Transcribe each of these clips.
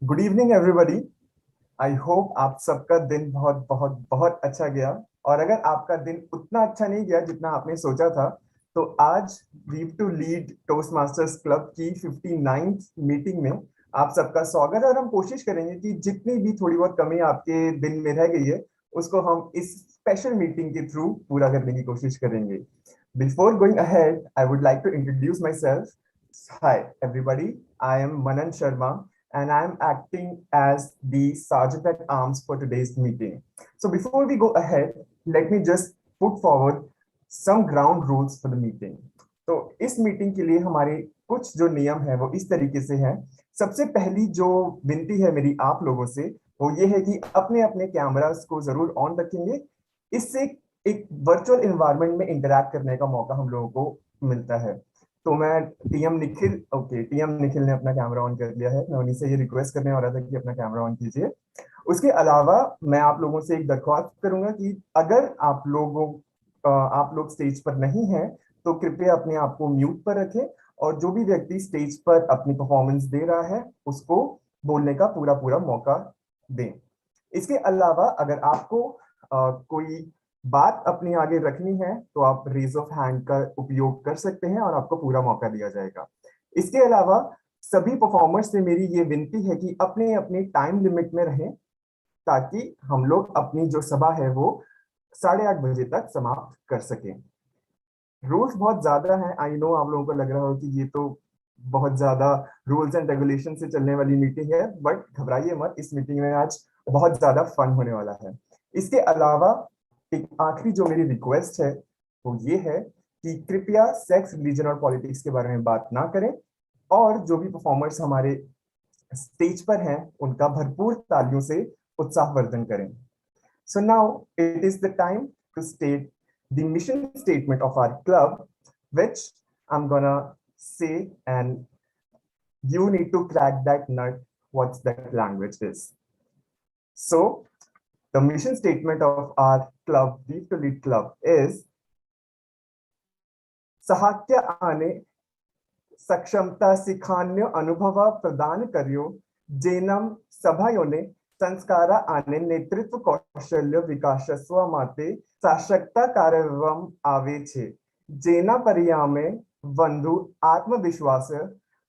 Good evening everybody. I hope आप सबका दिन बहुत बहुत बहुत अच्छा गया। और अगर आपका दिन उतना अच्छा नहीं गया जितना आपने सोचा था, तो आज Live to Lead Toastmasters Club की 59th मीटिंग में आप सबका स्वागत है। और हम कोशिश करेंगे कि जितनी भी थोड़ी बहुत कमी आपके दिन में रह गई है, उसको हम इस स्पेशल मीटिंग के थ्रू पूरा करने की कोशिश करेंगे। Before going ahead, I would like to introduce myself. Hi everybody, I am Manan Sharma and I'm acting as the Sergeant at Arms for today's meeting. So before we go ahead, let me just put forward some ground rules for the meeting. तो इस meeting के लिए हमारे कुछ जो नियम है वो इस तरीके से है। सबसे पहली जो विनती है मेरी आप लोगों से, वो ये है कि अपने अपने कैमरास को जरूर ऑन रखेंगे। इससे एक वर्चुअल इन्वायरमेंट में इंटरैक्ट करने का मौका हम लोगों को मिलता है। तो मैं टीएम निखिल ने अपना कैमरा ऑन कर लिया है। मैं उन्हीं से ये रिक्वेस्ट करने वाला था कि अपना कैमरा ऑन कीजिए। उसके अलावा मैं आप लोगों से एक दरख्वास्त करूंगा कि अगर आप लोग स्टेज पर नहीं हैं, तो कृपया अपने आप को म्यूट पर रखें और जो भी व्यक्ति स्टेज पर अपनी परफॉर्मेंस दे रहा है उसको बोलने का पूरा पूरा मौका दें। इसके अलावा अगर आपको कोई बात अपनी आगे रखनी है तो आप रेज ऑफ हैंड का उपयोग कर सकते हैं और आपको पूरा मौका दिया जाएगा। इसके अलावा सभी परफॉर्मर्स से मेरी ये विनती है कि अपने अपने टाइम लिमिट में रहें, ताकि हम लोग अपनी जो सभा है वो 8:30 बजे तक समाप्त कर सकें। रूल्स बहुत ज्यादा हैं। आई नो आप लोगों को लग रहा हो कि ये तो बहुत ज्यादा रूल्स एंड रेगुलेशन से चलने वाली मीटिंग है, बट घबराइए मत, इस मीटिंग में आज बहुत ज्यादा फन होने वाला है। इसके अलावा एक आखिरी जो मेरी रिक्वेस्ट है वो ये है कि कृपया सेक्स, रिलीजन और पॉलिटिक्स के बारे में बात ना करें और जो भी परफॉर्मर्स हमारे स्टेज पर हैं उनका भरपूर तालियों से उत्साहवर्धन करें। So now it is the time to state the mission statement of our club, which I'm gonna say, and you need to crack that nut what that language is. So the mission statement of our club, Lead to Lead Club, is सहाक्य आने सक्षमता सिखान्य अनुभव प्रदान करियो जेनम सभायोने संस्कार आने नेतृत्व कौशल्य विकासस्व माते सशक्त कार्यवम आवे छे जेना परिणामे बंधु आत्मविश्वास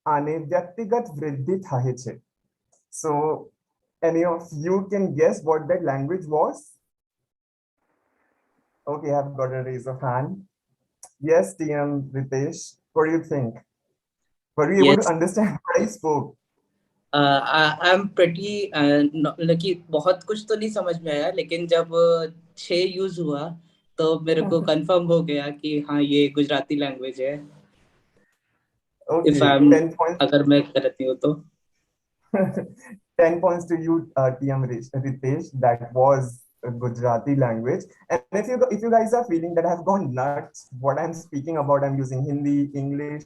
आने व्यक्तिगत वृद्धि थाहे छे। So any of you can guess what that language was? Okay, I've got a raise of hand. Yes, TM Ritesh, what do you think? Were you able to Yes, understand what I spoke? I'm pretty कि बहुत कुछ तो नहीं समझ में आया, लेकिन जब 6 यूज हुआ तो मेरे को कंफर्म हो गया कि हाँ ये गुजराती लैंग्वेज है। If Okay, I am 10 points. अगर मैं गलत नहीं हूँ तो 10 points to you, TM Ritesh. That was a Gujarati language. And if you guys are feeling that I've gone nuts, what I'm speaking about, I'm using Hindi, English,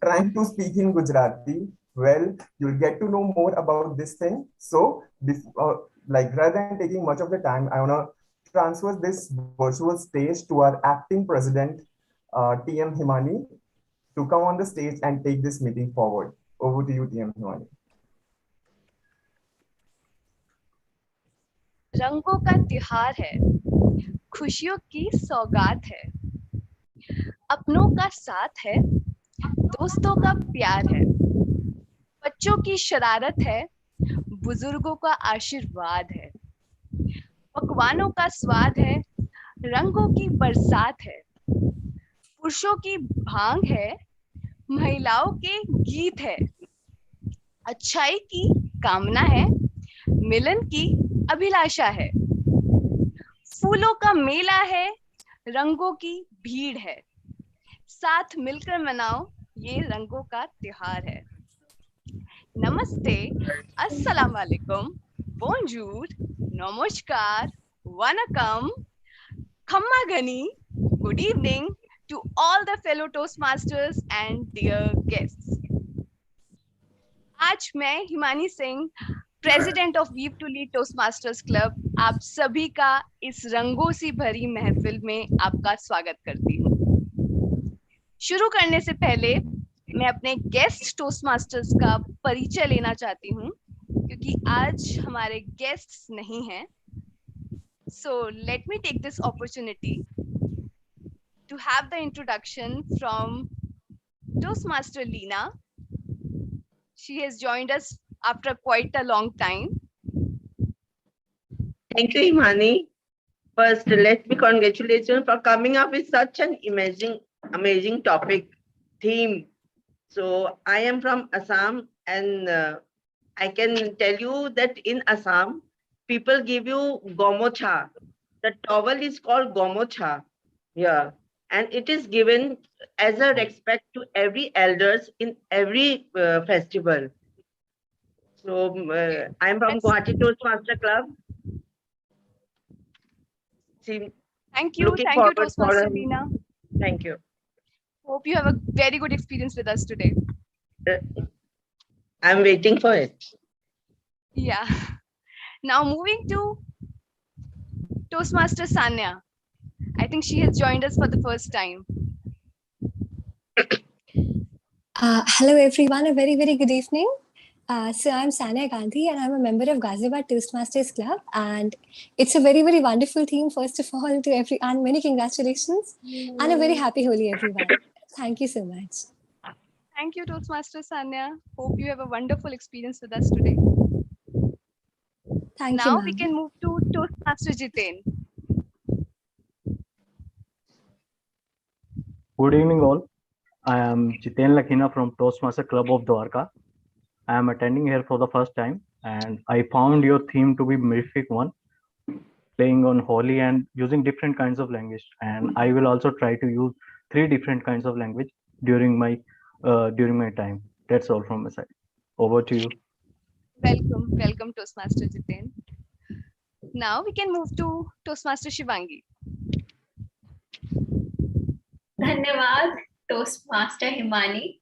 trying to speak in Gujarati. Well, you'll get to know more about this thing. So, like rather than taking much of the time, I wanna transfer this virtual stage to our acting president, TM Himani, to come on the stage and take this meeting forward. Over to you, TM Himani. रंगों का त्योहार है, खुशियों की सौगात है, अपनों का साथ है, दोस्तों का प्यार है, बच्चों की शरारत है, बुजुर्गों का आशीर्वाद है, पकवानों का स्वाद है, रंगों की बरसात है, पुरुषों की भांग है, महिलाओं के गीत है, अच्छाई की कामना है, मिलन की अभिलाषा है, फूलों का मेला है, रंगों की भीड़ है, साथ मिलकर मनाओ ये रंगों का त्योहार है। नमस्ते, अस्सलाम वालेकुम, बोंजूर, नमस्कार, वनकम, खम्मा Ghani, good evening to all the fellow Toastmasters and dear guests. आज मैं Himani Singh, president of Live to Lead Toastmasters Club, आप सभी का इस रंगों से भरी महफिल में आपका स्वागत करती हूँ। शुरू करने से पहले मैं अपने गेस्ट टोस्टमास्टर्स का परिचय लेना चाहती हूँ। क्योंकि आज हमारे गेस्ट्स नहीं हैं. So let me take this opportunity to have the introduction from Toastmaster Leena. She has joined us after quite a long time. Thank you, Imani. First, let me congratulate you for coming up with such an amazing topic, theme. So I am from Assam, and I can tell you that in Assam, people give you gomocha. The towel is called gomocha. Yeah. And it is given as a respect to every elders in every festival. So I'm from Yes. Guwahati Toastmaster Club. See, Thank you, looking thank you, forward for Toastmaster Leena. Thank you. Hope you have a very good experience with us today. I'm waiting for it. Yeah. Now moving to Toastmaster Sanya. I think she has joined us for the first time. Hello everyone, a very good evening. So I'm Sania Gandhi and I'm a member of Ghaziabad Toastmasters Club, and it's a very wonderful theme. First of all, to and many congratulations and a very happy Holi everyone. Thank you so much. Thank you, Toastmaster Sanya. Hope you have a wonderful experience with us today. Thank Now you, we can move to Toastmaster Jiten. Good evening, all. I am Jiten Lakhina from Toastmaster Club of Dwarka. I am attending here for the first time, and I found your theme to be mirific one, playing on Holi and using different kinds of language. And I will also try to use 3 different kinds of language during my time. That's all from my side. Over to you. Welcome, Toastmaster Jiten. Now we can move to Toastmaster Shivangi. धन्यवाद toastmaster Himani.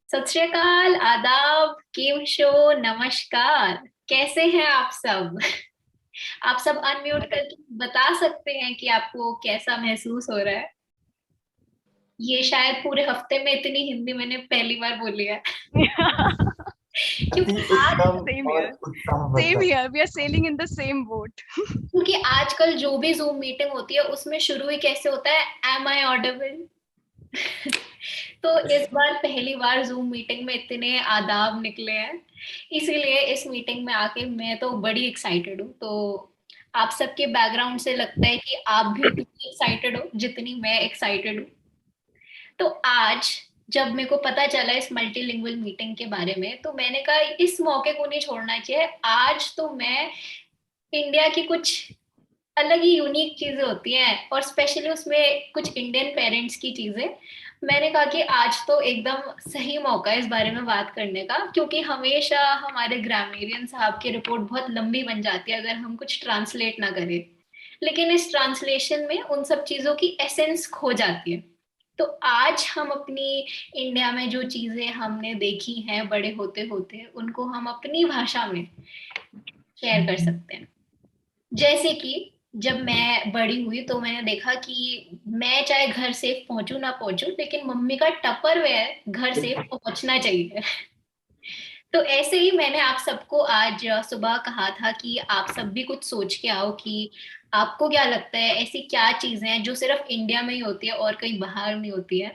सत श्री अकाल, आदाब, केम show, नमस्कार. कैसे हैं आप सब? आप सब अनम्यूट करके बता सकते हैं कि आपको कैसा महसूस हो रहा है? ये शायद पूरे हफ्ते में इतनी हिंदी मैंने पहली बार बोली है. क्योंकि Same here. We are sailing in the same boat. क्योंकि आजकल जो भी जूम मीटिंग होती है उसमें शुरू ही कैसे होता है, एम आई ऑडिबल. तो इस बार पहली बार जूम मीटिंग में इतने आदाब निकले हैं, इसीलिए इस मीटिंग में आके मैं तो बड़ी एक्साइटेड हूँ. तो आप सबके बैकग्राउंड से लगता है कि आप भी उतनी एक्साइटेड हो जितनी मैं एक्साइटेड हूँ. तो आज जब मेरे को पता चला इस मल्टीलिंगुअल मीटिंग के बारे में, तो मैंने कहा इस मौके को नहीं छोड़ना चाहिए. आज तो मैं इंडिया की कुछ अलग ही यूनिक चीजें होती हैं और स्पेशली उसमें कुछ इंडियन पेरेंट्स की चीजें, मैंने कहा कि आज तो एकदम सही मौका है इस बारे में बात करने का. क्योंकि हमेशा हमारे ग्रामेरियन साहब की रिपोर्ट बहुत लंबी बन जाती है अगर हम कुछ ट्रांसलेट ना करें, लेकिन इस ट्रांसलेशन में उन सब चीजों की एसेंस खो जाती है. तो आज हम अपनी इंडिया में जो चीजें हमने देखी हैं बड़े होते होते, उनको हम अपनी भाषा में शेयर कर सकते हैं. जैसे कि जब मैं बड़ी हुई तो मैंने देखा कि मैं चाहे घर सेफ पहुंचू ना पहुंचू, लेकिन मम्मी का टपरवेयर घर सेफ पहुंचना चाहिए. तो ऐसे ही मैंने आप सबको आज सुबह कहा था कि आप सब भी कुछ सोच के आओ कि आपको क्या लगता है ऐसी क्या चीजें हैं जो सिर्फ इंडिया में ही होती है और कहीं बाहर नहीं होती है.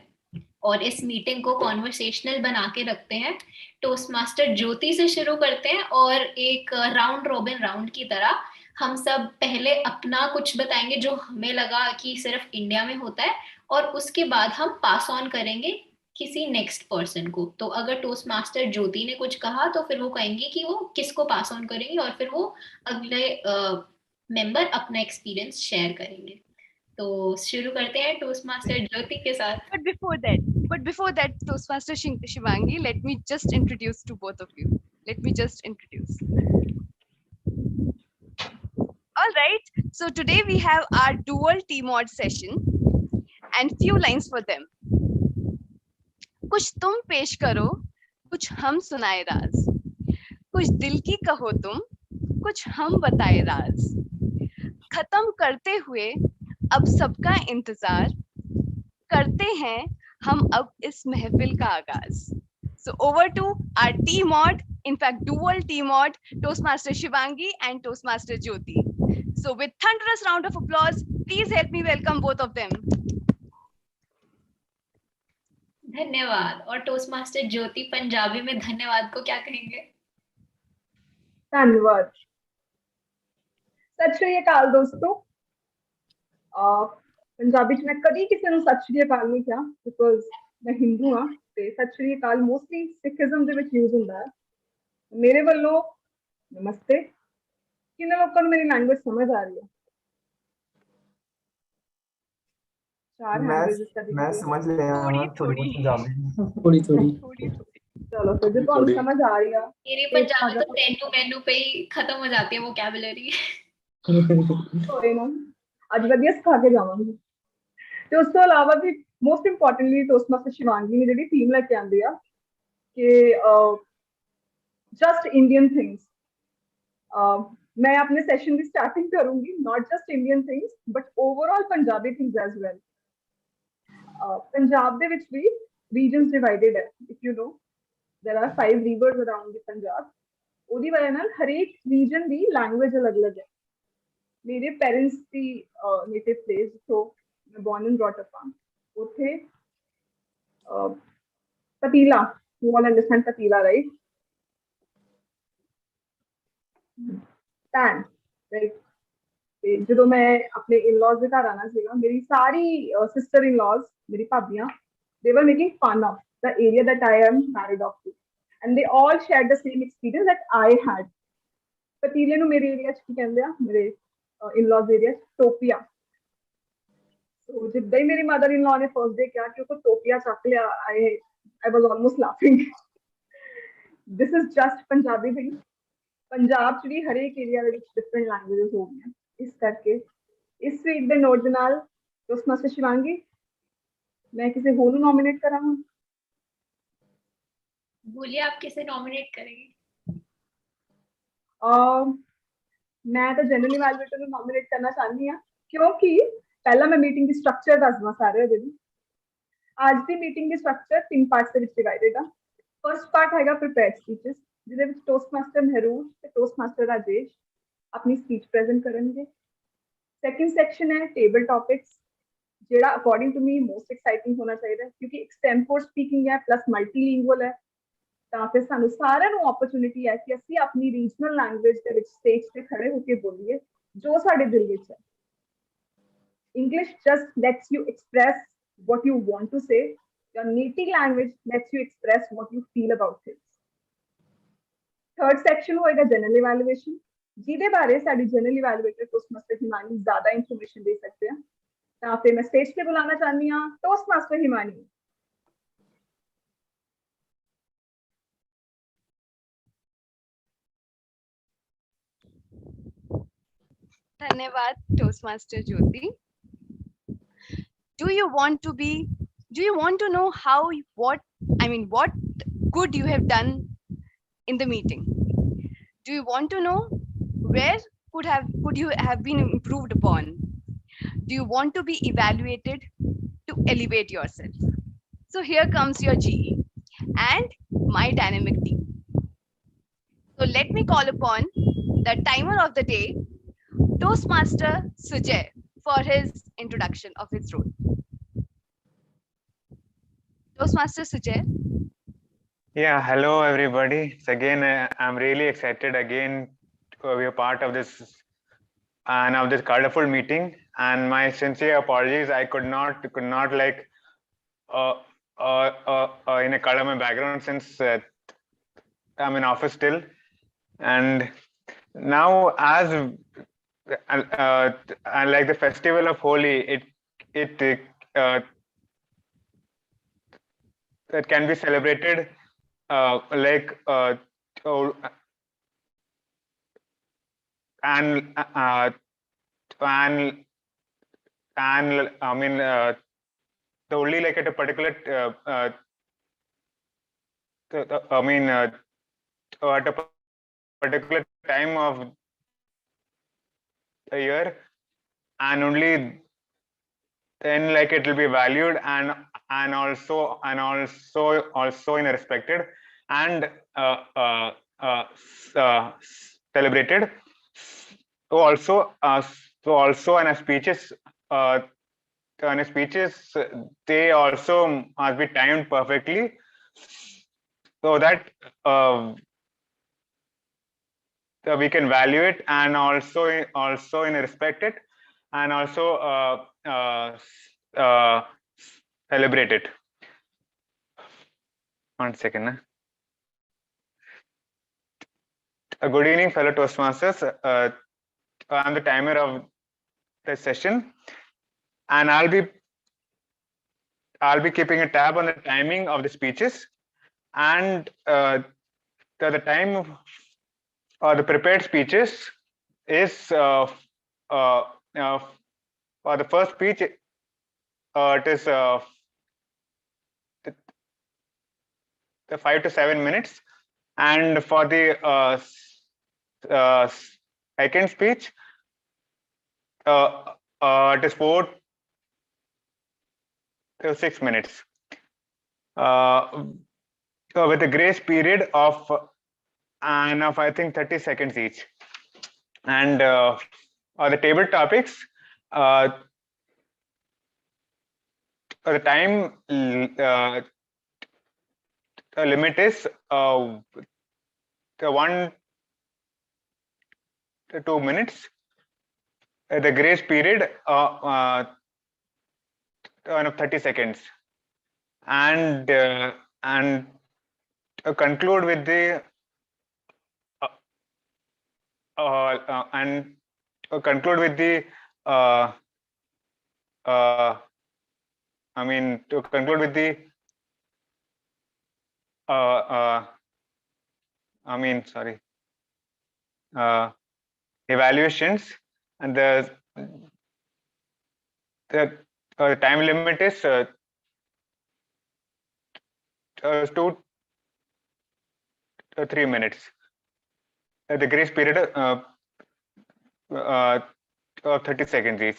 और इस मीटिंग को कॉन्वर्सेशनल बना के रखते हैं. टोस्टमास्टर ज्योति से शुरू करते हैं और एक राउंड रॉबिन राउंड की तरह हम सब पहले अपना कुछ बताएंगे जो हमें लगा कि सिर्फ इंडिया में होता है, और उसके बाद हम पास ऑन करेंगे किसी नेक्स्ट पर्सन को. तो अगर टोस्ट मास्टर ज्योति ने कुछ कहा तो फिर वो कहेंगे कि वो किसको पास ऑन करेंगे, और फिर वो अगले मेंबर अपना एक्सपीरियंस शेयर करेंगे. तो शुरू करते हैं टोस्ट मास्टर ज्योति के साथ. But before that, Toastmaster Shivangi, let me just introduce to both of you. All right. So today we have our dual T-mod session and few lines for them. कुछ तुम पेश करो, कुछ हम सुनाए राज, कुछ दिल की कहो तुम, कुछ हम बताए राज, खत्म करते हुए अब सबका इंतजार, करते हैं हम अब इस महफिल का आगाज. So over to our T-mod In fact, dual teamod Toastmaster Shivangi and Toastmaster Jyoti. So with thunderous round of applause, please help me welcome both of them. धन्यवाद. और टोस्टमास्टर ज्योति पंजाबी में धन्यवाद को क्या कहेंगे? धन्यवाद. सत श्री अकाल दोस्तों. पंजाबी च मैं कदी किसी ਨੂੰ सत श्री अकाल नहीं किया बिकॉज मैं हिंदू हाँ ਤੇ सत श्री अकाल मोस्टली सिखिज्म ਦੇ ਵਿੱਚ यूज ਹੁੰਦਾ ਹੈ. ਮੇਰੇ ਵੱਲੋਂ नमस्ते. किन्ने लोगों ਨੂੰ मेरी लैंग्वेज समझ आ रही है? मैं समझ लिया थोड़ी पंजाबी थोड़ी चलो फिर जो ਤੁਹਾਨੂੰ समझ आ रही है मेरी पंजाबी तो तेनू मैनू पे ही खत्म हो जाती है वोकैबुलरी. कोई ना ਅੱਜ ਵਧੀਆ ਸਿਖਾ ਕੇ ਜਾਵਾਂਗੀ. ਤੇ ਉਸ ਤੋਂ ਇਲਾਵਾ ਵੀ ਮੋਸਟ ਇੰਪੋਰਟੈਂਟਲੀ ਟੋਸਟਮਾਸਟਰ ਸ਼ਿਵਾਂਗੀ ਨੇ ਜਿਹੜੀ ਥੀਮ ਲੈ ਕੇ ਆਂਦੀ ਆ ਕਿ ਜਸਟ ਇੰਡੀਅਨ ਥਿੰਗਸ. मैं अपने सेशन की स्टार्टिंग करूंगी not just Indian things but overall Punjabi things as well. Punjab दे विच भी रीजन्स डिवाइडेड है. If you know there are 5 rivers around the Punjab. ओदी वजह नाल हर एक रीजन दी लैंग्वेज अलग-अलग है. मेरे पेरेंट्स दी नेटिव प्लेस तो मैं बोर्न एंड ब्रॉट अप हां उथे पतीला. यू ऑल अंडरस्टैंड पतीला राइट? Pan right. जो मैं अपने इन-लॉज के घर आना सीगा मेरी सारी सिस्टर इन-लॉज मेरी भाभियां they were making fun of the area that I am married off to and they all shared the same experience that I had. पतीले नु मेरे एरिया च की कहंदे आ मेरे इन-लॉज एरिया टोपिया. तो जिद्दां ही मेरी मदर इन-लॉ ने फर्स्ट डे क्या कि उसको टोपिया चक लिया I was almost laughing. This is just Punjabi thing. Punjab च भी हर एक एरिया ਦੇ ਵਿੱਚ डिफरेंट लैंग्वेजेस हो गई हैं. इस करके इस वीक ਦੇ ਨੋਟ ਦੇ ਨਾਲ ਟੋਸਟਮਾਸਟਰ शिवांगी मैं किसी होर ਨੂੰ नॉमिनेट करांगा. बोलिए आप किसे नॉमिनेट करेंगे? मैं तो जनरल इवैल्यूएटर ਨੂੰ नॉमिनेट करना चाहनी हां क्योंकि पहला मैं मीटिंग ਦੀ स्ट्रक्चर ਦੱਸਣਾ ਸਾਰੇ ਦੇ ਦੀ. ਅੱਜ ਦੀ मीटिंग ਦੀ स्ट्रक्चर 3 ਪਾਰਟਸ ਦੇ ਵਿੱਚ ਡਿਵਾਈਡਡ ਆ. फर्स्ट पार्ट हैगा प्रिपेयर्ड स्पीचेस ਜਿਹਦੇ ਵਿੱਚ ਟੋਸਟਮਾਸਟਰ ਮਹਿਰੂਰ ਤੇ ਟੋਸਟਮਾਸਟਰ ਰਾਜੇਸ਼ ਆਪਣੀ ਸਪੀਚ ਪ੍ਰੈਜ਼ੈਂਟ ਕਰਨਗੇ. ਸੈਕੰਡ ਸੈਕਸ਼ਨ ਹੈ ਟੇਬਲ ਟੌਪਿਕਸ ਜਿਹੜਾ according to me most exciting ਹੋਣਾ ਚਾਹੀਦਾ ਕਿਉਂਕਿ ਐਕਸਟੈਂਪੋਰ ਸਪੀਕਿੰਗ ਹੈ ਪਲੱਸ ਮਲਟੀਲਿੰਗੁਅਲ ਹੈ. ਤਾਂ ਫਿਰ ਸਾਨੂੰ ਸਾਰਿਆਂ ਨੂੰ ਓਪਰਚੁਨਿਟੀ ਹੈ ਕਿ ਅਸੀਂ ਆਪਣੀ ਰੀਜਨਲ ਲੈਂਗੁਏਜ ਦੇ ਵਿੱਚ ਸਟੇਜ ਤੇ ਖੜੇ ਹੋ ਕੇ ਬੋਲੀਏ ਜੋ ਸਾਡੇ ਦਿਲ ਵਿੱਚ ਹੈ. English just let's you express what you want to say. Your native language lets you express what you feel about things. Third section होएगा जनरल इवैल्यूएशन ਜਿਹਦੇ ਬਾਰੇ ਸਾਡੀ ਜਨਰਲ ਇਵੈਲੂਏਟਰ ਟੋਸਟਮਾਸਟਰ ਹਿਮਾਨੀ ਜ਼ਿਆਦਾ ਇਨਫੋਰਮੇਸ਼ਨ ਦੇ ਸਕਦੇ ਆ. ਤਾਂ ਫਿਰ ਮੈਂ ਸਟੇਜ ਤੇ ਬੁਲਾਉਣਾ ਚਾਹੁੰਦੀ ਹਾਂ ਟੋਸਟਮਾਸਟਰ ਹਿਮਾਨੀ. धन्यवाद टोस्टमास्टर ज्योति. Do you want to know what good you have done in the meeting? Do you want to know where could you have been improved upon? Do you want to be evaluated to elevate yourself? So here comes your GE and my dynamic team. So let me call upon the timer of the day, Toastmaster Sujay, for his introduction of his role. Toastmaster Sujay. Yeah, hello everybody. It's again, I'm really excited again to be a part of this colorful meeting. And my sincere apologies. I could not like in a color my background since I'm in office still. And now as like the festival of Holi, it can be celebrated and I mean the only like at a particular I mean at a particular time of a year, and only then like it will be valued and also in a respected and celebrated. Also, in speeches, they also must be timed perfectly, so that we can value it and also respect it, and also celebrate it. One second. Good evening, fellow Toastmasters. I'm the timer of the session, and I'll be keeping a tab on the timing of the speeches, and the time or the prepared speeches is for the first speech. It is the 5 to 7 minutes, and for the second speech, it is 4 to 6 minutes, with a grace period of I think 30 seconds each. And the table topics, the time limit is 1 to 2 minutes. The grace period of 30 seconds, and conclude with the to conclude with the evaluations, and the time limit is 2 to 3 minutes. The grace period of 30 seconds each.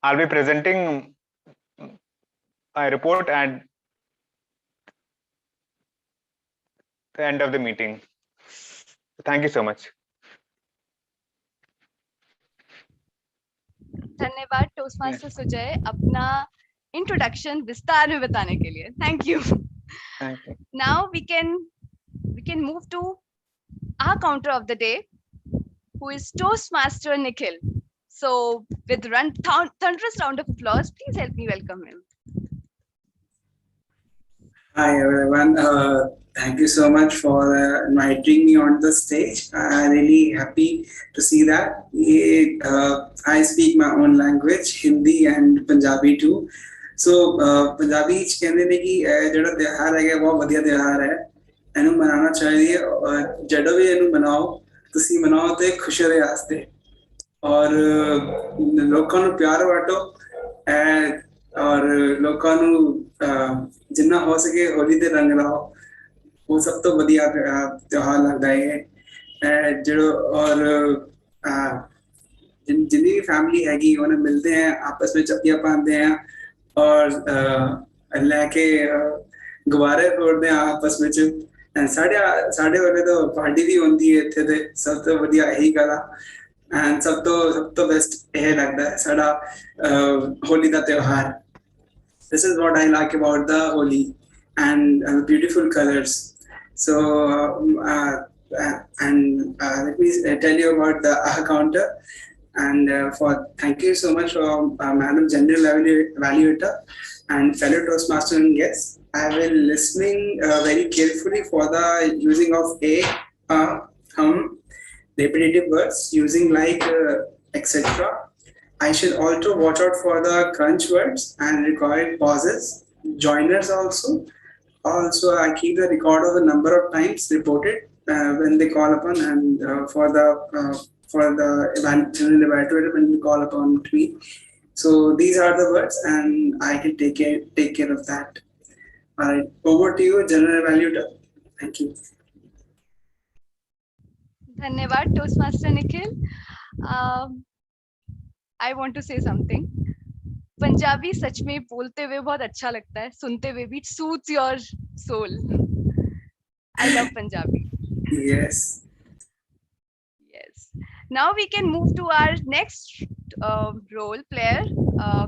I'll be presenting a report at the end of the meeting. Thank you so much. धन्यवाद टोस्टमास्टर सुजय अपना introduction विस्तार में बताने के लिए. Thank you. Now we can move to our counter of the day, who is Toastmaster Nikhil. So with thunderous round of applause, please help me welcome him. Hi everyone, thank you so much for inviting me on the stage. I'm really happy to see that. I speak my own language, Hindi and Punjabi too. So Punjabi कहते हैं कि जो त्योहार है वो बढ़िया त्योहार है, इन्हें मनाना चाहिए और जब भी इन्हें मनाओ तुसी मनाओ तो खुशी रहे आस्ते और लोगों को प्यार बांटो और लोगों को जिन्ना हो सके होली दे रंग लाओ, वो सब तो बढ़िया त्योहार लगता है जो और जिन्नी फैमिली हैगी उन्हें मिलते हैं, आपस में चप्पियां पाते हैं और लेके गुब्बारे फोड़ते हैं आपस में. साढ़े वाले तो पार्टी भी होती है इत्थे ते सब तो बढ़िया यही गला एंड सब तो बेस्ट यह लगता है साड़ा होली का त्योहार. This is what I like about the Holi and beautiful colors. So let me tell you about the counter, and thank you so much for Madam General Evaluator and fellow Toastmaster and guests. I will listening very carefully for the using of repetitive words using like etc. I should also watch out for the crunch words and required pauses, joiners also. Also, I keep the record of the number of times reported when they call upon, and for the general evaluator when we call upon me. So these are the words, and I can take care of that. All right, over to you, General Evaluator. Thank you. धन्यवाद Toastmaster Nikhil. I want to say something. Punjabi सच में बोलते हुए बहुत अच्छा लगता है, सुनते हुए भी suits your soul. I love Punjabi. Yes. Yes. Now we can move to our next role player,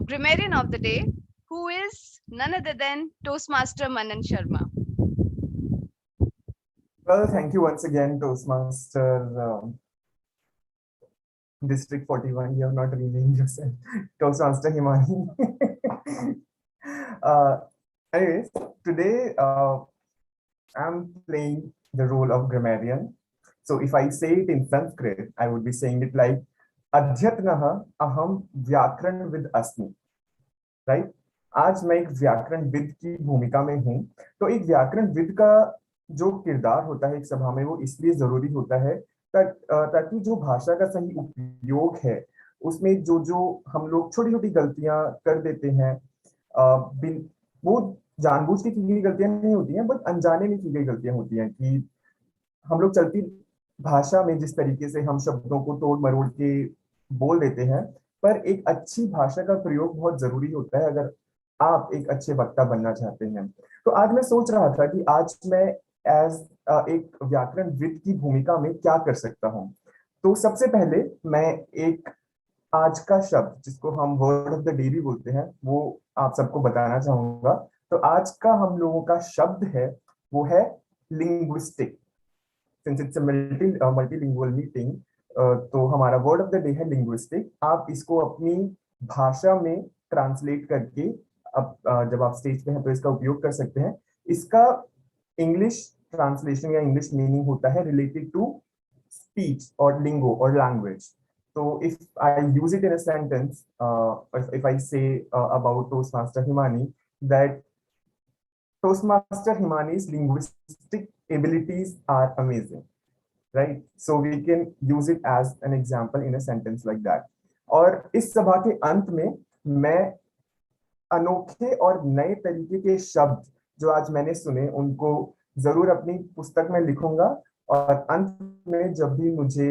grammarian of the day, who is none other than Toastmaster Manan Sharma. Well, thank you once again, Toastmaster District 41. You have not renamed yourself, Toastmaster Himani. uh, Anyways, today I'm playing the role of grammarian. So if I say it in Sanskrit, I would be saying it like Adhyatnaha aham vyakranvid asmi. Right. आज मैं एक व्याकरणविद की भूमिका में हूँ। तो एक व्याकरणविद का जो किरदार होता है एक सभा में, वो इसलिए जरूरी होता है ताकि जो भाषा का सही उपयोग है उसमें जो जो हम लोग छोटी छोटी गलतियां कर देते हैं, वो जानबूझ के की गई गलतियां नहीं होती हैं, बट अनजाने में की गई गलतियां होती हैं कि हम लोग चलती भाषा में जिस तरीके से हम शब्दों को तोड़ मरोड़ के बोल देते हैं। पर एक अच्छी भाषा का प्रयोग बहुत जरूरी होता है अगर आप एक अच्छे वक्ता बनना चाहते हैं। तो आज मैं सोच रहा था कि आज मैं एज एक व्याकरणविद की भूमिका में क्या कर सकता हूँ। तो सबसे पहले मैं एक आज का शब्द जिसको हम वर्ड ऑफ द डे भी बोलते हैं वो आप सबको बताना चाहूंगा। तो आज का हम लोगों का शब्द है वो है linguistic. Since it's a multilingual meeting, तो हमारा वर्ड ऑफ द डे है लिंग्विस्टिक। आप इसको अपनी भाषा में ट्रांसलेट करके अब जब आप स्टेज पे हैं तो इसका उपयोग कर सकते हैं। इसका इंग्लिश ट्रांसलेशन या इंग्लिश मीनिंग होता है रिलेटेड टू स्पीच और लिंगो और लैंग्वेज। तो if I use it in a sentence, if I say about Toastmaster Himani, that Toastmaster Himani's linguistic abilities are amazing, right? So we can use it as an example in a sentence like that. और इस सभा के अंत में मैं अनोखे और नए तरीके के शब्द जो आज मैंने सुने उनको जरूर अपनी पुस्तक में लिखूंगा, और अंत में जब भी मुझे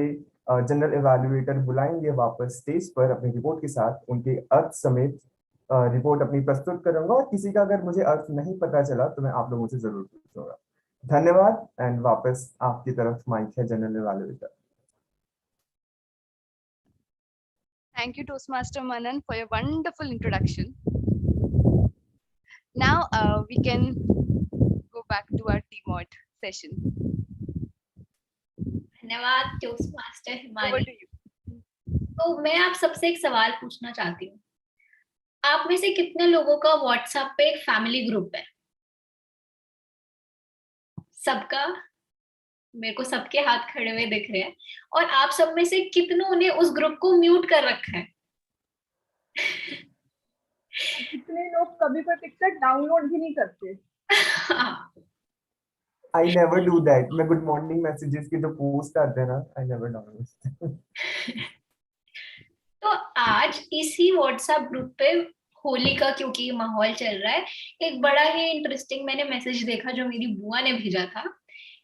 जनरल इवैल्यूएटर बुलाएंगे वापस स्टेज पर अपनी रिपोर्ट के साथ, उनके अर्थ समेत रिपोर्ट अपनी प्रस्तुत करूंगा। और किसी का अगर मुझे अर्थ नहीं पता चला तो मैं आप लोगों से जरूर पूछूंगा। धन्यवाद। एंड वापस आपकी तरफ माइक है general evaluator. Thank you, Toastmaster Manan, for your wonderful introduction. Now we can go back to our T-Mod session. धन्यवाद टोस्टमास्टर Over हिमानी। to you. तो मैं आप सबसे एक सवाल पूछना चाहती हूँ, आप में से कितने लोगों का व्हाट्सएप पे एक फैमिली ग्रुप है? सबका? मेरे को सबके हाथ खड़े हुए दिख रहे हैं। और आप सब में से कितनों ने उस ग्रुप को म्यूट कर रखा है? कितने लोग कभी कोई पिक्चर डाउनलोड भी नहीं करते? I never do that. मैं गुड मॉर्निंग मैसेजेस के जो पोस्ट आते हैं ना, I never डाउनलोड। तो आज इसी व्हाट्सएप ग्रुप पे होली का क्योंकि माहौल चल रहा है, एक बड़ा ही इंटरेस्टिंग मैंने मैसेज देखा जो मेरी बुआ ने भेजा था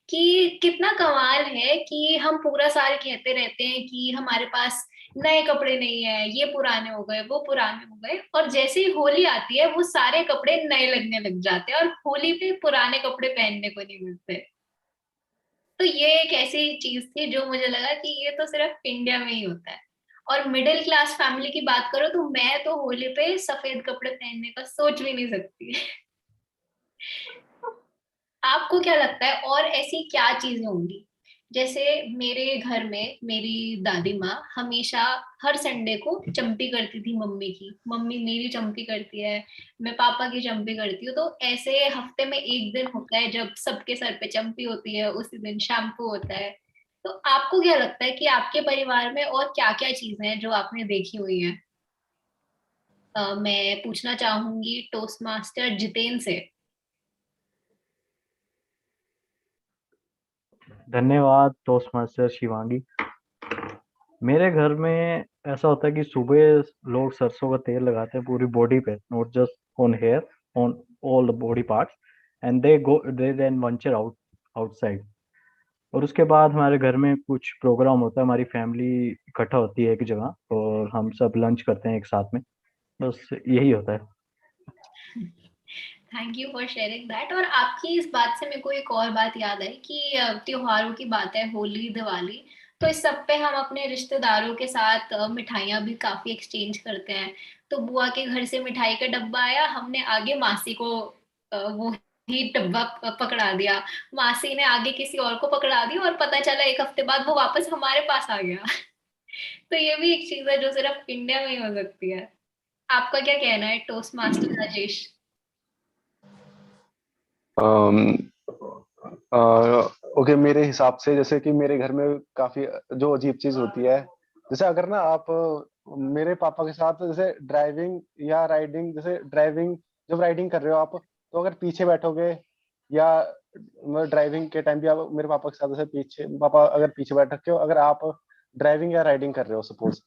कि कितना कमाल है कि हम पूरा साल कहते रहते हैं कि हमारे पास नए कपड़े नहीं है, ये पुराने हो गए, वो पुराने हो गए, और जैसे ही होली आती है वो सारे कपड़े नए लगने लग जाते हैं और होली पे पुराने कपड़े पहनने को नहीं मिलते। तो ये एक ऐसी चीज थी जो मुझे लगा कि ये तो सिर्फ इंडिया में ही होता है। और मिडिल क्लास फैमिली की बात करो तो मैं तो होली पे सफेद कपड़े पहनने का सोच भी नहीं सकती। आपको क्या लगता है और ऐसी क्या चीजें होंगी? जैसे मेरे घर में मेरी दादी माँ हमेशा हर संडे को चंपी करती थी मम्मी की, मम्मी मेरी चंपी करती है, मैं पापा की चंपी करती हूँ। तो ऐसे हफ्ते में एक दिन होता है जब सबके सर पे चंपी होती है, उसी दिन शैम्पू होता है। तो आपको क्या लगता है कि आपके परिवार में और क्या क्या चीजें हैं जो आपने देखी हुई हैं? मैं पूछना चाहूंगी टोस्ट मास्टर जितेन से। धन्यवाद टोस्टमास्टर शिवांगी। मेरे घर में ऐसा होता है कि सुबह लोग सरसों का तेल लगाते हैं पूरी बॉडी पे, not just on hair, on all the body parts, and they then venture outside. और उसके बाद हमारे घर में कुछ प्रोग्राम होता है, हमारी फैमिली इकट्ठा होती है एक जगह और हम सब लंच करते हैं एक साथ में। बस यही होता है। Thank you for sharing that. और आपकी इस बात से मेरे को एक और बात याद आई कि त्योहारों की बात है, होली दिवाली, तो इस सब पे हम अपने रिश्तेदारों के साथ मिठाइयाँ भी काफी एक्सचेंज करते हैं। तो बुआ के घर से मिठाई का डब्बा आया, हमने आगे मासी को वो ही डब्बा पकड़ा दिया, मासी ने आगे किसी और को पकड़ा दिया, और पता चला एक हफ्ते बाद वो वापस हमारे पास आ गया। तो ये भी एक चीज है जो सिर्फ इंडिया में ही हो सकती है। आपका क्या कहना है टोस्ट मास्टर राजेश? ओके, मेरे हिसाब से जैसे कि मेरे घर में काफी जो अजीब चीज होती है, जैसे अगर ना आप मेरे पापा के साथ जैसे ड्राइविंग या राइडिंग, जैसे ड्राइविंग जब राइडिंग कर रहे हो आप, तो अगर पीछे बैठोगे या ड्राइविंग के टाइम भी आप मेरे पापा के साथ जैसे पीछे, पापा अगर पीछे बैठ रखे हो, अगर आप ड्राइविंग या राइडिंग कर रहे हो सपोज,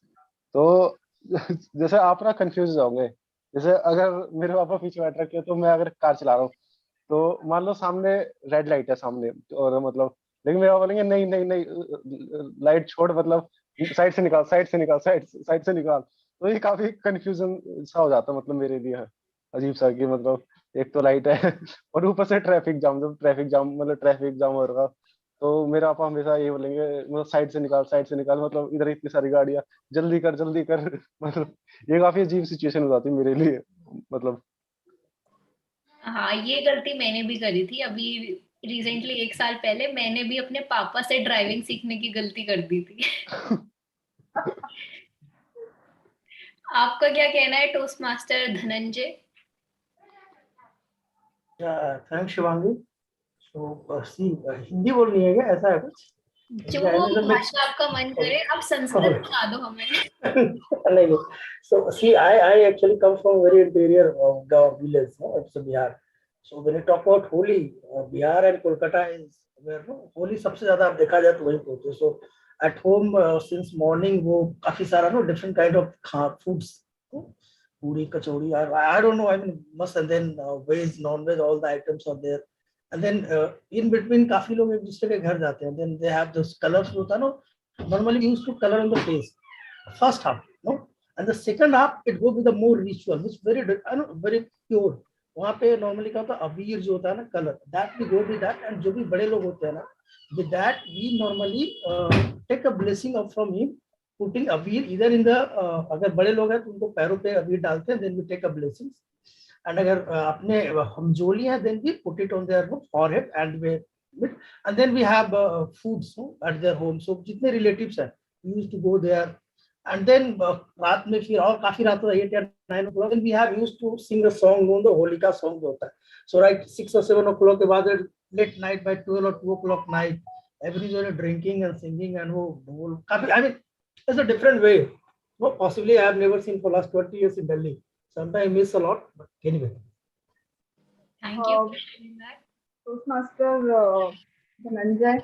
तो जैसे आप ना कंफ्यूज हो जाओगे। जैसे अगर मेरे पापा पीछे बैठ रखे हो तो मैं अगर कार चला रहा हूँ, तो मान लो सामने रेड लाइट है सामने, और मतलब लेकिन मेरे पापा बोलेंगे नहीं नहीं नहीं, लाइट छोड़, मतलब साइड से निकाल, साइड से निकाल, साइड से निकाल। तो ये काफी कंफ्यूजन सा हो जाता है मतलब मेरे लिए, अजीब सा, कि मतलब एक तो लाइट है और ऊपर से ट्रैफिक जाम, जब ट्रैफिक जाम मतलब ट्रैफिक जाम हो रहा, तो मेरे पापा हमेशा ये बोलेंगे मतलब साइड से निकाल, साइड से निकाल, मतलब इधर इतनी सारी गाड़ियां, जल्दी कर जल्दी कर मतलब ये काफी अजीब सिचुएशन हो जाती है मेरे लिए मतलब। हाँ, ये गलती मैंने भी करी थी अभी रिसेंटली, 1 साल पहले मैंने भी अपने पापा से ड्राइविंग सीखने की गलती कर दी थी। आपका क्या कहना है toast master Dhananjay? Thanks Shivangi. So Hindi बोलनी है क्या, ऐसा है कुछ? जो भाषा आपका मन करे, आप संस्कृत बता दो हमें। नहीं, so see, I actually come from very interior of the village, no? It's Bihar. So when you talk about Holi, Bihar and Kolkata is where no Holi सबसे ज़्यादा आप देखा जाए तो वहीं होते हैं. So at home since morning वो काफी सारा no different kind of foods, पूरी कचौड़ी, I don't know, I mean must, and then veg non-veg all the items are there. And then in between काफी लोग एक दूसरे के घर जाते हैं. Then they have those colors होता है ना, normally we used to color on the face. First half, no, and the second half it goes with the more ritual, which very very pure. वहाँ पे normally क्या होता है, अबीर जो होता है ना color, that we go with that, and जो भी बड़े लोग होते हैं ना, with that we normally take a blessing of from him, putting अबीर either in the अगर बड़े लोग हैं तो उनको पैरों पे अबीर डालते हैं, then we take a blessings. And अगर अपने हम जोली हैं, then we put it on their forehead and then we have foods at their home. So जितने relatives हैं, we used to go there. And then रात में फिर और काफी रात 8 या 9 o'clock, and we have used to sing a song, the Holika song जो होता है. So right 6 or 7 o'clock के बाद late night by 12 or 2 o'clock night, everyone is drinking and singing, and वो काफी, I mean it's a different way. No, possibly I have never seen for last 20 years in Delhi. Sometimes I miss a lot, but anyway. Thank you for sharing that. टोस्टमास्टर Dhananjay,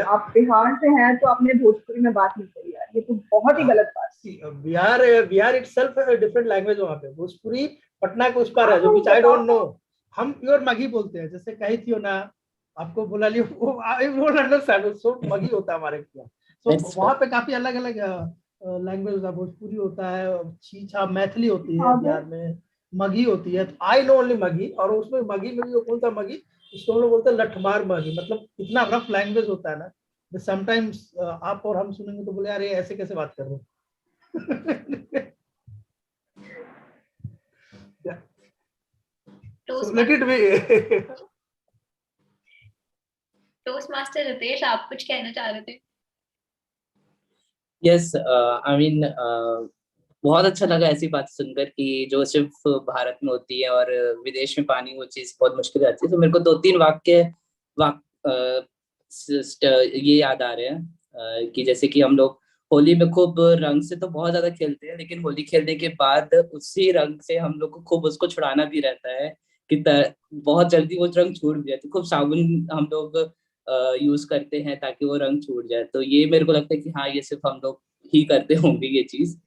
आप बिहार से हैं तो आपने भोजपुरी में बात नहीं करी यार, ये तो बहुत ही गलत बात है। बिहार itself है different language वहाँ पे, भोजपुरी पटना के उस पार है, जो which I don't know. हम प्योर मगी बोलते हैं, जैसे कही थी ना आपको बोला लियो, वो I won't understand, so मगी होता है हमारे यहाँ. So वहाँ पे काफी अलग अलग लैंग्वेज होता है, भोजपुरी होता है, छीछा मैथिली होती है बिहार में, मगी होती है. आई नो ओनली मगी, और उसमें मगी में भी वो कौन सा मगी, इसको हम लोग बोलते हैं लठमार मगी, मतलब इतना रफ लैंग्वेज होता है ना, समटाइम्स आप और हम सुनेंगे तो बोले यार ये ऐसे कैसे बात कर रहे हो. So let it be. Toast master Ritesh, आप कुछ कहना चाह रहे थे? यस, आई मीन बहुत अच्छा लगा ऐसी बात सुनकर कि जो सिर्फ भारत में होती है और विदेश में पानी वो चीज बहुत मुश्किल आती है. तो मेरे को 2-3 वाक्य ये याद आ रहे हैं कि जैसे कि हम लोग होली में खूब रंग से तो बहुत ज्यादा खेलते हैं, लेकिन होली खेलने के बाद उसी रंग से हम लोग को खूब उसको छुड़ाना भी रहता है कि बहुत जल्दी वो रंग छूट भी जाए. तो खूब साबुन हम लोग यूज करते हैं ताकि वो रंग छूट जाए. तो ये मेरे को लगता है कि हाँ, ये सिर्फ हम लोग ही करते होंगे ये चीज.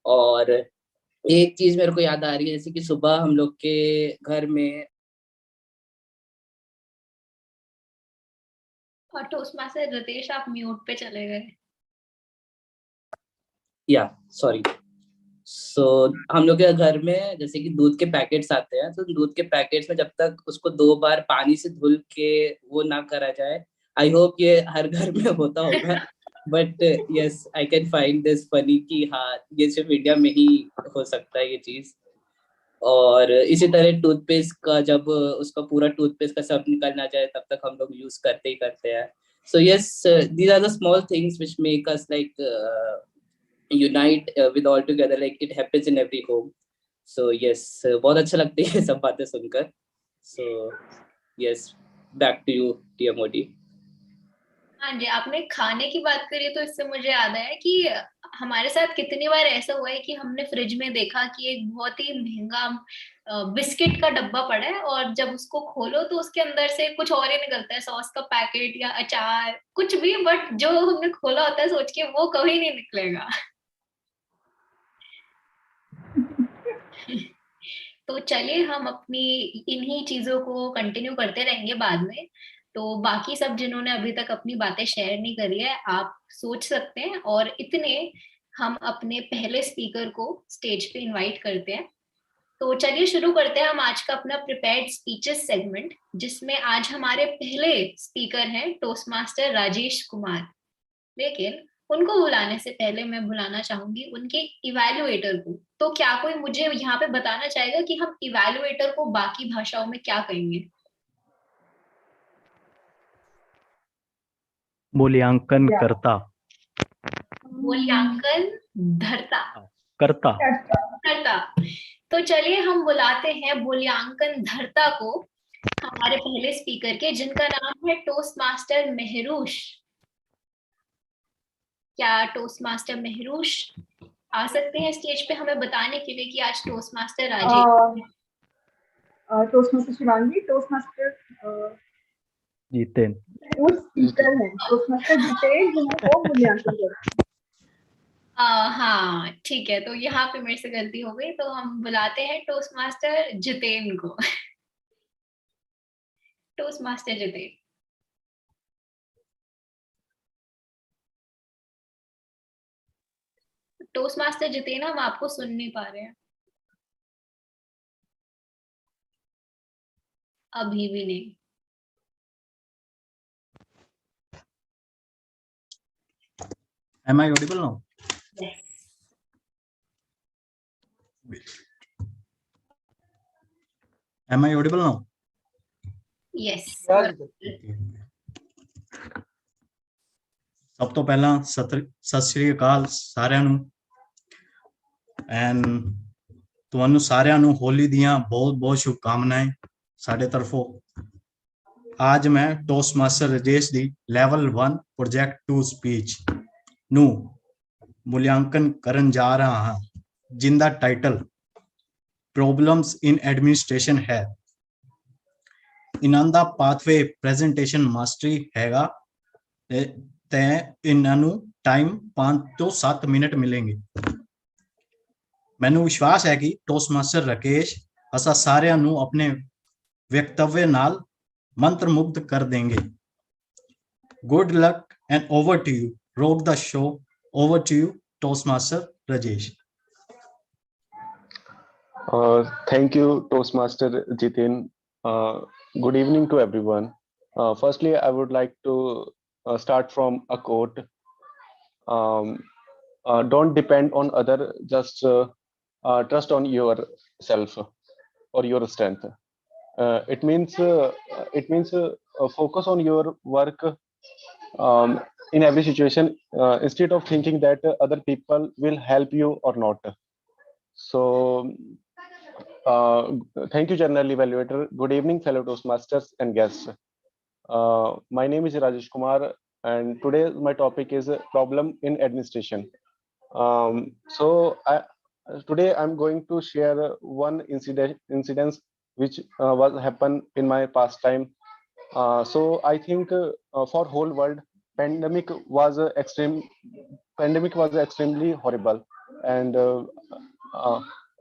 और एक चीज मेरे को याद आ रही है, जैसे कि सुबह हम लोग के घर में और टोस्ट मास्टर रितेश, आप म्यूट पे चले गए. या सॉरी. सो हम लोग के घर में जैसे कि दूध के पैकेट्स आते हैं, तो दूध के पैकेट्स में जब तक उसको 2 बार पानी से धुल के वो ना करा जाए, आई होप ये हर घर में होता होगा, but yes I can find this funny कि हाँ ये सिर्फ इंडिया में ही हो सकता है ये चीज। और इसी तरह टूथपेस्ट का जब उसका पूरा टूथपेस्ट का सब निकल ना जाए तब तक हम लोग यूज करते ही करते हैं। So yes, these are the small things which make us like unite with all together, like it happens in every home. So yes, बहुत अच्छा लगता है सब बातें सुनकर. So yes, back to you, dear Modi. हाँ जी, आपने खाने की बात करी तो इससे मुझे याद आया कि हमारे साथ कितनी बार ऐसा हुआ है कि हमने फ्रिज में देखा कि एक बहुत ही महंगा बिस्किट का डब्बा पड़ा है, और जब उसको खोलो तो उसके अंदर से कुछ और ही निकलता है, सॉस का पैकेट या अचार कुछ भी, बट जो हमने खोला होता है सोच के वो कभी नहीं निकलेगा। तो चलिए हम अपनी इन्हीं चीजों को कंटिन्यू करते रहेंगे बाद में। तो बाकी सब जिन्होंने अभी तक अपनी बातें शेयर नहीं करी है, आप सोच सकते हैं, और इतने हम अपने पहले स्पीकर को स्टेज पे इनवाइट करते हैं। तो चलिए शुरू करते हैं हम आज का अपना प्रिपेयर्ड स्पीचेस सेगमेंट, जिसमें आज हमारे पहले स्पीकर हैं टोस्ट मास्टर राजेश कुमार। लेकिन उनको बुलाने से पहले मैं बुलाना चाहूंगी उनके इवैल्यूएटर को। तो क्या कोई मुझे यहाँ पे बताना चाहेगा कि हम इवैल्यूएटर को बाकी भाषाओं में क्या कहेंगे? मूल्यांकन करता। मूल्यांकन धरता। करता। करता। तो चलिए हम बुलाते हैं मूल्यांकन धरता को, हमारे पहले स्पीकर के, जिनका नाम है टोस्ट मास्टर मेहरूश। क्या टोस्ट मास्टर मेहरूश आ सकते हैं स्टेज पे हमें बताने के लिए कि आज toast master Rajesh, toast master Shivangi, toast master Jiten, वो स्पीकर है, टोस्ट मास्टर जितेन जो है वो मूल्यांकन करते हैं। हाँ ठीक है, तो यहाँ पे मेरे से गलती हो गई, तो हम बुलाते हैं टोस्ट मास्टर जितेन को। Toast master Jiten. Toast master Jiten, हम आपको सुन नहीं पा रहे हैं अभी भी नहीं। Am I audible now? Yes. Am I audible now? Yes. ਸਭ ਤੋਂ ਪਹਿਲਾਂ ਸਤਿ ਸ੍ਰੀ ਅਕਾਲ ਸਾਰਿਆਂ ਨੂੰ, ਐਂਡ ਤੁਹਾਨੂੰ ਸਾਰਿਆਂ ਨੂੰ ਹੋਲੀ ਦੀਆਂ ਬਹੁਤ ਬਹੁਤ ਸ਼ੁਭਕਾਮਨਾएं ਸਾਡੇ ਤਰਫੋਂ। आज मैं टोस्ट मास्टर राजेश ਦੀ ਲੈਵਲ 1 ਪ੍ਰੋਜੈਕਟ 2 ਸਪੀਚ ਨੂੰ ਮੁਲਾਂਕਣ ਕਰਨ ਜਾ ਰਹਾ ਹਾਂ, ਜਿੰਦਾ ਟਾਈਟਲ ਪ੍ਰੋਬਲਮਸ ਇਨ ਐਡਮਿਨਿਸਟ੍ਰੇਸ਼ਨ ਹੈ। ਇਹਨਾਂ ਦਾ ਪਾਥਵੇ ਪ੍ਰੈਜੈਂਟੇਸ਼ਨ ਮਾਸਟਰੀ ਹੈਗਾ ਤੇ ਇਹਨਾਂ ਨੂੰ ਟਾਈਮ 5 ਤੋਂ 7 ਮਿੰਟ ਮਿਲेंगे। ਮੈਨੂੰ ਵਿਸ਼ਵਾਸ ਹੈ ਕਿ ਟੋਸਟ ਮਾਸਟਰ ਰਾਕੇਸ਼ ਅਸਾਂ ਸਾਰਿਆਂ ਨੂੰ ਆਪਣੇ ਵਕਤव्य ਨਾਲ मंत्रमुग्ध कर देंगे। Good luck and over to you, rock the show, over to you toastmaster Rajesh. Thank you, Toastmaster Jitin. Good evening to everyone. Firstly, I would like to start from a quote. Don't depend on other, just trust on yourself or your strength. It means focus on your work in every situation instead of thinking that other people will help you or not. So thank you, General Evaluator. Good evening, fellow Toastmasters and guests. My name is Rajesh Kumar, and today my topic is problem in administration. Today I'm going to share one incident which was happened in my past time. So I think for whole world, pandemic was extremely horrible, and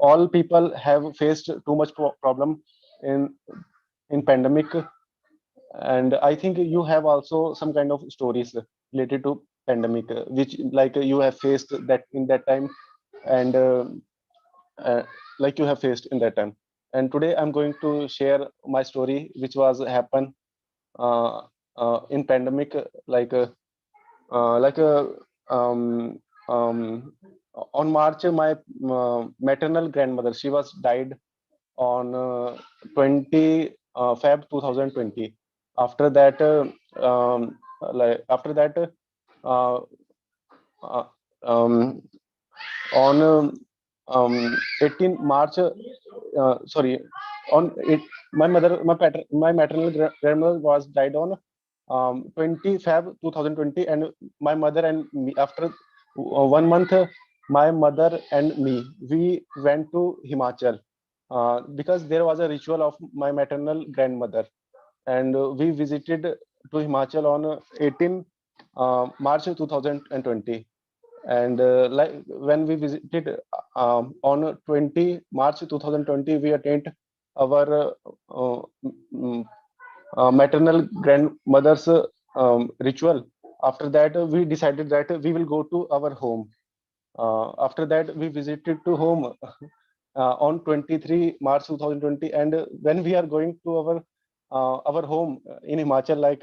all people have faced too much problem in pandemic. And I think you have also some kind of stories related to pandemic, which like you have faced that in that time, and like you have faced in that time. And today I'm going to share my story, which was happen in pandemic, like um, um, on March, my maternal grandmother, she was died on 20 Feb 2020. After that, after that, uh, uh, um, on 18 March, sorry, on it, my maternal grandmother was died on 20 Feb 2020, and my mother and me, after 1 month, my mother and me, we went to Himachal because there was a ritual of my maternal grandmother, and we visited to Himachal on 18 March 2020. And like when we visited on 20 March 2020, we attended our maternal grandmother's ritual. After that, we decided that we will go to our home. After that, we visited to home on 23 March 2020. And when we are going to our home in Himachal, like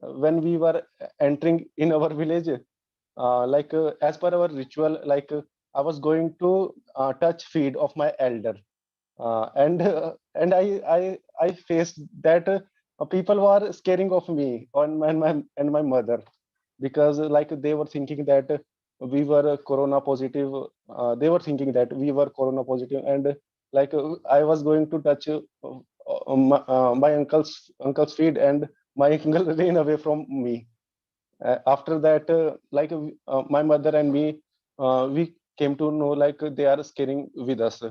when we were entering in our village, as per our ritual, I was going to touch feet of my elder, and I faced that people were scaring of me and my mother, because like they were thinking that we were corona positive. They were thinking that we were corona positive, and I was going to touch my uncle's feet, and my uncle ran away from me. After that, my mother and me, we came to know like they are scaring with us.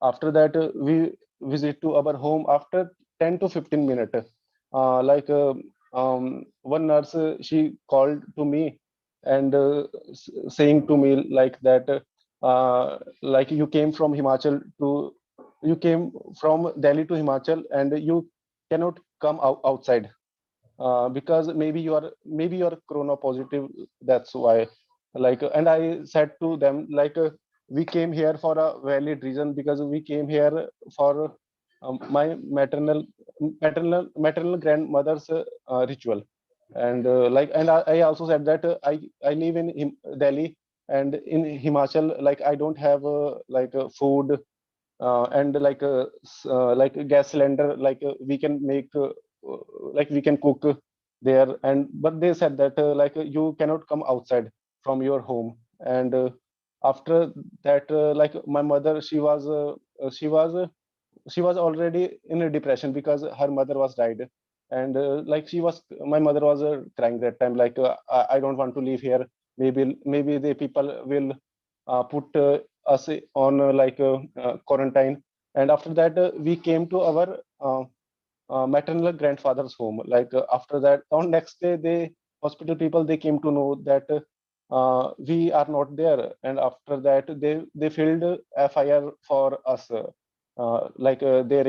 After that, we visit to our home after 10 to 15 minutes. One nurse, she called to me and saying to me like that, like you came from Himachal to, you came from Delhi to Himachal, and you cannot come outside because maybe you're corona positive. That's why, and I said to them we came here for a valid reason, because we came here for my maternal grandmother's ritual. And I also said that I live in Delhi, and in Himachal, like I don't have food and like a gas cylinder, we can make we can cook there. And but they said that you cannot come outside from your home. And after that, my mother, she was already in a depression because her mother was died. And my mother was crying that time, I don't want to live here. Maybe the people will put us on quarantine. And after that, we came to our maternal grandfather's home. After that, on next day, the hospital people, they came to know that we are not there. And after that, they filled a fire for us. They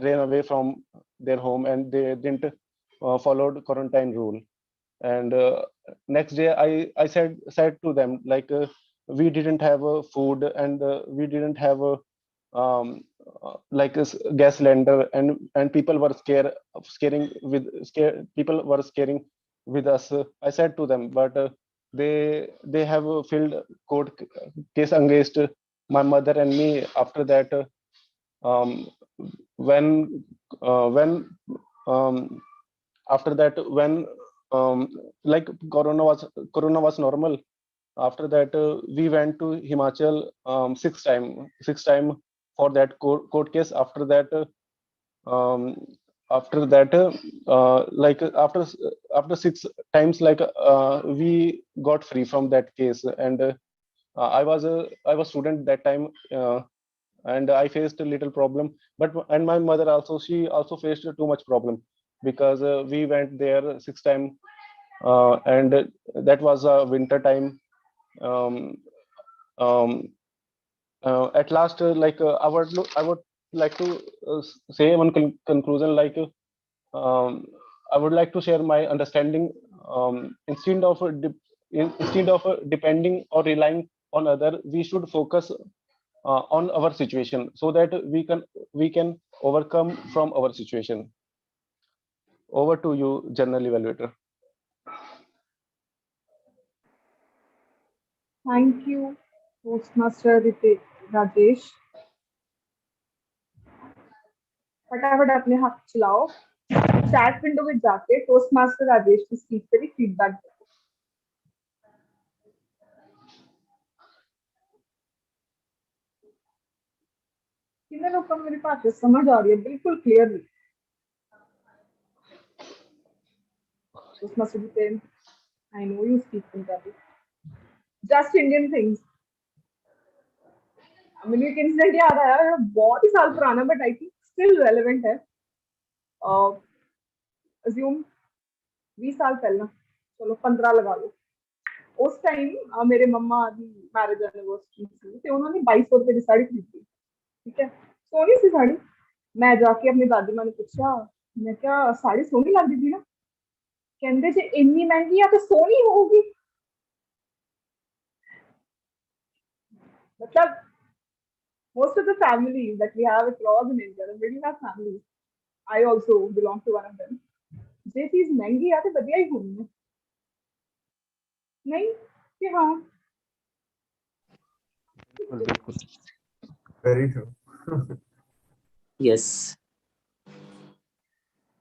ran away from their home, and they didn't followed quarantine rule. And next day, I said to them we didn't have food, and we didn't have a gas cylinder, and people were people were scaring with us. I said to them, but they have filed court case against my mother and me. After that, um, when after that, when like corona was normal. After that, we went to Himachal six time for that court case. After that, um, after 6 times, we got free from that case. And I was student that time, and I faced a little problem. But and my mother also, she also faced too much problem, because we went there 6 times, and that was winter time. um, um, at last, I would like to say one conclusion. I would like to share my understanding. Instead of depending or relying on other, we should focus on our situation, so that we can overcome from our situation. Over to you, general evaluator. Thank you, Toastmaster Rajesh. फटाफट अपने हाथ चलाओ, chat window में जाके टोस्टमास्टर राजेश की speech पे भी feedback दो। कितने लोगों को मेरी बात समझ आ रही है बिल्कुल clearly? Toastmaster Jiten, I know you speak Punjabi. Just Indian things. मुझे एक इंसिडेंट याद आया, बहुत ही साल पुराना, but I think still relevant है। अज्यूम 20 साल पहले, चलो 15 लगा लो। उस टाइम मेरे मम्मा दी मैरिज एनिवर्सरी थी, तो उन्होंने 2200 रुपए की साड़ी खरीदी, ठीक है, सोनी सी साड़ी। मैं जाके अपनी दादी मां ने पूछा, मैं क्या साड़ी सोनी लग रही थी ना? कहते जे इतनी महंगी है तो सोनी होगी। मतलब most of the families that we have across in India, the middle class families, I also belong to one of them. जे चीज महंगी है तो बढ़िया ही होनी है, नहीं कि हाँ? Very true. Yes.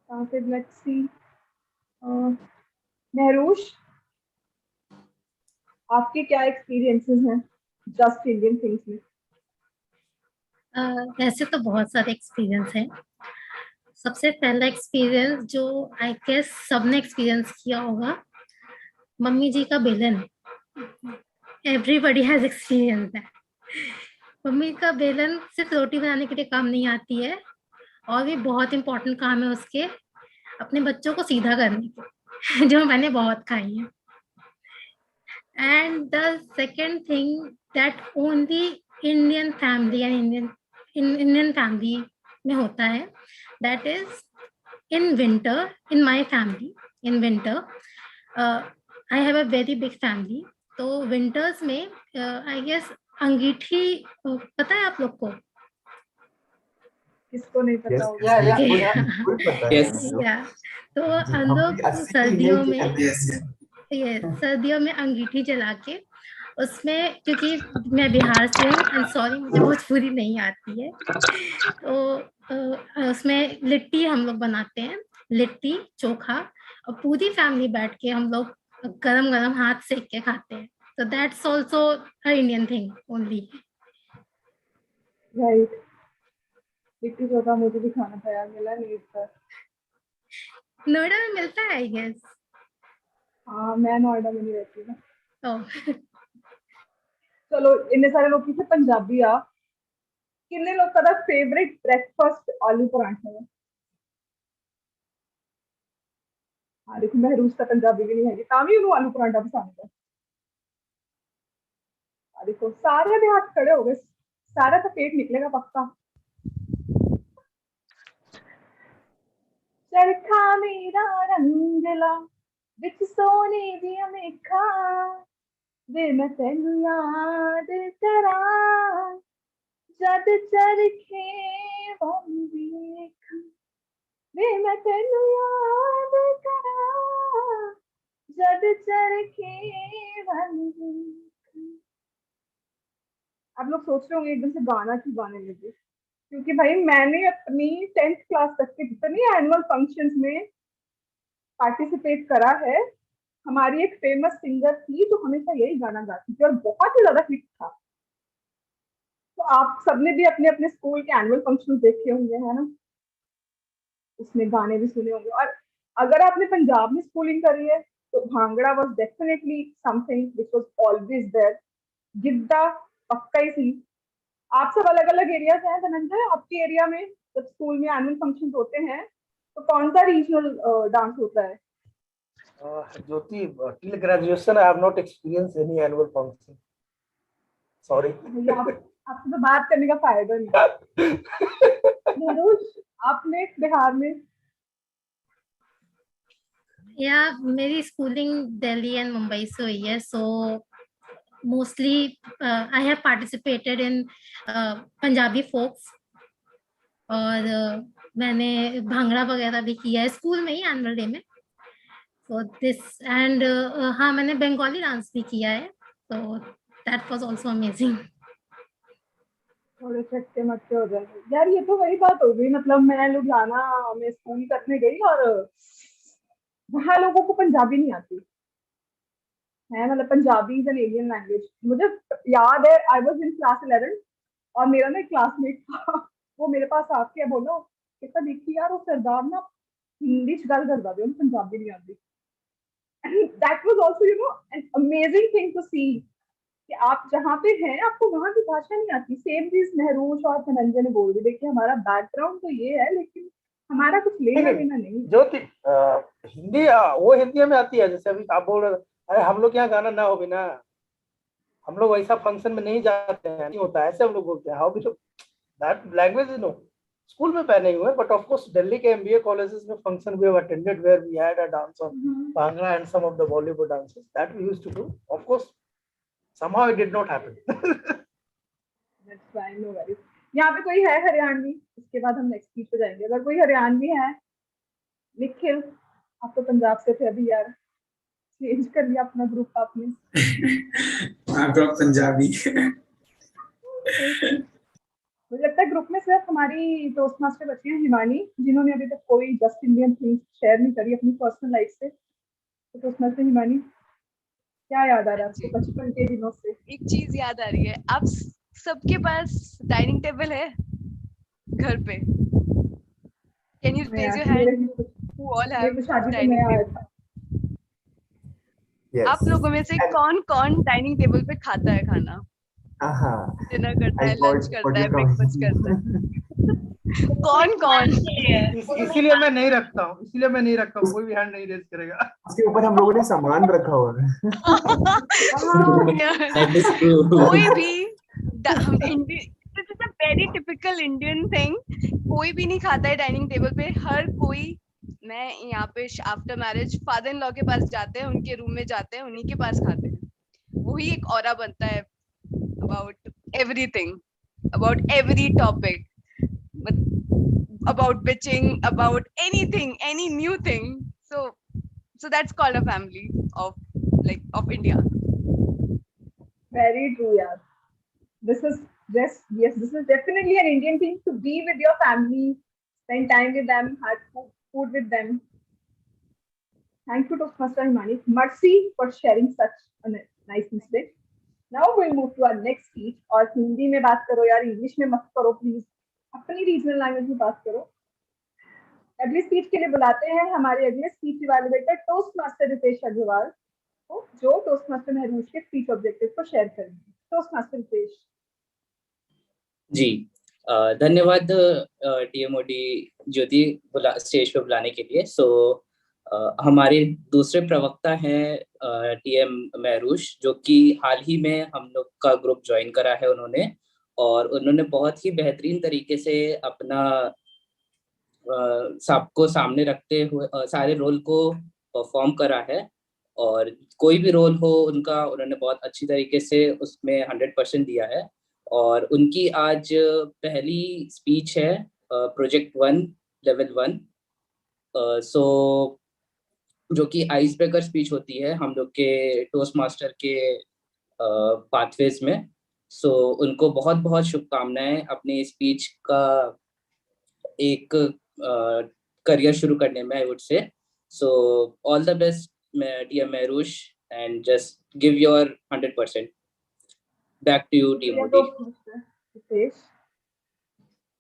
फिर let's see. महरूश, आपके क्या एक्सपीरियंसेस हैं जस्ट इंडियन थिंग्स में? वैसे तो बहुत सारे एक्सपीरियंस हैं। सबसे पहला एक्सपीरियंस जो आई गेस सबने एक्सपीरियंस किया होगा, मम्मी जी का बेलन। Everybody has experience that. Mummy का बेलन सिर्फ रोटी बनाने के लिए काम नहीं आती है, और भी बहुत इंपॉर्टेंट काम है उसके, अपने बच्चों को सीधा करने के, जो मैंने बहुत खाई है। And the second thing that only Indian family and Indian family में होता है, that is in winter, in my family in winter I have a very big family, तो विंटर्स में आई गेस अंगीठी पता है आप लोग को? किसको नहीं पता होगा? तो हम लोग सर्दियों में सर्दियों में अंगीठी जला के उसमें, क्योंकि मैं बिहार से हूँ एंड सॉरी मुझे भोजपुरी नहीं आती है, तो उसमें लिट्टी हम लोग बनाते हैं, लिट्टी चोखा, और पूरी फैमिली बैठ के हम लोग गरम गरम हाथ सेक के खाते हैं। तो that's also a Indian thing only. Right, litti chokha मुझे भी खाना था यार, मिला नहीं इतना। नोएडा में मिलता है आई गेस। हाँ, मैं नोएडा में नहीं रहती ना। चलो इतने सारे लोग किसे पंजाबी आ, कितने लोग का फेवरेट ब्रेकफास्ट आलू पराठा है? हाँ देखो, महरूज का पंजाबी भी नहीं है, तामी उन्होंने आलू पराठा पसंद है। देखो सारे भी हाथ खड़े हो गए, सारा का पेट निकलेगा पक्का। चरखा मेरा रंगला विच सोने दिया मेखा, वे मैं तेनू याद करा जद चरखे बन वेखा, वे मैं तेनू याद करा जद चरखे बन वेखा। आप लोग सोच रहे होंगे एकदम से गाना क्यों गाने लगे, क्योंकि भाई मैंने अपनी 10th क्लास तक के जितने एनुअल फंक्शंस में पार्टिसिपेट करा है, हमारी एक फेमस सिंगर थी जो हमेशा यही गाना गाती थी और बहुत ही ज्यादा हिट था। तो आप सबने भी अपने अपने स्कूल के एनुअल फंक्शन देखे होंगे, है ना? उसमें गाने भी सुने होंगे। और अगर आपने पंजाब में स्कूलिंग करी है तो bhangra was definitely something which was always there. Giddha पक्का ही थी। आप सब अलग अलग एरिया से हैं धनंजय, आपके एरिया में जब स्कूल में एनुअल फंक्शन होते हैं तो कौन सा रीजनल डांस होता है? Jyoti, till graduation I have not experienced any annual function. Sorry. आपसे तो बात करने का फायदा नहीं। मनोज, आपने बिहार में? या मेरी स्कूलिंग दिल्ली एंड मुंबई से हुई है, सो mostly I have participated in Punjabi folks, और मैंने भांगड़ा वगैरह भी किया है स्कूल में ही एनुअल डे में. So this and हाँ मैंने बंगाली डांस भी किया है, so that was also amazing. थोड़े चटके मटके हो जाएंगे यार. ये तो वही बात हो गई. मतलब मैं लुधियाना में स्कूल करने गई और वहाँ लोगों को पंजाबी नहीं आती है. मतलब Punjabi is an alien language. मुझे याद है आई वाज इन क्लास 11 और मेरा ना क्लासमेट था. वो मेरे पास आके बोलो कितना देखी यार वो सरदार ना हिंदी च गल करदा वे पंजाबी नहीं आती. That was also you know an amazing thing to see कि आप जहाँ पे हैं आपको वहाँ की भाषा नहीं आती. सेम चीज महरूश और धनंजय ने बोल दी. देखिए हमारा बैकग्राउंड तो ये है लेकिन हमारा कुछ लेना देना नहीं. ज्योति हिंदी वो हिंदी में आती है. जैसे अभी आप बोल रहे अरे हम लोग यहाँ गाना ना हो बिना हम लोग वैसा फंक्शन में नहीं जाते हैं, नहीं होता है ऐसे हम लोग बोलते हैं. हाउ भी that language is no school में पहने हुए. बट ऑफ कोर्स दिल्ली के एमबीए कॉलेजेस में function we have attended where we had a dance on bhangra and some of the Bollywood dances that we used to do. Of course somehow it did not happen. That's fine, no worries. यहाँ पे कोई है हरियाणवी? इसके बाद हम next चीज पे जाएंगे. अगर कोई हरियाणवी है, निखिल आप तो पंजाब से थे अभी यार, चेंज कर लिया अपना ग्रुप आपने. I'm from Punjabi. मुझे लगता है ग्रुप में सिर्फ हमारी टोस्टमास्टर बची है हिमानी, जिन्होंने अभी तक कोई जस्ट इंडियन थिंग शेयर नहीं करी अपनी पर्सनल लाइफ से. तो टोस्टमास्टर हिमानी क्या याद आ रहा है आपको बचपन के दिनों से? एक चीज याद आ रही है. आप सबके पास डाइनिंग टेबल है घर पे? Can you raise your hand who all have dining table? आप लोगों में से कौन कौन डाइनिंग टेबल पे खाता है खाना? डिनर करता है, लंच करता है, ब्रेकफास्ट करता है. कौन कौन? इसीलिए मैं नहीं रखता हूँ. कोई भी हैंड नहीं रेज करेगा. उसके ऊपर हम लोगों ने सामान रखा हुआ है. कोई भी this is a very typical Indian thing. कोई भी नहीं खाता है डाइनिंग टेबल पे. हर कोई, मैं यहाँ पे after marriage father in law के पास जाते हैं, उनके रूम में जाते हैं, उन्हीं के पास खाते हैं. वही एक ऑरा बनता है about everything, about every topic, but about bitching, about anything, any new thing. So that's called a family of India. Very true, yeah. This is this is definitely an Indian thing to be with your family, spend time with them, have food with them. Thank you, Toastmaster Himani. Mercy for sharing such a nice message. Now we'll move to our next speech. और हिंदी में बात करो यार, English में मत करो please. अपनी regional language में बात करो. अगली स्पीच के लिए बुलाते हैं हमारे अगले speech evaluator toast master Ritesh Agarwal को, जो टोस्ट मास्टर महरूज के स्पीच ऑब्जेक्टिव को शेयर करेंगे. Toast master Ritesh ji. धन्यवाद टीएमओडी ज्योति स्टेज पे बुलाने के लिए. सो हमारे दूसरे प्रवक्ता हैं टीएम महरूश, जो कि हाल ही में हम लोग का ग्रुप ज्वाइन करा है उन्होंने, और उन्होंने बहुत ही बेहतरीन तरीके से अपना सबको सामने रखते हुए सारे रोल को परफॉर्म करा है. और कोई भी रोल हो उनका, उन्होंने बहुत अच्छी तरीके से उसमें 100% दिया है. और उनकी आज पहली स्पीच है प्रोजेक्ट 1 लेवल 1. सो जो कि आइस ब्रेकर स्पीच होती है हम लोग के टोस्ट मास्टर के पाथवेज में. सो उनको बहुत बहुत शुभकामनाएं अपनी स्पीच का एक करियर शुरू करने में, I would say. So all the best TM Mahrush, and just give your 100%. Back to you TM.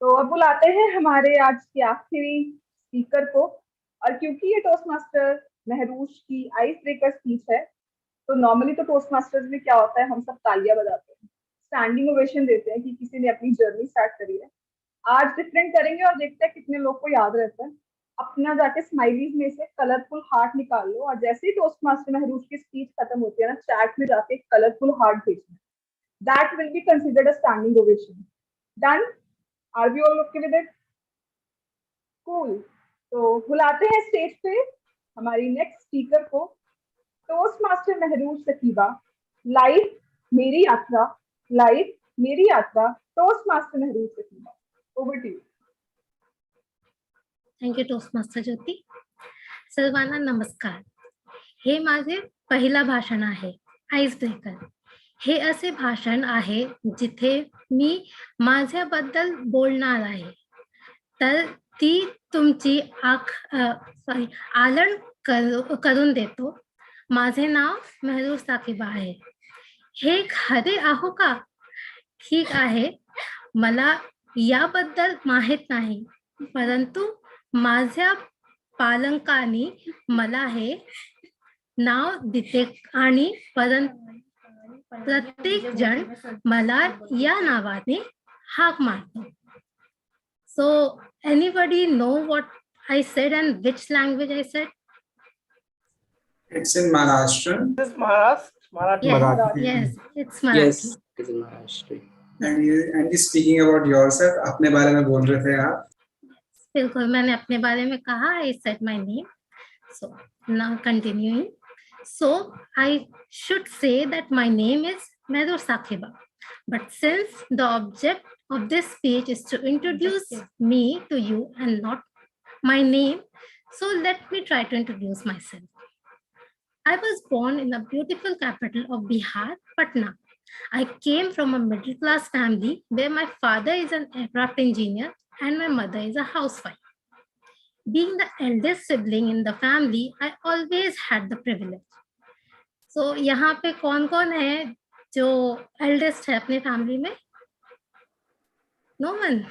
तो अब बुलाते हैं हमारे आज के आखिरी स्पीकर को. और क्योंकि ये टोस्ट मास्टर महरूश की आइस ब्रेकर स्पीच है, तो नॉर्मली तो टोस्ट मास्टर्स में क्या होता है, हम सब तालियां बजाते हैं, स्टैंडिंग ओवेशन देते हैं कि किसी ने अपनी जर्नी स्टार्ट करी है. आज डिफरेंट करेंगे और देखते हैं कितने लोग को याद रहता है. अपना जाके स्माइलीज में से कलरफुल हार्ट निकाल लो, और जैसे ही टोस्ट मास्टर महरूश की स्पीच खत्म होती है ना, चैट में जाके कलरफुल हार्ट भेजना. That will be considered a standing ovation. Done? Are we all okay with it? Cool. तो बुलाते हैं स्टेज पे हमारी नेक्स्ट स्पीकर को, toast master Mehrooz Saqiba, life मेरी यात्रा लाइव, मेरी यात्रा टोस्ट मास्टर महरूज से थी। Over to you. Thank you toast master Jyoti. सर्वांना नमस्कार. हे माझे पहिला भाषण आहे, आईस ब्रेकर. हे असे भाषण आहे जिथे मी माझ्याबद्दल बोलणार आहे. तर ती तुमची आलन करून देतो. माझे नाव महरूज साकिबा आहे. हे खरे आहो का? ठीक आहे, मला याबद्दल माहित नाही, परंतु माझ्या पालकांनी मला हे नाव दिले आणि प्रत्येक जण मला या नावाने हाक मारतो. So anybody know what I said and which language I said? It's in Maharashtra. This is Marathi. Yes, Marathi. yes, it's Marathi. Yes, it is Maharashtra. And you speaking about yourself, अपने बारे में बोल रहे थे आप. बिल्कुल, मैंने अपने बारे में कहा. I said my name. So now continuing. So I should say that my name is Mahrouz Sakiba. But since the object of this speech is to introduce me to you and not my name, so let me try to introduce myself. I was born in the beautiful capital of Bihar, Patna. I came from a middle-class family where my father is an aircraft engineer and my mother is a housewife. Being the eldest sibling in the family, I always had the privilege. So यहाँ पे कौन-कौन है जो eldest है अपने family में? No one.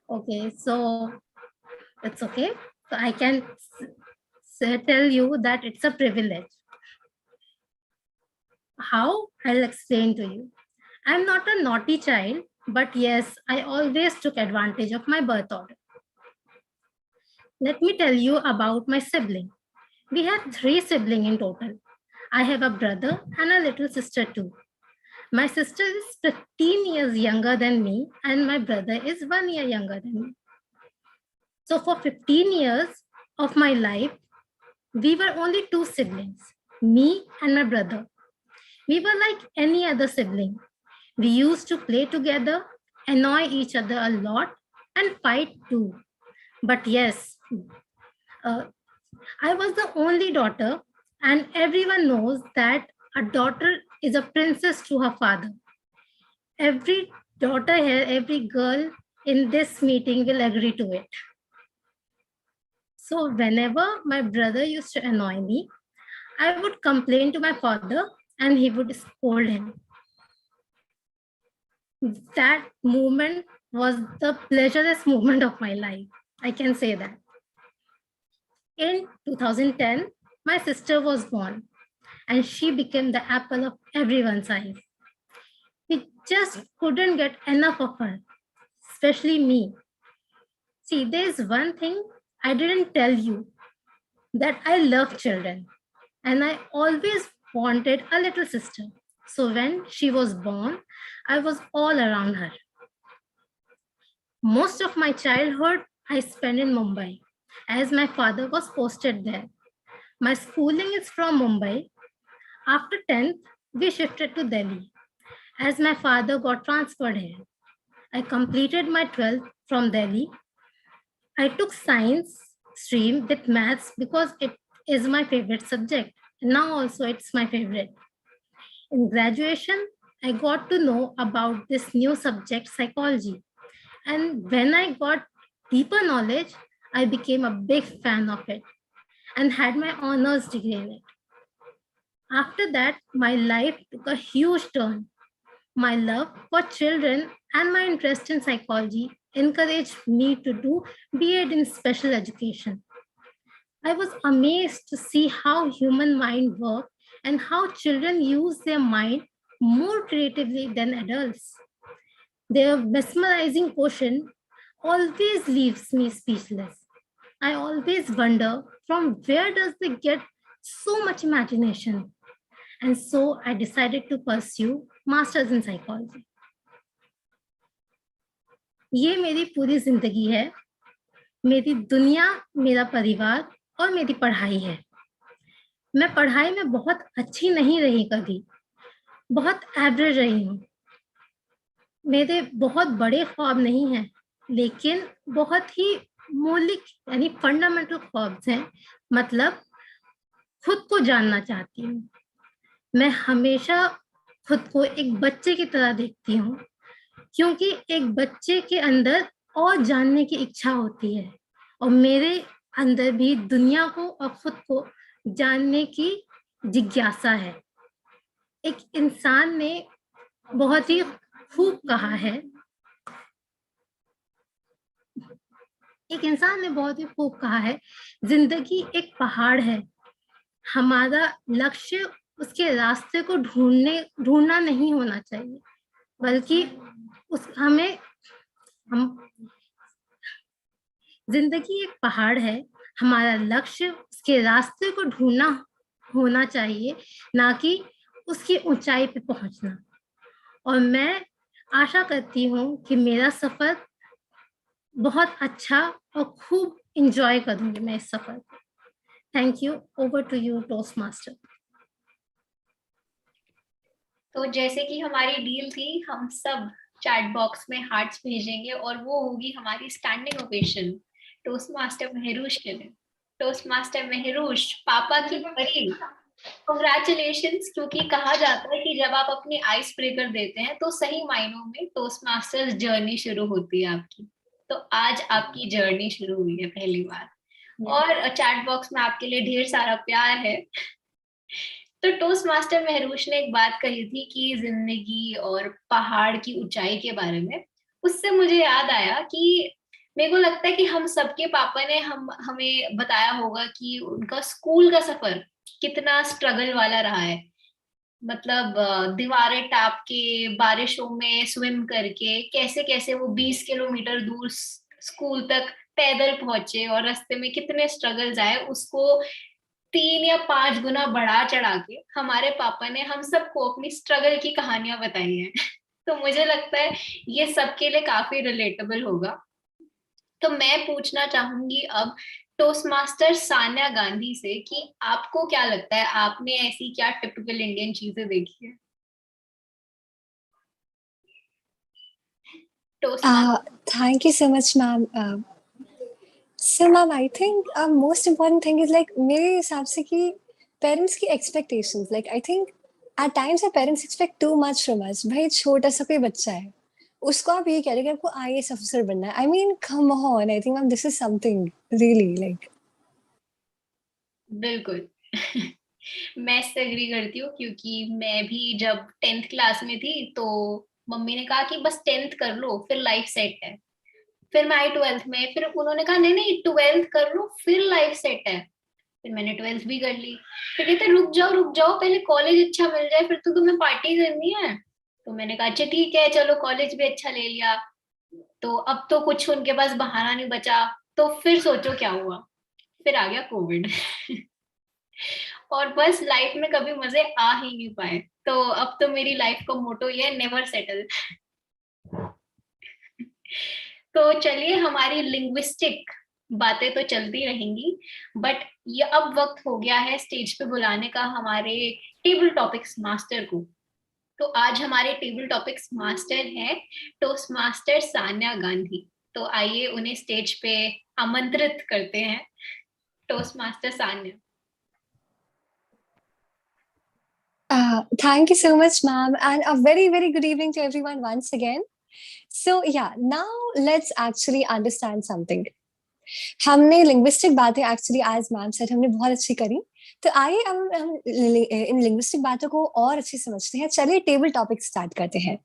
Okay, so it's okay. So I can tell you that it's a privilege. How? I'll explain to you. I'm not a naughty child, but yes, I always took advantage of my birth order. Let me tell you about my sibling. We have 3 siblings in total. I have a brother and a little sister too. My sister is 15 years younger than me and my brother is 1 year younger than me. So for 15 years of my life, we were only 2 siblings, me and my brother. We were like any other sibling. We used to play together, annoy each other a lot and fight too. But yes, I was the only daughter and everyone knows that a daughter is a princess to her father. Every daughter here, every girl in this meeting will agree to it. So whenever my brother used to annoy me, I would complain to my father and he would scold him. That moment was the pleasurous moment of my life. I can say that. In 2010, my sister was born and she became the apple of everyone's eyes. We just couldn't get enough of her, especially me. See, there's one thing I didn't tell you, that I love children and I always wanted a little sister. So when she was born, I was all around her. Most of my childhood I spent in Mumbai as my father was posted there. My schooling is from Mumbai. After 10th, we shifted to Delhi as my father got transferred here. I completed my 12th from Delhi. I took science stream with maths because it is my favorite subject. Now also it's my favorite. In graduation, I got to know about this new subject, psychology. And when I got deeper knowledge, I became a big fan of it and had my honors degree in it. After that, my life took a huge turn. My love for children and my interest in psychology encouraged me to do B.Ed in special education. I was amazed to see how human mind works and how children use their mind more creatively than adults. Their mesmerizing quotient always leaves me speechless. I always wonder from where does they get so much imagination? And so I decided to pursue Masters in Psychology. ये मेरी पूरी जिंदगी है, मेरी दुनिया, मेरा परिवार और मेरी पढ़ाई है. मैं पढ़ाई में बहुत अच्छी नहीं रही कभी. बहुत एवरेज रही हूँ। मेरे बहुत बड़े ख्वाब नहीं हैं, लेकिन बहुत ही मौलिक यानी फंडामेंटल ख्वाब्स हैं। मतलब खुद को जानना चाहती हूँ। मैं हमेशा खुद को एक बच्चे की तरह देखती हूँ, क्योंकि एक बच्चे के अंदर और जानने की इच्छा होती है, और मेरे अंदर भी दुनिया को और खुद को जानने की जिज्ञासा है। एक इंसान ने बहुत ही खूब कहा है, जिंदगी एक पहाड़ है। हमारा लक्ष्य उसके रास्ते को ढूंढना नहीं होना चाहिए, बल्कि जिंदगी एक पहाड़ है। हमारा लक्ष्य उसके रास्ते को ढूंढना होना चाहिए, ना कि उसकी ऊंचाई पे पहुंचना। और मैं आशा करती हूँ कि मेरा सफर बहुत अच्छा और खूब एंजॉय करूंगी मैं इस सफर को। Thank you. Over to you Toastmaster. तो जैसे कि हमारी डील थी, हम सब चैट बॉक्स में हार्ट्स भेजेंगे और वो होगी हमारी स्टैंडिंग ओवेशन टोस्ट मास्टर महरूष के लिए। टोस्ट मास्टर महरूष, पापा की परी, कांग्रेचुलेशंस। क्योंकि कहा जाता है कि जब आप अपनी आइस ब्रेकर देते हैं तो सही मायनों में टोस्ट मास्टर्स जर्नी शुरू होती है आपकी। तो आज आपकी जर्नी शुरू हुई है पहली बार, और चैट बॉक्स में आपके लिए ढेर सारा प्यार है। तो टोस्ट मास्टर महरूष ने एक बात कही थी कि जिंदगी और पहाड़ की ऊंचाई के बारे में। उससे मुझे याद आया कि मेरे को लगता है कि हम सबके पापा ने हमें बताया होगा कि उनका स्कूल का सफर कितना स्ट्रगल वाला रहा है। मतलब दीवारें टाप के, बारिशों में स्विम करके, कैसे कैसे वो 20 किलोमीटर दूर स्कूल तक पैदल पहुंचे, और रास्ते में कितने स्ट्रगल्स आए, उसको 3 या 5 गुना बढ़ा चढ़ा के हमारे पापा ने हम सबको अपनी स्ट्रगल की कहानियां बताई हैं। तो मुझे लगता है ये सबके लिए काफी रिलेटेबल होगा। तो मैं पूछना चाहूंगी अब टोस्ट मास्टर सान्या गांधी से कि आपको क्या लगता है, आपने ऐसी क्या टिपिकल इंडियन चीजें देखी है? Thank you so much, ma'am. So, ma'am, I think most important thing is like मेरे हिसाब से कि parents की expectations. Like I think at times our parents expect too much from us. भाई छोटा सा कोई बच्चा है, उसको आप ये कह रहे हैं कि आपको IAS officer बनना है. I mean, come on. I think, ma'am, this is something really like. बिल्कुल। मैं इससे एग्री करती हूँ, क्योंकि मैं भी जब 10th क्लास में थी तो मम्मी ने कहा कि बस 10th कर लो फिर लाइफ सेट है। फिर मैं आई 12th में, फिर उन्होंने कहा नहीं नहीं 12th कर लो फिर लाइफ सेट है। फिर मैंने 12th भी कर ली। फिर कहते रुक जाओ पहले कॉलेज अच्छा मिल जाए, फिर तो तुम्हें पार्टी करनी है। तो मैंने कहा अच्छा ठीक है, चलो कॉलेज भी अच्छा ले लिया। तो अब तो कुछ उनके पास बहाना नहीं बचा। तो फिर सोचो क्या हुआ, फिर आ गया कोविड। और बस लाइफ में कभी मजे आ ही नहीं पाए। तो अब तो मेरी लाइफ का मोटो ये है, नेवर सेटल। तो चलिए, हमारी लिंग्विस्टिक बातें तो चलती रहेंगी, बट ये अब वक्त हो गया है स्टेज पे बुलाने का हमारे टेबल टॉपिक्स मास्टर को। तो आज हमारे टेबल टॉपिक्स मास्टर है टोस्ट मास्टर सान्या गांधी। तो आइए उन्हें स्टेज पे आमंत्रित करते हैं। Toast master Sanya. Thank you so much, ma'am, and a very, very good evening to everyone once again. So, yeah, now let's actually understand something. हमने linguistic बातें actually as ma'am said हमने बहुत अच्छी करी। तो आइए हम इन linguistic बातों को और अच्छे समझते हैं। चलिए table topic start करते हैं।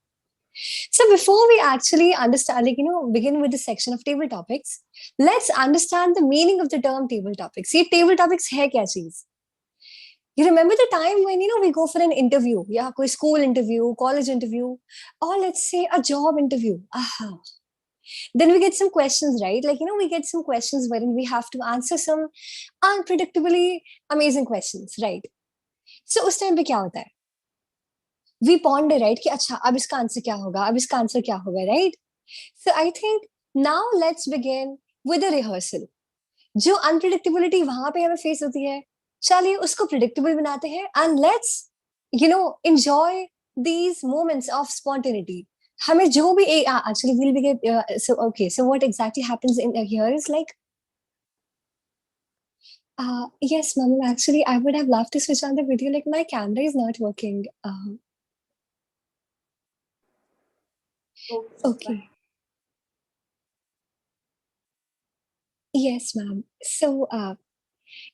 So before we actually understand, like, begin with the section of table topics, let's understand the meaning of the term table topics. ये table topics है क्या चीज? You remember the time when, we go for an interview, yeah, कोई school interview, college interview, or let's say a job interview. Aha. Then we get some questions, right? Like, we get some questions wherein we have to answer some unpredictably amazing questions, right? So उस time पे क्या होता है? We ponder, right? कि अच्छा अब इसका answer क्या होगा, अब इसका आंसर क्या होगा, right? So I think now let's begin with a rehearsal. जो unpredictability वहां पे हमें फेस होती है, चलिए उसको predictable बनाते हैं, and let's enjoy these moments of spontaneity. हमें जो भी actually we'll be so what exactly happens in here is like yes, ma'am. Actually, I would have loved to switch on the video. Like my camera is not working. Okay. Yes, ma'am. So,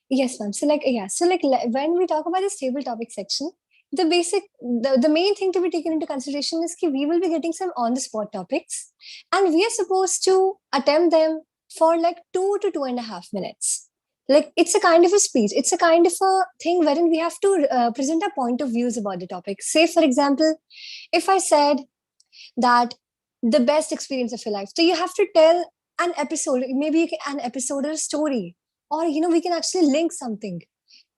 yes, ma'am. So, when we talk about this table topic section, the main thing to be taken into consideration is that we will be getting some on the spot topics, and we are supposed to attempt them for like 2 to 2.5 minutes. Like it's a kind of a speech. It's a kind of a thing wherein we have to present our point of views about the topic. Say, for example, if I said that the best experience of your life, so you have to tell an episode, maybe an episode or a story, or we can actually link something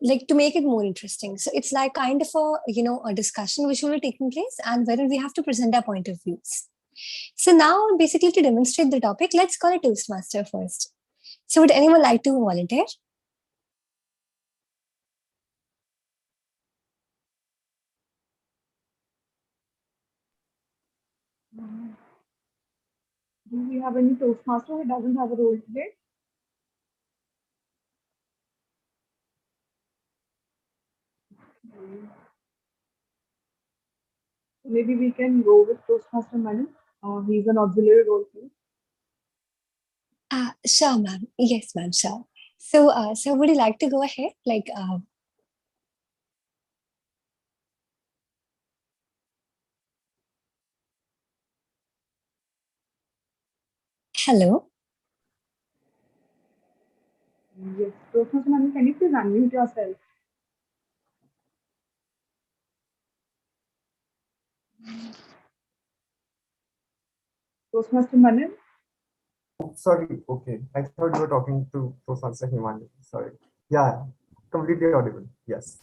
like to make it more interesting. So it's like kind of a discussion which will be taking place and wherein we have to present our point of views. So now basically to demonstrate the topic, let's call a Toastmaster first. So would anyone like to volunteer? Do we have any Toastmaster who doesn't have a role today? Maybe we can go with Toastmaster Manu. He's an auxiliary role too. Sure, ma'am. Yes, ma'am. Sure. So would you like to go ahead? Like, hello. Yes, Toastmaster Manu, can you please unmute yourself? Toastmaster Manu? Sorry, okay. I thought you were talking to Toastmaster Himani. Sorry. Yeah, completely audible. Yes.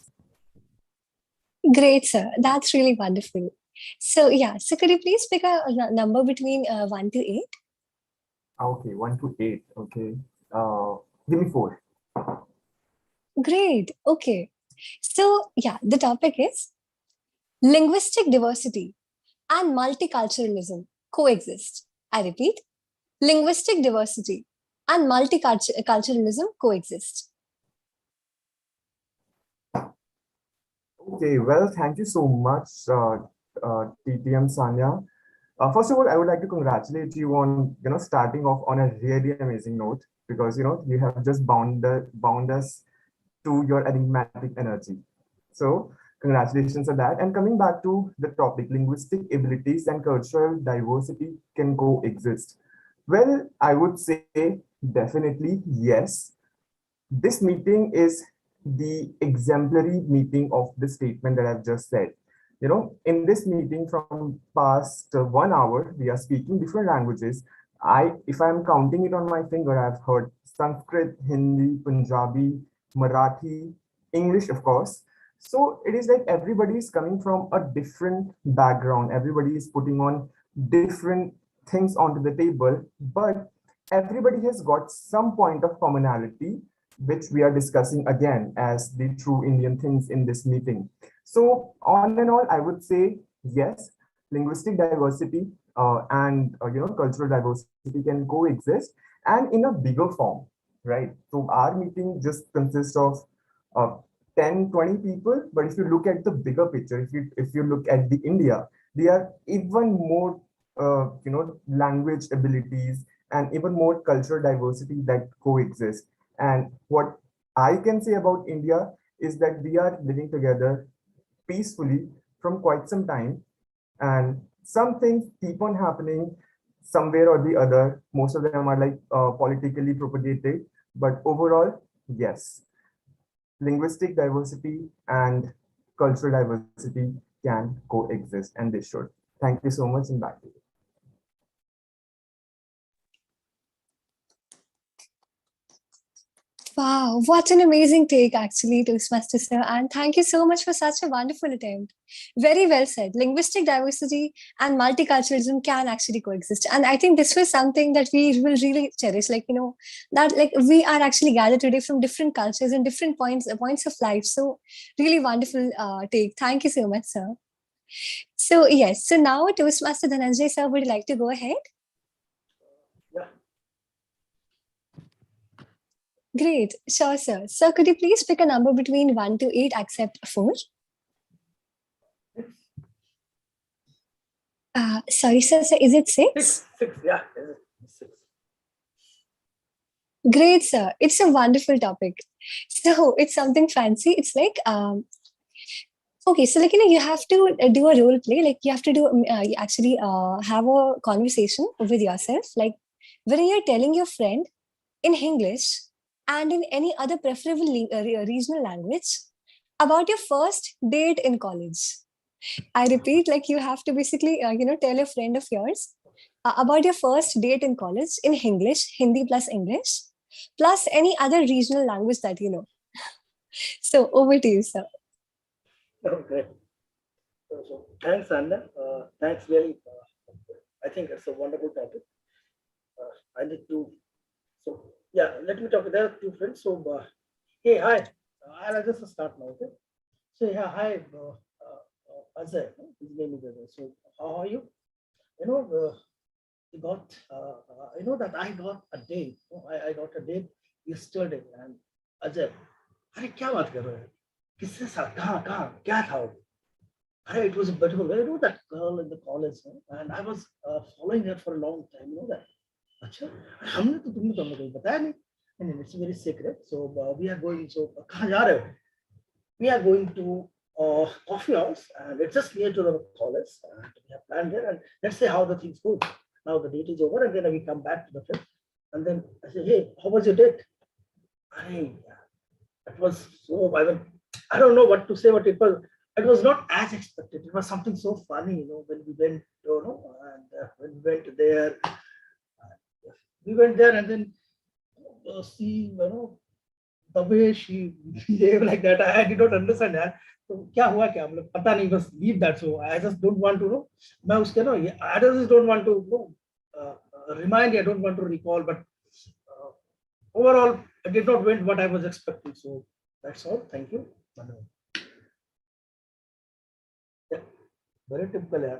Great, sir. That's really wonderful. So yeah, so could you please pick a number between 1 to 8? Okay, 1 to 8. Okay. Give me 4. Great. Okay. So yeah, the topic is linguistic diversity and multiculturalism coexist. I repeat, linguistic diversity and multiculturalism coexist. Okay, well, thank you so much, TTM Sanya. First of all, I would like to congratulate you on starting off on a really amazing note, because you have just bound us to your enigmatic energy. So congratulations on that. And coming back to the topic, linguistic abilities and cultural diversity can coexist. Well, I would say definitely yes. This meeting is the exemplary meeting of the statement that I've just said. In this meeting from past 1 hour, we are speaking different languages. If I'm counting it on my finger, I've heard Sanskrit, Hindi, Punjabi, Marathi, English, of course. So it is like everybody is coming from a different background. Everybody is putting on different things onto the table, but everybody has got some point of commonality, which we are discussing again as the true Indian things in this meeting. So on and all, I would say yes, linguistic diversity and cultural diversity can coexist, and in a bigger form, right? So our meeting just consists of 10-20 people, but if you look at the bigger picture, if you look at the India, there are even more language abilities and even more cultural diversity that coexist. And what I can say about India is that we are living together peacefully from quite some time, and some things keep on happening somewhere or the other. Most of them are like politically propagated, but overall, yes, linguistic diversity and cultural diversity can coexist, and they should. Thank you so much, and back to you. Wow, what an amazing take, actually, Toastmaster sir. And thank you so much for such a wonderful attempt. Very well said. Linguistic diversity and multiculturalism can actually coexist. And I think this was something that we will really cherish. That we are actually gathered today from different cultures and different points of life. So really wonderful take. Thank you so much, sir. So yes, so now Toastmaster Dhananjay sir would like to go ahead. Yeah. Great, sure sir. Sir, could you please pick a number between 1 to 8 except 4? Sorry sir, is it 6? Six, yeah, six. Great sir, it's a wonderful topic. So it's something fancy. It's like okay, so like you have to do a role play. Like you have to do you actually have a conversation with yourself. Like when you're telling your friend in English and in any other preferable regional language about your first date in college. I repeat, like you have to basically tell a friend of yours about your first date in college in English, Hindi plus English, plus any other regional language that you know. So over to you, sir. Okay. So thanks, Anna. Thanks, really. I think it's a wonderful topic. I need to. So yeah, let me talk. There are two friends. So hey, hi. I'll just start now. Okay. So yeah, hi. Ajay. His name is Ajay. So how are you? You know, you got. You know that I got a date. I got a date yesterday, and Ajay. अरे क्या बात कर रहे हो? किससे साथ? कहाँ? क्या था वो? It was beautiful. I know that girl in the college, and I was following her for a long time. You know that. अच्छा, हमने तो तुमने तो मुझे बताया नहीं. And it's very secret. So we are going. So कहाँ जा रहे हो? We are going to coffee house, and it's just near to the college. And we have planned there, and let's see how the things go. Now the date is over, and then we come back to the trip. And then I say, hey, how was your date? It was so. I don't know what to say, but it was not as expected. It was something so funny, you know, when we went, and when we went there, and then see, the way she behaved like that, I did not understand that. So, क्या हुआ क्या मतलब पता नहीं बस leave that. So I just don't want to know. मैं उसके ना I just don't want to remind. I don't want to recall, but overall it did not went what I was expecting. So that's all. Thank you. Yeah, very typical, yeah.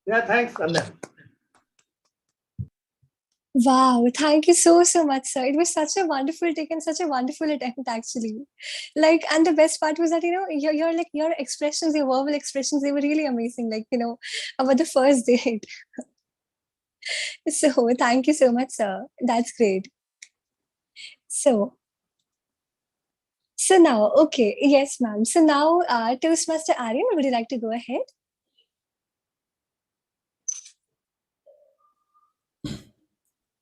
Yeah, thanks, Anna. Wow, thank you so much, sir. It was such a wonderful take and such a wonderful attempt, actually. Like, and the best part was that your expressions, your verbal expressions, they were really amazing. Like, about the first date. So, thank you so much, sir. That's great. So now, okay, yes, ma'am. So now, Toastmaster Aryan, would you like to go ahead?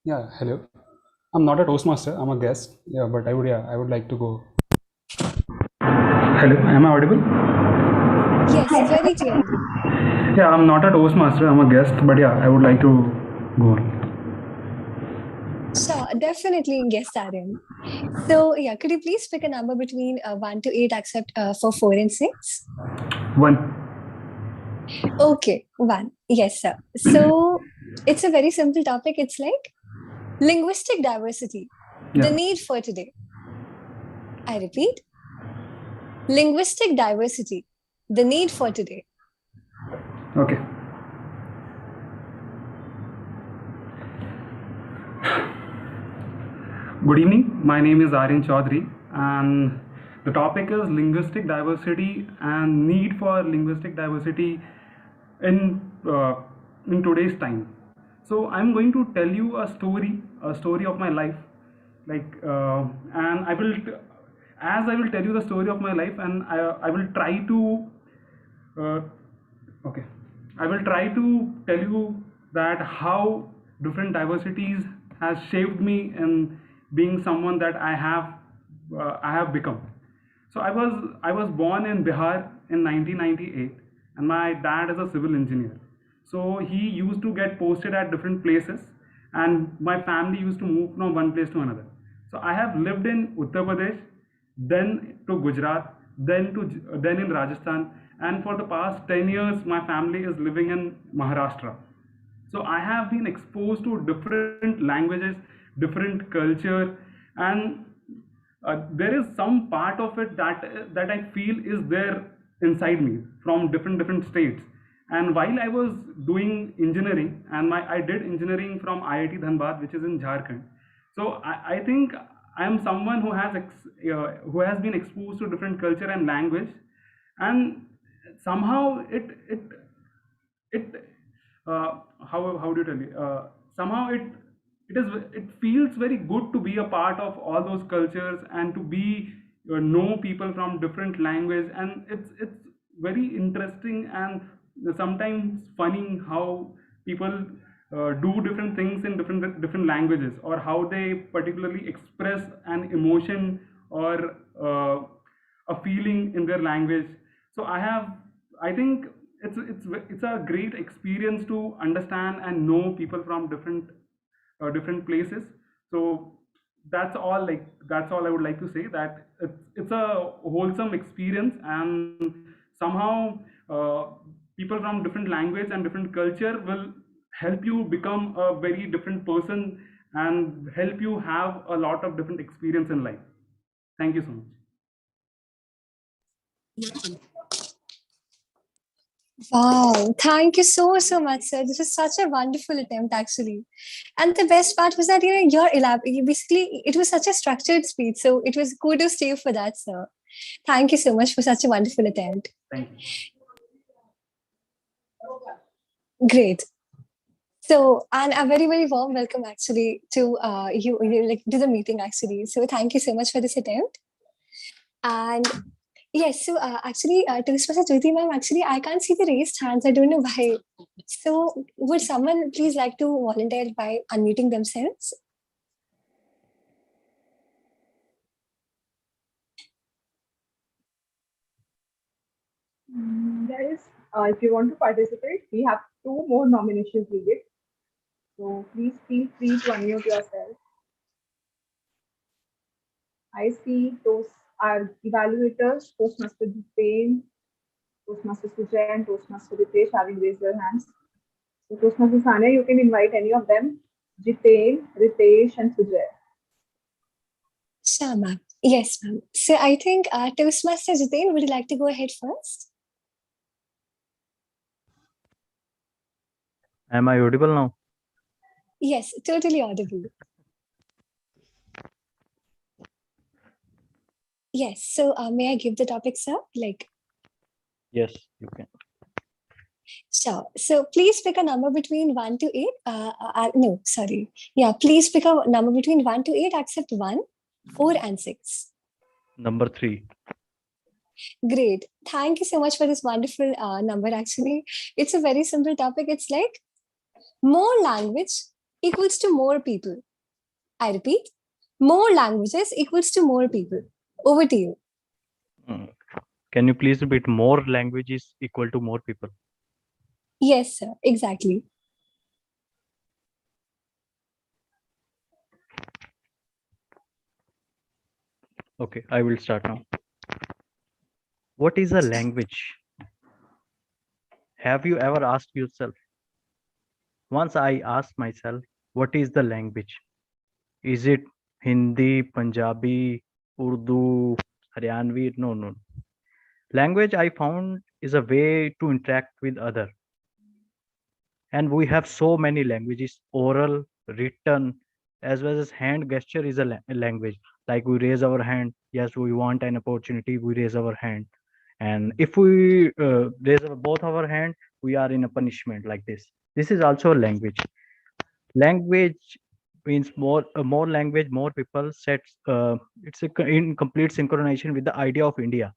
Yeah, hello. I'm not a Toastmaster. I'm a guest. Yeah, but I would like to go. Hello, am I audible? Yes, very clearly. Yeah, I'm not a Toastmaster. I'm a guest, but yeah, I would like to go on. Sure, definitely, guest Aryan. So yeah, could you please pick a number between 1 to 8, except for 4 and 6? 1. Okay, 1. Yes, sir. So it's a very simple topic. It's like linguistic diversity, the need for today. I repeat, linguistic diversity, the need for today. Okay. Good evening. My name is Aryan Chaudhary, and the topic is linguistic diversity and need for linguistic diversity in today's time. So I'm going to tell you a story of my life, and as I will tell you the story of my life, and I will try to okay, I will try to tell you that how different diversities has shaped me in being someone that I have become. So I was born in Bihar in 1998, and my dad is a civil engineer. So he used to get posted at different places, and my family used to move from one place to another. So I have lived in Uttar Pradesh, then to Gujarat, then in Rajasthan, and for the past 10 years my family is living in Maharashtra. So I have been exposed to different languages, different culture, and there is some part of it that I feel is there inside me from different states. And while I was doing engineering, and I did engineering from IIT Dhanbad, which is in Jharkhand. So I think I am someone who has been exposed to different culture and language, and somehow it how do you tell you, somehow it feels very good to be a part of all those cultures and to be know people from different language. And it's very interesting and sometimes funny how people do different things in different languages, or how they particularly express an emotion or a feeling in their language. So I think it's a great experience to understand and know people from different places. So that's all I would like to say, that it's a wholesome experience, and somehow people from different language and different culture will help you become a very different person and help you have a lot of different experience in life. Thank you so much. Wow, thank you so much, sir. This was such a wonderful attempt, actually. And the best part was that basically it was such a structured speech, so it was kudos to you for that, sir. Thank you so much for such a wonderful attempt. Thank you. Great. So, and a very warm welcome actually to to the meeting actually. So, thank you so much for this attempt. And yes, so Toastmaster Jyoti ma'am, actually, I can't see the raised hands. I don't know why. So, would someone please like to volunteer by unmuting themselves? Guys, if you want to participate, we have 2 more nominations needed. So please feel free to unmute yourself. I see those are evaluators, Toastmaster Jitain, Toastmaster Sujay, and Toastmaster Ritesh having raised their hands. So Toastmaster Sanya, you can invite any of them, Jitain, Ritesh, and Sujay. Sure, ma'am. Yes, ma'am. So, I think Toastmaster Jitain, would you like to go ahead first? Am I audible now? Yes, totally audible. Yes. So, may I give the topic, sir? Yes, you can. Sure. So, please pick a number between 1 to 8. No, sorry. Yeah, please pick a number between 1 to 8, except 1, 4, and 6. Number 3. Great. Thank you so much for this wonderful number, actually. It's a very simple topic. It's like more language equals to more people. I repeat, more languages equals to more people. Over to you. Can you please repeat? More languages equal to more people? Yes, sir. Exactly. Okay, I will start now. What is a language? Have you ever asked yourself? Once I asked myself, what is the language? Is it Hindi, Punjabi, Urdu, Haryanvi? No. Language, I found, is a way to interact with other. And we have so many languages: oral, written, as well as hand gesture is a language. Like we raise our hand, yes, we want an opportunity, we raise our hand. And if we raise both our hand, we are in a punishment, like this is also a language. Language means more language, more people sets. In complete synchronization with the idea of India.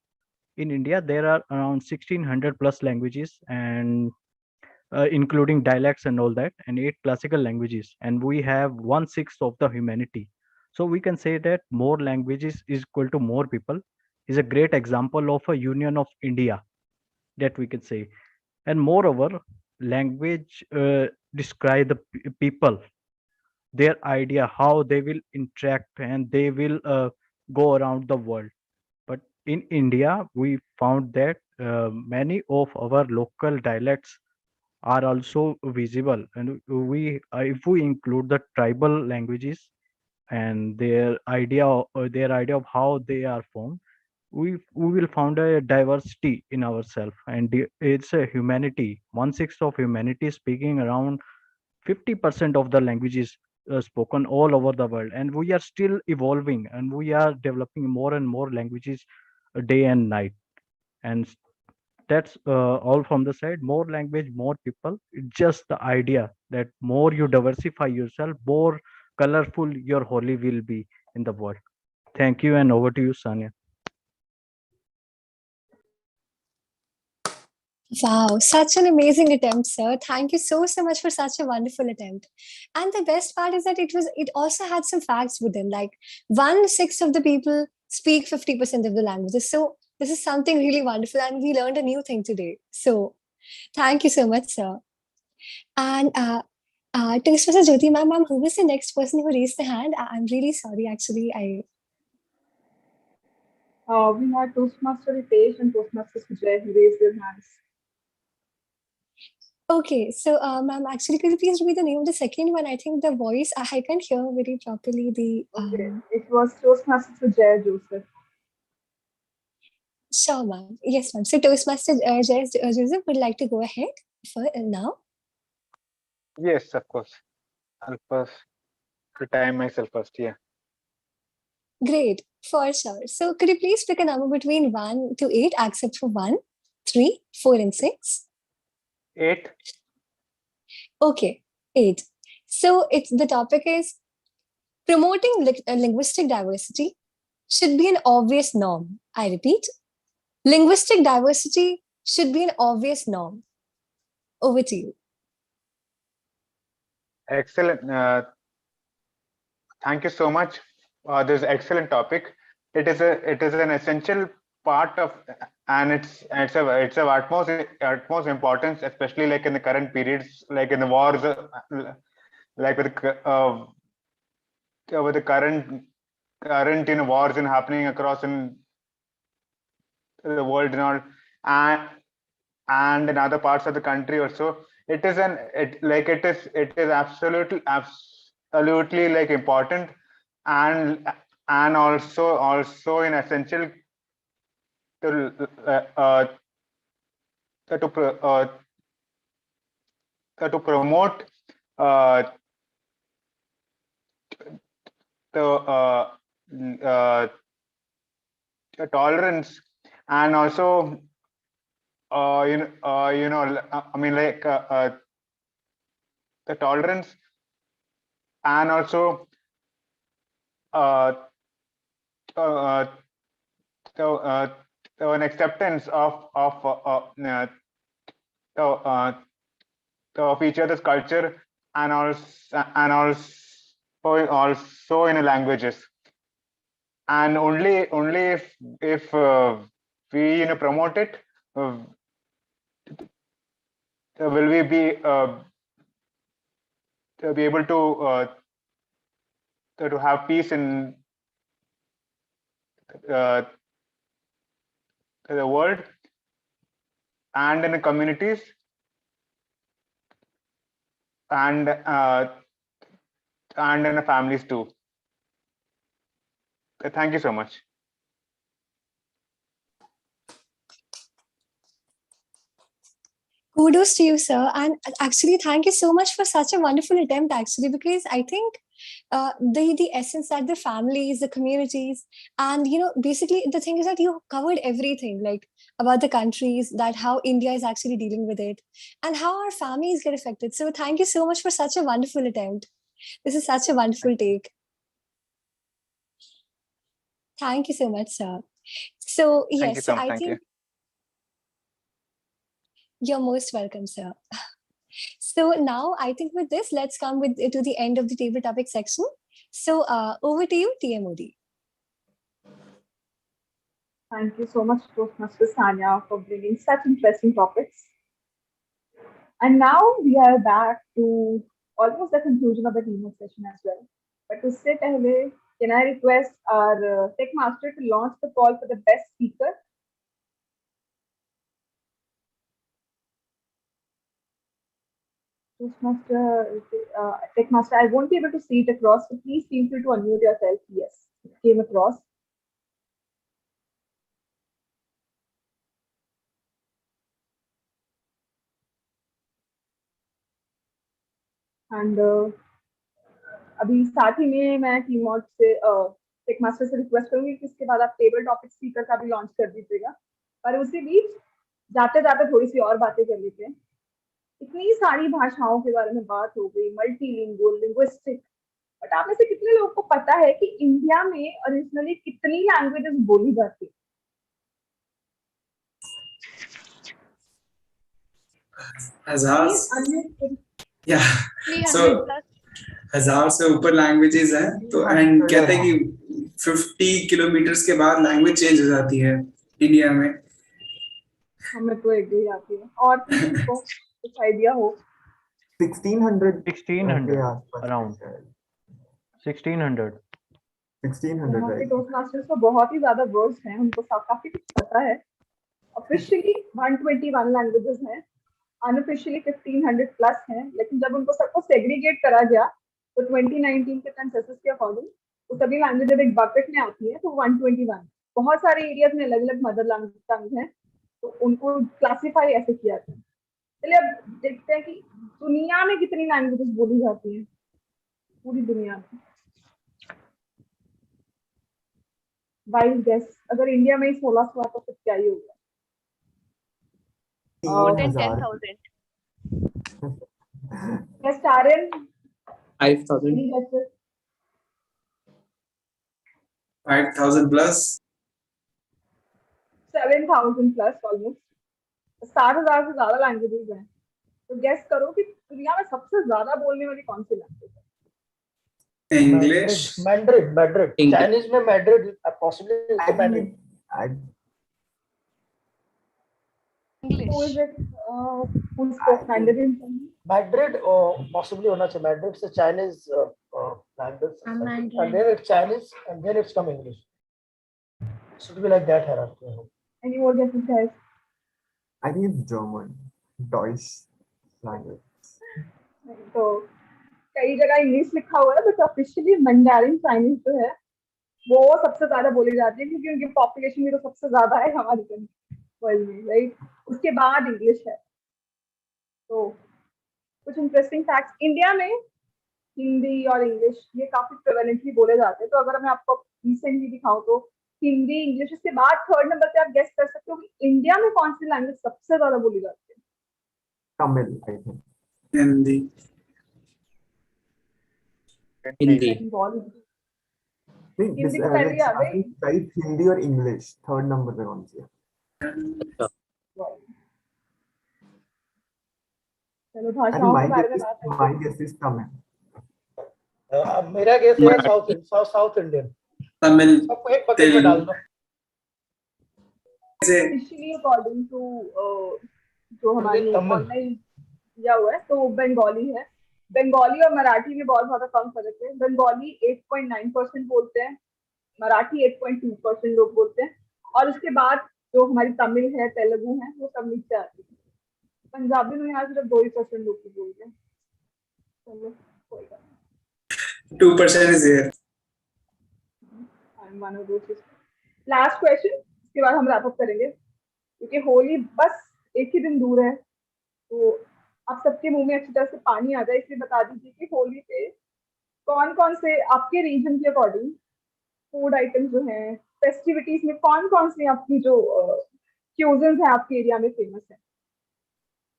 In India there are around 1600 plus languages, and including dialects and all that, and 8 classical languages, and we have 1/6 of the humanity. So we can say that more languages is equal to more people is a great example of a union of India, that we can say. And moreover, language describe the people, their idea how they will interact, and they will go around the world. But in India we found that many of our local dialects are also visible, and we if we include the tribal languages, and their idea of how they are formed, we will found a diversity in ourselves, and it's a humanity. 1/6 of humanity speaking around 50% of the languages spoken all over the world, and we are still evolving, and we are developing more and more languages day and night. And that's all from the side. More language, more people. It's just the idea that more you diversify yourself, more colorful your Holi will be in the world. Thank you, and over to you, Sanya. Wow, such an amazing attempt, sir. Thank you so much for such a wonderful attempt. And the best part is that it also had some facts within, like 1/6 of the people speak 50% of the languages. So this is something really wonderful, and we learned a new thing today. So thank you so much, sir. And Toastmaster Jyoti ma'am, who was the next person who raised the hand? I'm really sorry, actually. We had Toastmaster Hitesh and Toastmaster Sujay who raised their hands. Okay, so ma'am, actually, could you please repeat the name of the second one? I think the voice, I can't hear very properly. Okay, it was Toastmaster Sujay Joseph. Sure, ma'am. Yes, ma'am. So Toastmaster Joseph would like to go ahead for now. Yes, of course. I'll first time myself first. Yeah. Great, for sure. So could you please pick a number between 1 to 8, except for 1, 3, 4, and 6? 8. Okay, 8. So the topic is promoting linguistic diversity should be an obvious norm. I repeat, linguistic diversity should be an obvious norm. Over to you. Excellent. Thank you so much. This excellent topic. It is an essential part of, and it's of utmost importance, especially like in the current periods, like in the wars, like with the current wars and happening across in the world and all, and in other parts of the country also. It is absolutely like important, and also in essential to to promote the tolerance, and also I mean, like the tolerance, and also an acceptance of each other's culture, and also in languages. And only if we promote it, will we be able to have peace in the world and in the communities, and in the families too. Thank you so much. Kudos to you, sir. And actually, thank you so much for such a wonderful attempt, actually, because I think the essence that the families, the communities, and basically the thing is that you covered everything, like about the countries, that how India is actually dealing with it, and how our families get affected. So thank you so much for such a wonderful attempt. This is such a wonderful take. Thank you so much, sir. So Thank you yes, so so much. I Thank think you. you're most welcome, sir. So now I think with this, let's come to the end of the table topic section. So over to you, TMOD. Thank you so much, Toastmaster Sanya, for bringing such interesting topics. And now we are back to almost the conclusion of the keynote session as well. But to say pehle, can I request our tech master to launch the call for the best speaker? Toastmaster, Techmaster, I won't be able to see it across, so please feel free to unmute yourself. Yes, it came across. And अभी साथ ही में मैं टीमोट से टेकमास्टर से request करूंगी कि इसके बाद आप टेबल टॉपिक स्पीकर का भी लॉन्च कर दीजिएगा। पर उसी बीच जाते जाते थोड़ी सी और बातें कर लेते हैं। इतनी सारी भाषाओं के बारे में बात हो गई, मल्टीलिंगुअल, लिंग्विस्टिक, बट आप में से कितने लोगों को पता है कि इंडिया में ओरिजिनली कितनी लैंग्वेजेस बोली जाती है? हजार से ऊपर लैंग्वेजेस हैं, तो एंड कहते हैं कि 50 किलोमीटर्स के बाद लैंग्वेज चेंज हो जाती है इंडिया में। हमें तो एक ही आती है। और किसी को कुछ आइडिया हो? 1600 अराउंड 1600 राइट। टोस्टमास्टर्स तो बहुत ही ज्यादा वर्ड्स हैं, उनको काफी कुछ पता है। ऑफिशियली 121 लैंग्वेजेस हैं, अनऑफिशियली 1500 प्लस हैं, लेकिन जब उनको सबको सेग्रीगेट करा गया तो 2019 के सेंसस के अकॉर्डिंग वो सभी लैंग्वेज जब एक बकेट में आती है तो 121। बहुत सारे एरियाज में अलग अलग मदर लैंग्वेज हैं, तो उनको क्लासिफाई ऐसे किया था। चलिए अब देखते हैं कि दुनिया में कितनी लैंग्वेजेस बोली जाती हैं, पूरी दुनिया में। वाइल्ड गेस, अगर इंडिया में ही 1600 तो फिर क्या ही होगा? More than 10,000. Yes, Taran. 5,000. 5,000 plus. 7,000 plus almost. 60,000 से ज्यादा लैंग्वेजेस हैं। तो गेस करो कि दुनिया में सबसे ज्यादा बोलने वाली कौन सी लैंग्वेज है? इंग्लिश। मैड्रिड। चाइनीज में Madrid, possibly Madrid. English. Who is it? Who spoke Mandarin? Madrid, possibly होना चाहिए। Madrid से Chinese language, and then it's Chinese, and then it's come English. Should be like that hierarchy. Any more guesses, guys? I think it's German, Deutsch language. तो कई जगह English लिखा हुआ है, but officially mandarin Chinese जो है वो सबसे ज्यादा बोली जाती है, क्योंकि उनकी पॉपुलेशन भी तो सबसे ज्यादा है हमारी वर्ल्ड में, राइट? उसके बाद इंग्लिश है। तो कुछ इंटरेस्टिंग फैक्ट्स, इंडिया में हिंदी और इंग्लिश ये काफी प्रेवलेंटली बोले जाते हैं। तो अगर मैं आपको रिसेंटली दिखाऊं तो हिंदी, इंग्लिश, इसके बाद थर्ड नंबर पे आप गेस कर सकते हो कि इंडिया में कौन सी लैंग्वेज सबसे ज्यादा बोली जाती है? Tamil, I think. हिंदी। हिंदी। हिंदी को पहले आ गई। हिंदी और इंग्लिश थर्ड नंबर पे कौन सी है? चलो भाषाओं के बारे में बात माय गेस इज तमिल। मेरा गेस है साउथ इंडियन। तमिल। सबको एक बकेट में डाल दो। ऑफिशियली अकॉर्डिंग टू जो हमारी ऑनलाइन दिया हुआ है तो बंगाली है। बंगाली और मराठी में बहुत ज्यादा कम फर्क है। बंगाली 8.9% बोलते हैं, मराठी 8.2% लोग बोलते हैं, और उसके बाद जो हमारी तमिल है, तेलुगु है, वो सब नीचे आती है। पंजाबी में यहाँ सिर्फ 2% लोग बोलते हैं। चलो कोई बात नहीं। 2% is here. I'm one of those. Last question, इसके बाद हम रैप अप करेंगे, क्योंकि होली बस एक ही दिन दूर है। तो आप सबके मुंह में अच्छी तरह से पानी आ जाए, इसलिए बता दीजिए कि होली पे कौन कौन से आपके रीजन के अकॉर्डिंग फूड आइटम जो हैं, फेस्टिविटीज में कौन कौन से आपकी जो क्यूजन्स हैं आपके एरिया में फेमस है।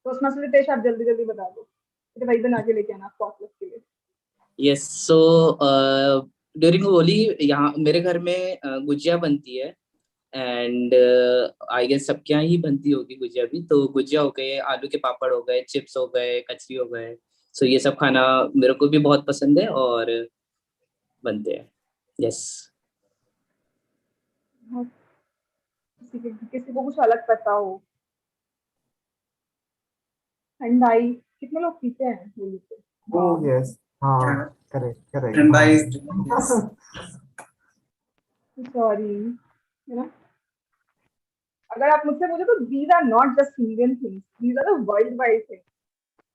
तो उसमें से रितेश आप जल्दी जल्दी बता दो, फिर वही बना के लेके आना पॉपलेस के लिए। यस, सो ड्यूरिंग होली यहाँ मेरे घर में गुजिया बनती है, एंड आई गेस सबके यहाँ ही बनती होगी गुजिया भी। तो गुजिया हो गए, आलू के पापड़ हो गए, चिप्स हो गए, कचरी हो गए। सो ये सब खाना मेरे को भी बहुत पसंद है और बनते हैं। यस। किसी को कुछ अलग पता हो? ठंडाई कितने लोग पीते हैं होली पे? ओह यस, हाँ correct. Thandai. Sorry, you know, अगर आप मुझसे पूछो तो these are not just Indian things, these are the worldwide things.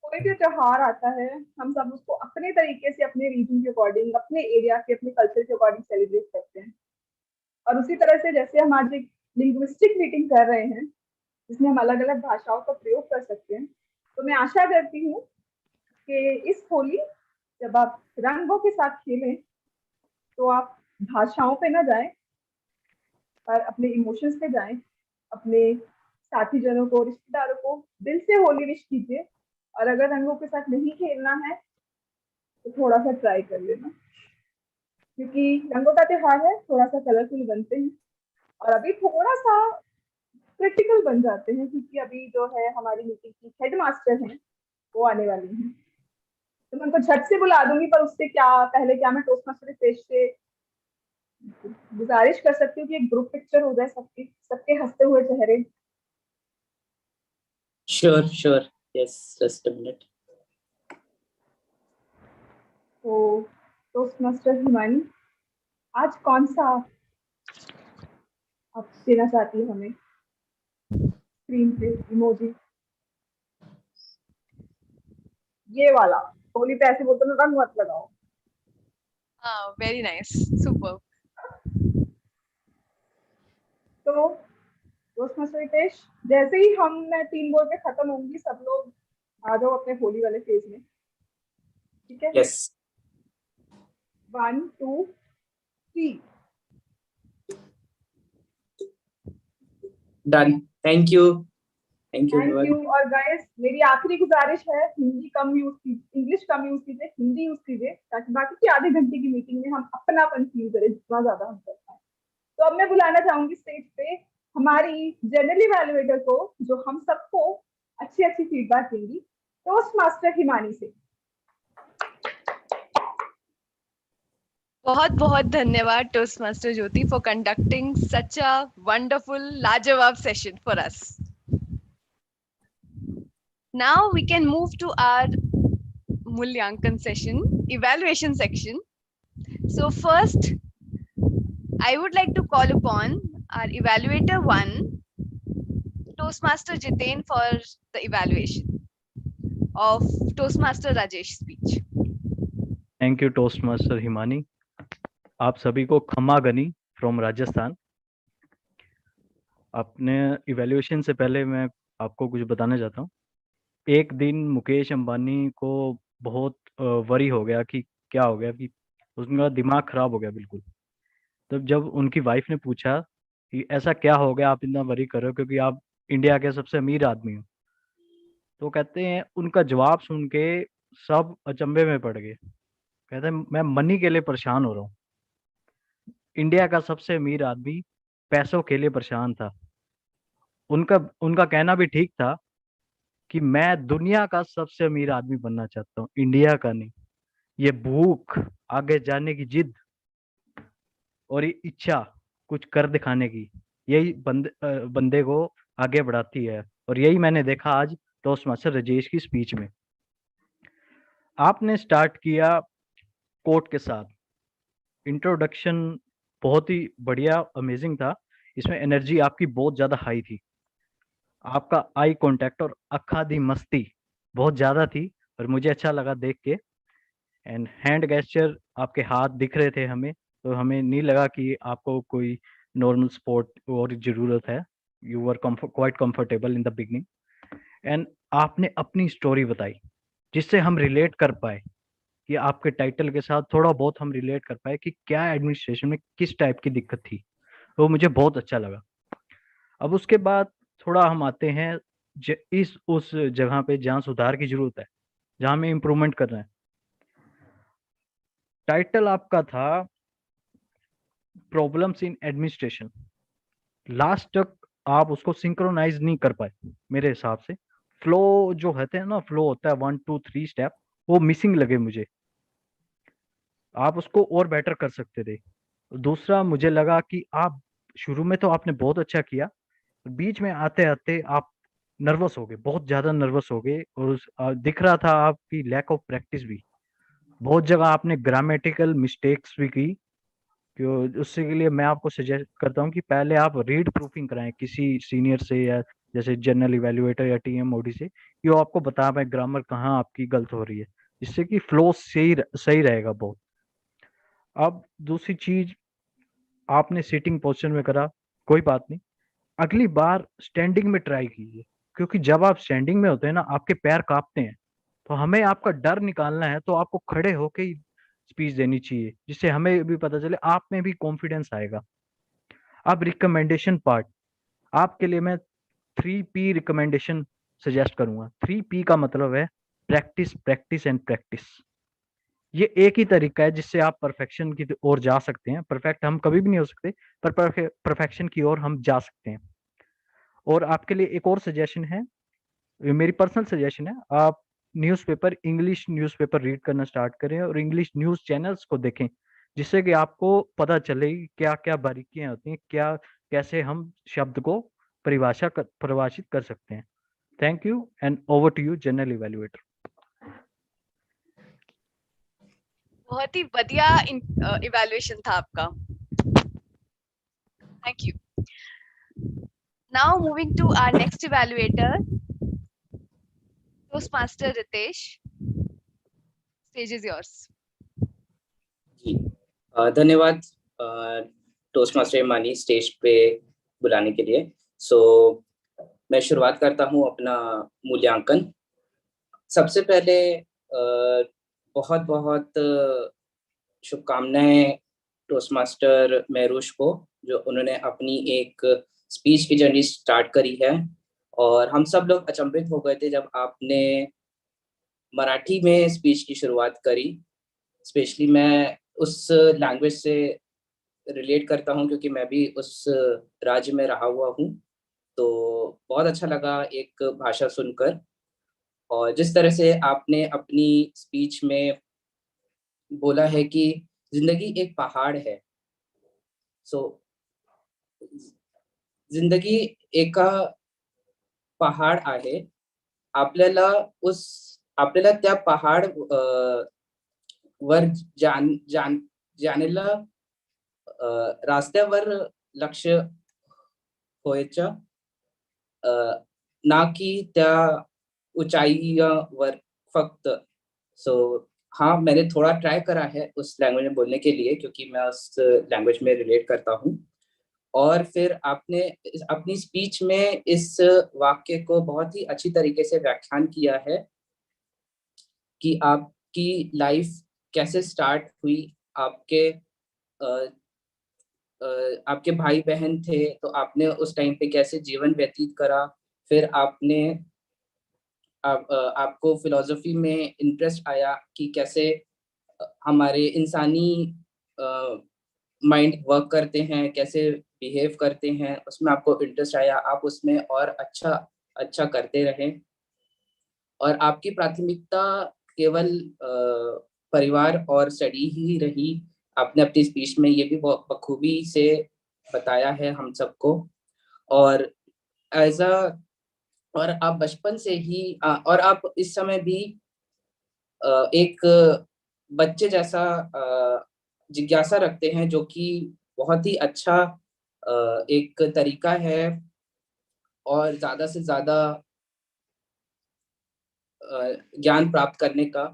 कोई भी त्योहार आता है हम सब उसको अपने तरीके से, अपने रीजन के अकॉर्डिंग, अपने एरिया के, अपने कल्चर के अकॉर्डिंग सेलिब्रेट करते हैं। और उसी तरह से जैसे हम आज एक लिंग्विस्टिक मीटिंग कर रहे हैं जिसमें हम अलग अलग भाषाओं का प्रयोग कर सकते हैं, तो मैं आशा करती हूँ कि इस होली जब आप रंगों के साथ खेलें तो आप भाषाओं पे ना जाएं और अपने इमोशंस पे जाएं। अपने साथी जनों को, रिश्तेदारों को दिल से होली विश कीजिए। और अगर रंगों के साथ नहीं खेलना है तो थोड़ा सा ट्राई कर लेना, क्योंकि रंगों का त्योहार है, थोड़ा सा कलरफुल बनते हैं और अभी थोड़ा सा क्रिटिकल बन जाते हैं, क्योंकि अभी जो है हमारी मीटिंग की हेड मास्टर हैं वो आने वाली हैं। तो मैं उनको झट से बुला दूंगी, पर उससे पहले क्या मैं टोस्ट मास्टर पेज से गुजारिश कर सकती हूँ कि एक ग्रुप पिक्चर हो जाए सबके हंसते हुए चेहरे। Sure. Yes, just a minute. तो टोस्ट मास्टर हिमानी, आज कौन सा आप देना चाहती है हमें स्क्रीन पे इमोजी? ये वाला। होली पे ऐसे बोलते रंग मत लगाओ। Very nice, super. तो दोस्त रितेश, जैसे ही मैं 3 बोल के खत्म होंगी, सब लोग आ जाओ अपने होली वाले फेज में, ठीक है? Yes. 1 2 3। Done. Thank you everyone. और गाइस, मेरी आखिरी गुजारिश है, हिंदी कम यूज कीजिए, इंग्लिश कम यूज कीजिए, हिंदी यूज कीजिए, ताकि बाकी की आधे घंटे की मीटिंग में हम अपनापन फील करें जितना ज्यादा हम कर पाए। तो अब मैं बुलाना चाहूंगी स्टेज पे हमारी जनरल इवैल्यूएटर को, जो हम सबको अच्छी फीडबैक देंगी, टोस्ट मास्टर हिमानी से। बहुत बहुत धन्यवाद toast master Jyoti for conducting such a wonderful लाजवाब session for us. Now we can move to our Mulyankan session, evaluation section. So first, I would like to call upon our evaluator 1, Toastmaster Jiten, for the evaluation of Toastmaster Rajesh's speech. Thank you toastmaster Himani. आप सभी को खमा Ghani from Rajasthan. अपने evaluation से पहले मैं आपको कुछ बताना चाहता हूँ। एक दिन मुकेश अंबानी को बहुत वरी हो गया कि क्या हो गया, कि उनका दिमाग खराब हो गया बिल्कुल। तब जब उनकी वाइफ ने पूछा कि ऐसा क्या हो गया, आप इतना वरी कर रहे हो क्योंकि आप इंडिया के सबसे अमीर आदमी हो, तो कहते हैं उनका जवाब सुन के सब अचंभे में पड़ गए। कहते हैं मैं मनी के लिए परेशान हो रहा हूँ। इंडिया का सबसे अमीर आदमी पैसों के लिए परेशान था। उनका कहना भी ठीक था कि मैं दुनिया का सबसे अमीर आदमी बनना चाहता हूँ, इंडिया का नहीं। ये भूख, आगे जाने की जिद और ये इच्छा कुछ कर दिखाने की, यही बंदे को आगे बढ़ाती है। और यही मैंने देखा आज टोस्ट मास्टर राजेश की स्पीच में। आपने स्टार्ट किया कोट के साथ, इंट्रोडक्शन बहुत ही बढ़िया, अमेजिंग था। इसमें एनर्जी आपकी बहुत ज्यादा हाई थी। आपका आई कांटेक्ट और अखा दी मस्ती बहुत ज्यादा थी और मुझे अच्छा लगा देख के। एंड हैंड गेस्चर, आपके हाथ दिख रहे थे हमें, तो हमें नहीं लगा कि आपको कोई नॉर्मल स्पोर्ट और जरूरत है। You were quite comfortable in the beginning. And आपने अपनी स्टोरी बताई जिससे हम रिलेट कर पाए, कि आपके टाइटल के साथ थोड़ा बहुत हम रिलेट कर पाए कि क्या एडमिनिस्ट्रेशन में किस टाइप की दिक्कत थी। वो मुझे बहुत अच्छा लगा। अब उसके बाद थोड़ा हम आते हैं उस जगह पे जहाँ सुधार की जरूरत है, जहाँ हमें इम्प्रूवमेंट करना है। टाइटल आपका था प्रॉब्लम्स इन एडमिनिस्ट्रेशन। लास्ट तक आप उसको सिंक्रोनाइज नहीं कर पाए मेरे हिसाब से। फ्लो जो होते हैं ना, फ्लो होता है 1 2 3 स्टेप, वो मिसिंग लगे मुझे। आप उसको और बेटर कर सकते थे। दूसरा, मुझे लगा कि आप शुरू में तो आपने बहुत अच्छा किया, बीच में आते आते आप नर्वस हो गए, बहुत ज्यादा नर्वस हो गए। और दिख रहा था आपकी लैक ऑफ प्रैक्टिस भी। बहुत जगह आपने ग्रामेटिकल मिस्टेक्स भी की। उससे के लिए मैं आपको सजेस्ट करता हूँ कि पहले आप रीड प्रूफिंग कराएं किसी सीनियर से या जैसे जनरल इवेल्युएटर या टीएमओडी से, ये आपको बता पाए ग्रामर कहाँ आपकी गलत हो रही है, जिससे कि फ्लो सही रहेगा बहुत। अब दूसरी चीज, आपने सिटिंग पोजीशन में करा, कोई बात नहीं, अगली बार स्टैंडिंग में ट्राई कीजिए, क्योंकि जब आप स्टैंडिंग में होते हैं ना आपके पैर कांपते हैं, तो हमें आपका डर निकालना है तो आपको खड़े होके ही स्पीच देनी चाहिए, जिससे हमें भी पता चले, आप में भी कॉन्फिडेंस आएगा। अब रिकमेंडेशन पार्ट, आपके लिए मैं 3P रिकमेंडेशन सजेस्ट करूंगा। 3P का मतलब है प्रैक्टिस, प्रैक्टिस एंड प्रैक्टिस। ये एक ही तरीका है जिससे आप परफेक्शन की ओर जा सकते हैं। परफेक्ट हम कभी भी नहीं हो सकते, पर परफेक्शन की ओर हम जा सकते हैं। और आपके लिए एक और सजेशन है, ये मेरी पर्सनल सजेशन है, आप न्यूज़पेपर, इंग्लिश न्यूज़पेपर रीड करना स्टार्ट करें और इंग्लिश न्यूज़ चैनल्स को देखें, जिससे कि आपको पता चले क्या क्या बारीकियां होती हैं, क्या कैसे हम शब्द को परिभाषित कर सकते हैं। Thank you and over to you general evaluator. बहुत ही बढ़िया इवैल्यूएशन था आपका, thank you. Now moving to our next evaluator, toastmaster Ritesh, stage is yours. जी धन्यवाद टोस्टमास्टर हिमानी स्टेज पे बुलाने के लिए। सो मैं शुरुआत करता हूँ अपना मूल्यांकन। सबसे पहले बहुत बहुत शुभकामनाएं टोस्टमास्टर महरूश को, जो उन्होंने अपनी एक स्पीच की जर्नी स्टार्ट करी है। और हम सब लोग अचंभित हो गए थे जब आपने मराठी में स्पीच की शुरुआत करी। स्पेशली मैं उस लैंग्वेज से रिलेट करता हूँ क्योंकि मैं भी उस राज्य में रहा हुआ हूँ, तो बहुत अच्छा लगा एक भाषा सुनकर। और जिस तरह से आपने अपनी स्पीच में बोला है कि जिंदगी एक पहाड़ है, सो जिंदगी एका पहाड़ आहे, आपल्याला त्या पहाड वर जाण्याला रस्त्यावर लक्ष व्हायचं, ना की त्या ऊंचाईवर फक्त। सो हाँ, मैंने थोड़ा ट्राई करा है उस लैंग्वेज में बोलने के लिए क्योंकि मैं उस लैंग्वेज में रिलेट करता हूँ। और फिर आपने अपनी स्पीच में इस वाक्य को बहुत ही अच्छी तरीके से व्याख्यान किया है कि आपकी लाइफ कैसे स्टार्ट हुई। आपके भाई बहन थे तो आपने उस टाइम पे कैसे जीवन व्यतीत करा। फिर आपको फिलॉसफी में इंटरेस्ट आया कि कैसे हमारे इंसानी माइंड वर्क करते हैं, कैसे बिहेव करते हैं, उसमें आपको इंटरेस्ट आया, आप उसमें और अच्छा करते रहे। और आपकी प्राथमिकता केवल परिवार और स्टडी ही रही। आपने अपनी स्पीच में ये भी बहुत बखूबी से बताया है हम सबको। और एज अ और आप बचपन से ही और आप इस समय भी एक बच्चे जैसा जिज्ञासा रखते हैं, जो कि बहुत ही अच्छा एक तरीका है और ज्यादा से ज्यादा ज्ञान प्राप्त करने का।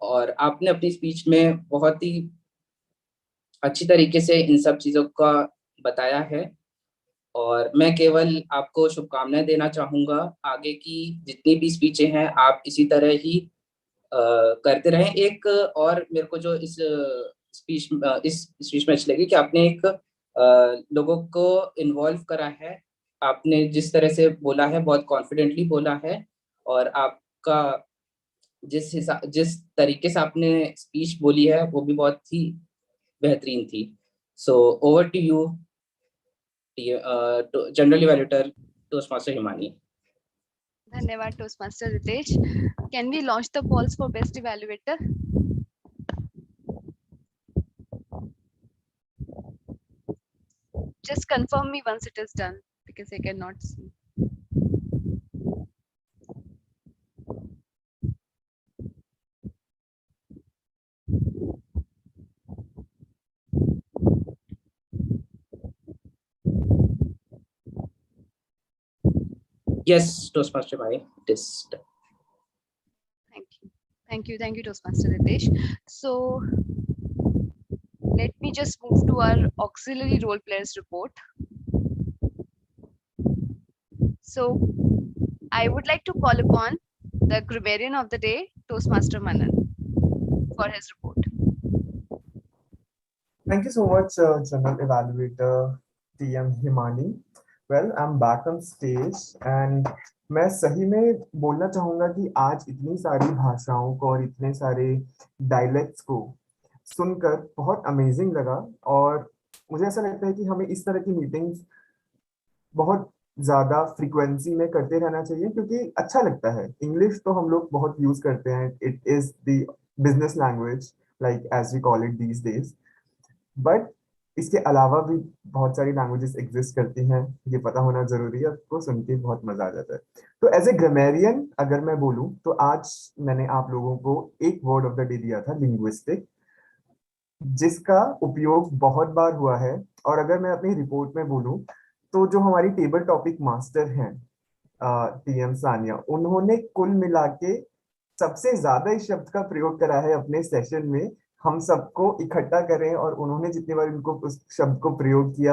और आपने अपनी स्पीच में बहुत ही अच्छी तरीके से इन सब चीजों का बताया है। और मैं केवल आपको शुभकामनाएं देना चाहूंगा। आगे की जितनी भी स्पीचें हैं आप इसी तरह ही करते रहें। एक और मेरे को जो इस स्पीच में अच्छी लगी कि आपने एक लोगों को इन्वॉल्व करा है। आपने जिस तरह से बोला है बहुत कॉन्फिडेंटली बोला है, और आपका जिस तरीके से आपने स्पीच बोली है वो भी बहुत ही बेहतरीन थी। So over to you general evaluator toastmaster Himani. धन्यवाद toastmaster Ritesh. Can we launch the polls for best evaluator? Just confirm me once it is done because I cannot see. Yes, Toastmaster Bhai, it is done. Thank you, Toastmaster Ritesh. So let me just move to our auxiliary role players report. So I would like to call upon the grammarian of the day, Toastmaster Manan, for his report. Thank you so much, General Evaluator TM Himani. Well, I'm back on stage and मैं सही में बोलना चाहूंगा कि आज इतनी सारी भाषाओं को और इतने सारे डायलेक्ट्स को सुनकर बहुत अमेजिंग लगा और मुझे ऐसा लगता है कि हमें इस तरह की मीटिंग्स बहुत ज्यादा फ्रीक्वेंसी में करते रहना चाहिए क्योंकि अच्छा लगता है। इंग्लिश तो हम लोग बहुत यूज करते हैं, it is the business language like as we call it these days, but इसके अलावा भी बहुत सारी लैंग्वेजेस एग्जिस्ट करती हैं, ये पता होना जरूरी है, आपको सुन के बहुत मजा आ जाता है। तो एज ए ग्रामेरियन अगर मैं बोलूं तो आज मैंने आप लोगों को एक वर्ड ऑफ द डे दिया था, लिंग्विस्टिक, जिसका उपयोग बहुत बार हुआ है। और अगर मैं अपनी रिपोर्ट में बोलूं तो जो हमारी टेबल टॉपिक मास्टर हैं टीएम सानिया, उन्होंने कुल मिला के सबसे ज्यादा इस शब्द का प्रयोग करा है अपने सेशन में। हम सबको इकट्ठा करें और उन्होंने जितनी बार उनको उस शब्द को प्रयोग किया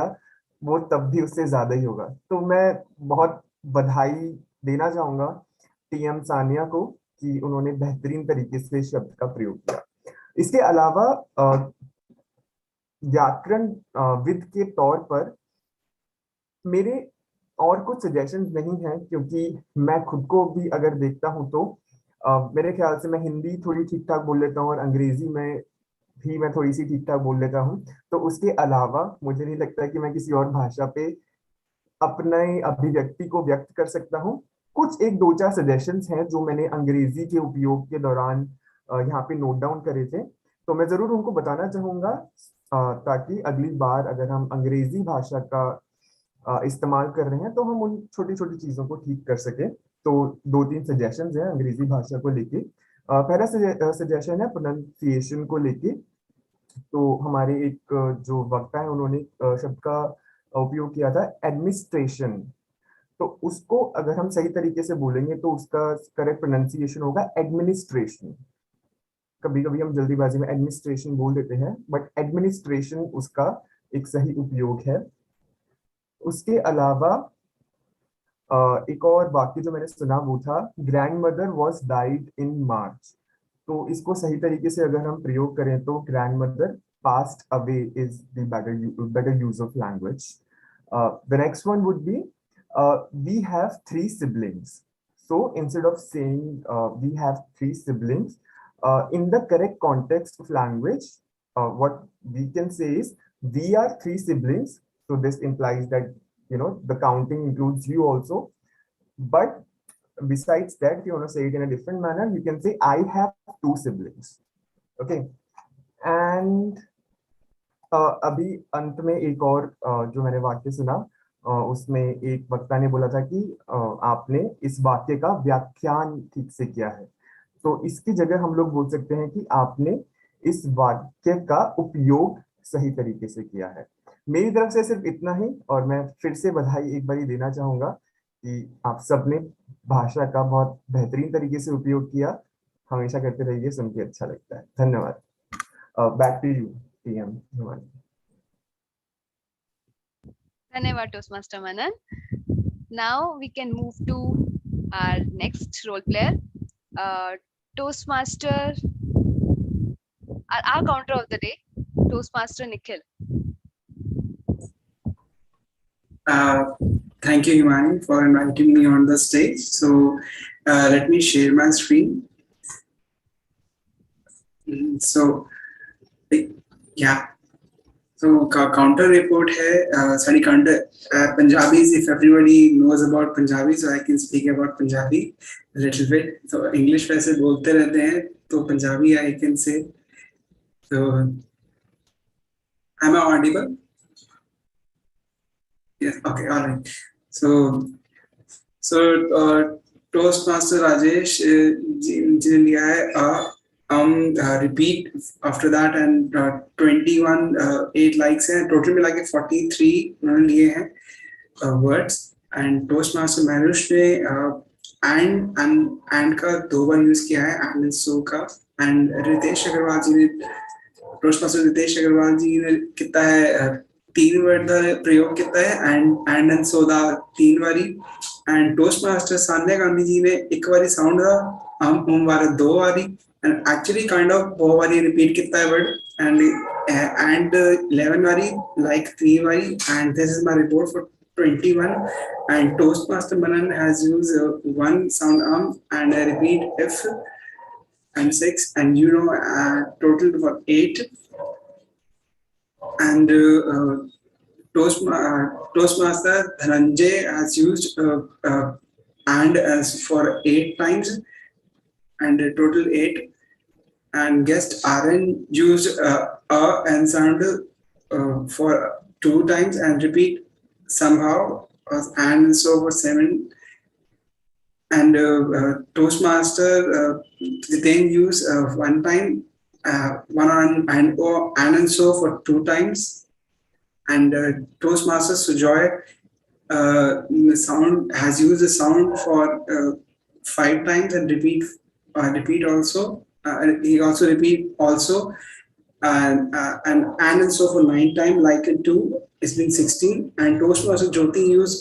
वो तब भी उससे ज्यादा ही होगा। तो मैं बहुत बधाई देना चाहूंगा टीएम सानिया को कि उन्होंने बेहतरीन तरीके से शब्द का प्रयोग किया। इसके अलावा व्याकरण विद के तौर पर मेरे और कुछ सजेशंस नहीं हैं क्योंकि मैं खुद को भी अगर देखता हूं तो मेरे ख्याल से मैं हिंदी थोड़ी ठीक ठाक बोल लेता हूँ और अंग्रेजी में भी मैं थोड़ी सी ठीक ठाक बोल लेता हूँ। तो उसके अलावा मुझे नहीं लगता कि मैं किसी और भाषा पे अपने अभिव्यक्ति को व्यक्त कर सकता हूँ। कुछ एक दो चार सजेशंस हैं जो मैंने अंग्रेजी के उपयोग के दौरान यहाँ पे नोट डाउन करे थे, तो मैं जरूर उनको बताना चाहूंगा ताकि अगली बार अगर हम अंग्रेजी भाषा का इस्तेमाल कर रहे हैं तो हम उन छोटी छोटी चीजों को ठीक कर सके। तो दो तीन सजेशंस हैं अंग्रेजी भाषा को लेके। पहला सजेशन है प्रोनाउंसिएशन को लेके। तो हमारे एक जो वक्ता है उन्होंने शब्द का उपयोग किया था एडमिनिस्ट्रेशन, तो उसको अगर हम सही तरीके से बोलेंगे तो उसका करेक्ट प्रोनाउंसिएशन होगा एडमिनिस्ट्रेशन। कभी कभी हम जल्दीबाजी में एडमिनिस्ट्रेशन बोल देते हैं, बट एडमिनिस्ट्रेशन उसका एक सही उपयोग है। उसके अलावा एक और वाक्य जो मैंने सुना वो था grand mother was died in March. तो इसको सही तरीके से अगर हम प्रयोग करें तो grand mother passed away is the better use of language. The next one would be we have 3 siblings. So instead of saying we have 3 siblings, in the correct context of language, what we can say is we are 3 siblings. So this implies that the counting includes you also. But besides that, if you want to say it in a different manner, you can say I have 2 siblings. Okay. And अभी अंत में एक और जो मैंने वाक्य सुना उसमें एक वक्ता ने बोला था कि आपने इस वाक्य का व्याख्यान ठीक से किया है। तो इसकी जगह हम लोग बोल सकते हैं कि आपने इस वाक्य का उपयोग सही तरीके से किया है। मेरी तरफ से सिर्फ इतना ही, और मैं फिर से बधाई एक बार देना चाहूंगा कि आप सबने भाषा का बहुत बेहतरीन तरीके से उपयोग किया। हमेशा करते रहिए, सुन के अच्छा लगता है। धन्यवाद। Back to you TM Himani. धन्यवाद Toastmaster Manan. Now we can move to our next role player, Toastmaster, our counter of the day, Toastmaster Nikhil. Thank you, Himani, for inviting me on the stage. So let me share my screen. So yeah. So counter report है sorry counter Punjabis, if everybody knows about Punjabi, so I can speak about Punjabi a little bit. So English वैसे बोलते रहते हैं तो Punjabi I can say. So am I audible? Yes. Okay. All right. So Toastmaster Rajesh जी ने लिया है repeat after that and 21 8 likes हैं, total मिला के 43 उन्होंने लिए हैं words. एंड टोस्टमास्टर मैनुष ने एंड का 2 बार यूज किया है, एंड सो का। एंड रितेश अग्रवाल जी ने, टोस्टमास्टर रितेश अग्रवाल जी ने कितना है 3 वर्ड का प्रयोग किया है, एंड सो दा 3 बारी। एंड टोस्टमास्टर सान्या गांधी जी ने 1 बारी साउंड दा, हम बारे 2 बारी। एंड एक्चुअली काइंड ऑफ 2 बारी रिपीट किया है वर्ड, and 11 बारी, like 3 बारी। And this is my report for 21. And Toastmaster Manan has used 1 sound and a repeat if and 6, and total for 8. And Toastmaster Dhananjay has used and as for 8 times, and total 8. And guest RN used and sound for 2 times and repeat somehow, and so for 7. And Toastmaster then use 1 time, one on and so for 2 times. And Toastmaster Sujoy sound has used the sound for 5 times and repeat also. He also repeat also, and so for 9 times, like 2, it's been 16. And Toastmaster Jyoti used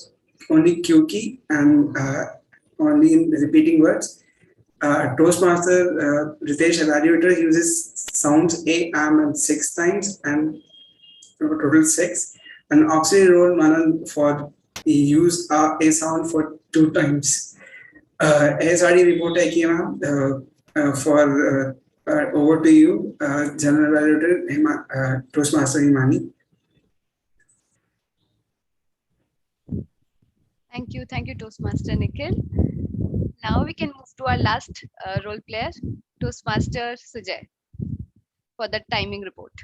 only Kyuki and only in repeating words. Toastmaster Ritesh Evaluator uses sounds A, am, and 6 times, and total 6. And Auxiliary Role Manan for he used A sound for 2 times. ASRD report hai ki ma'am. For over to you, General Evaluator Toastmaster Himani. Thank you, Toastmaster Nikhil. Now we can move to our last role player, Toastmaster Sujay, for the timing report.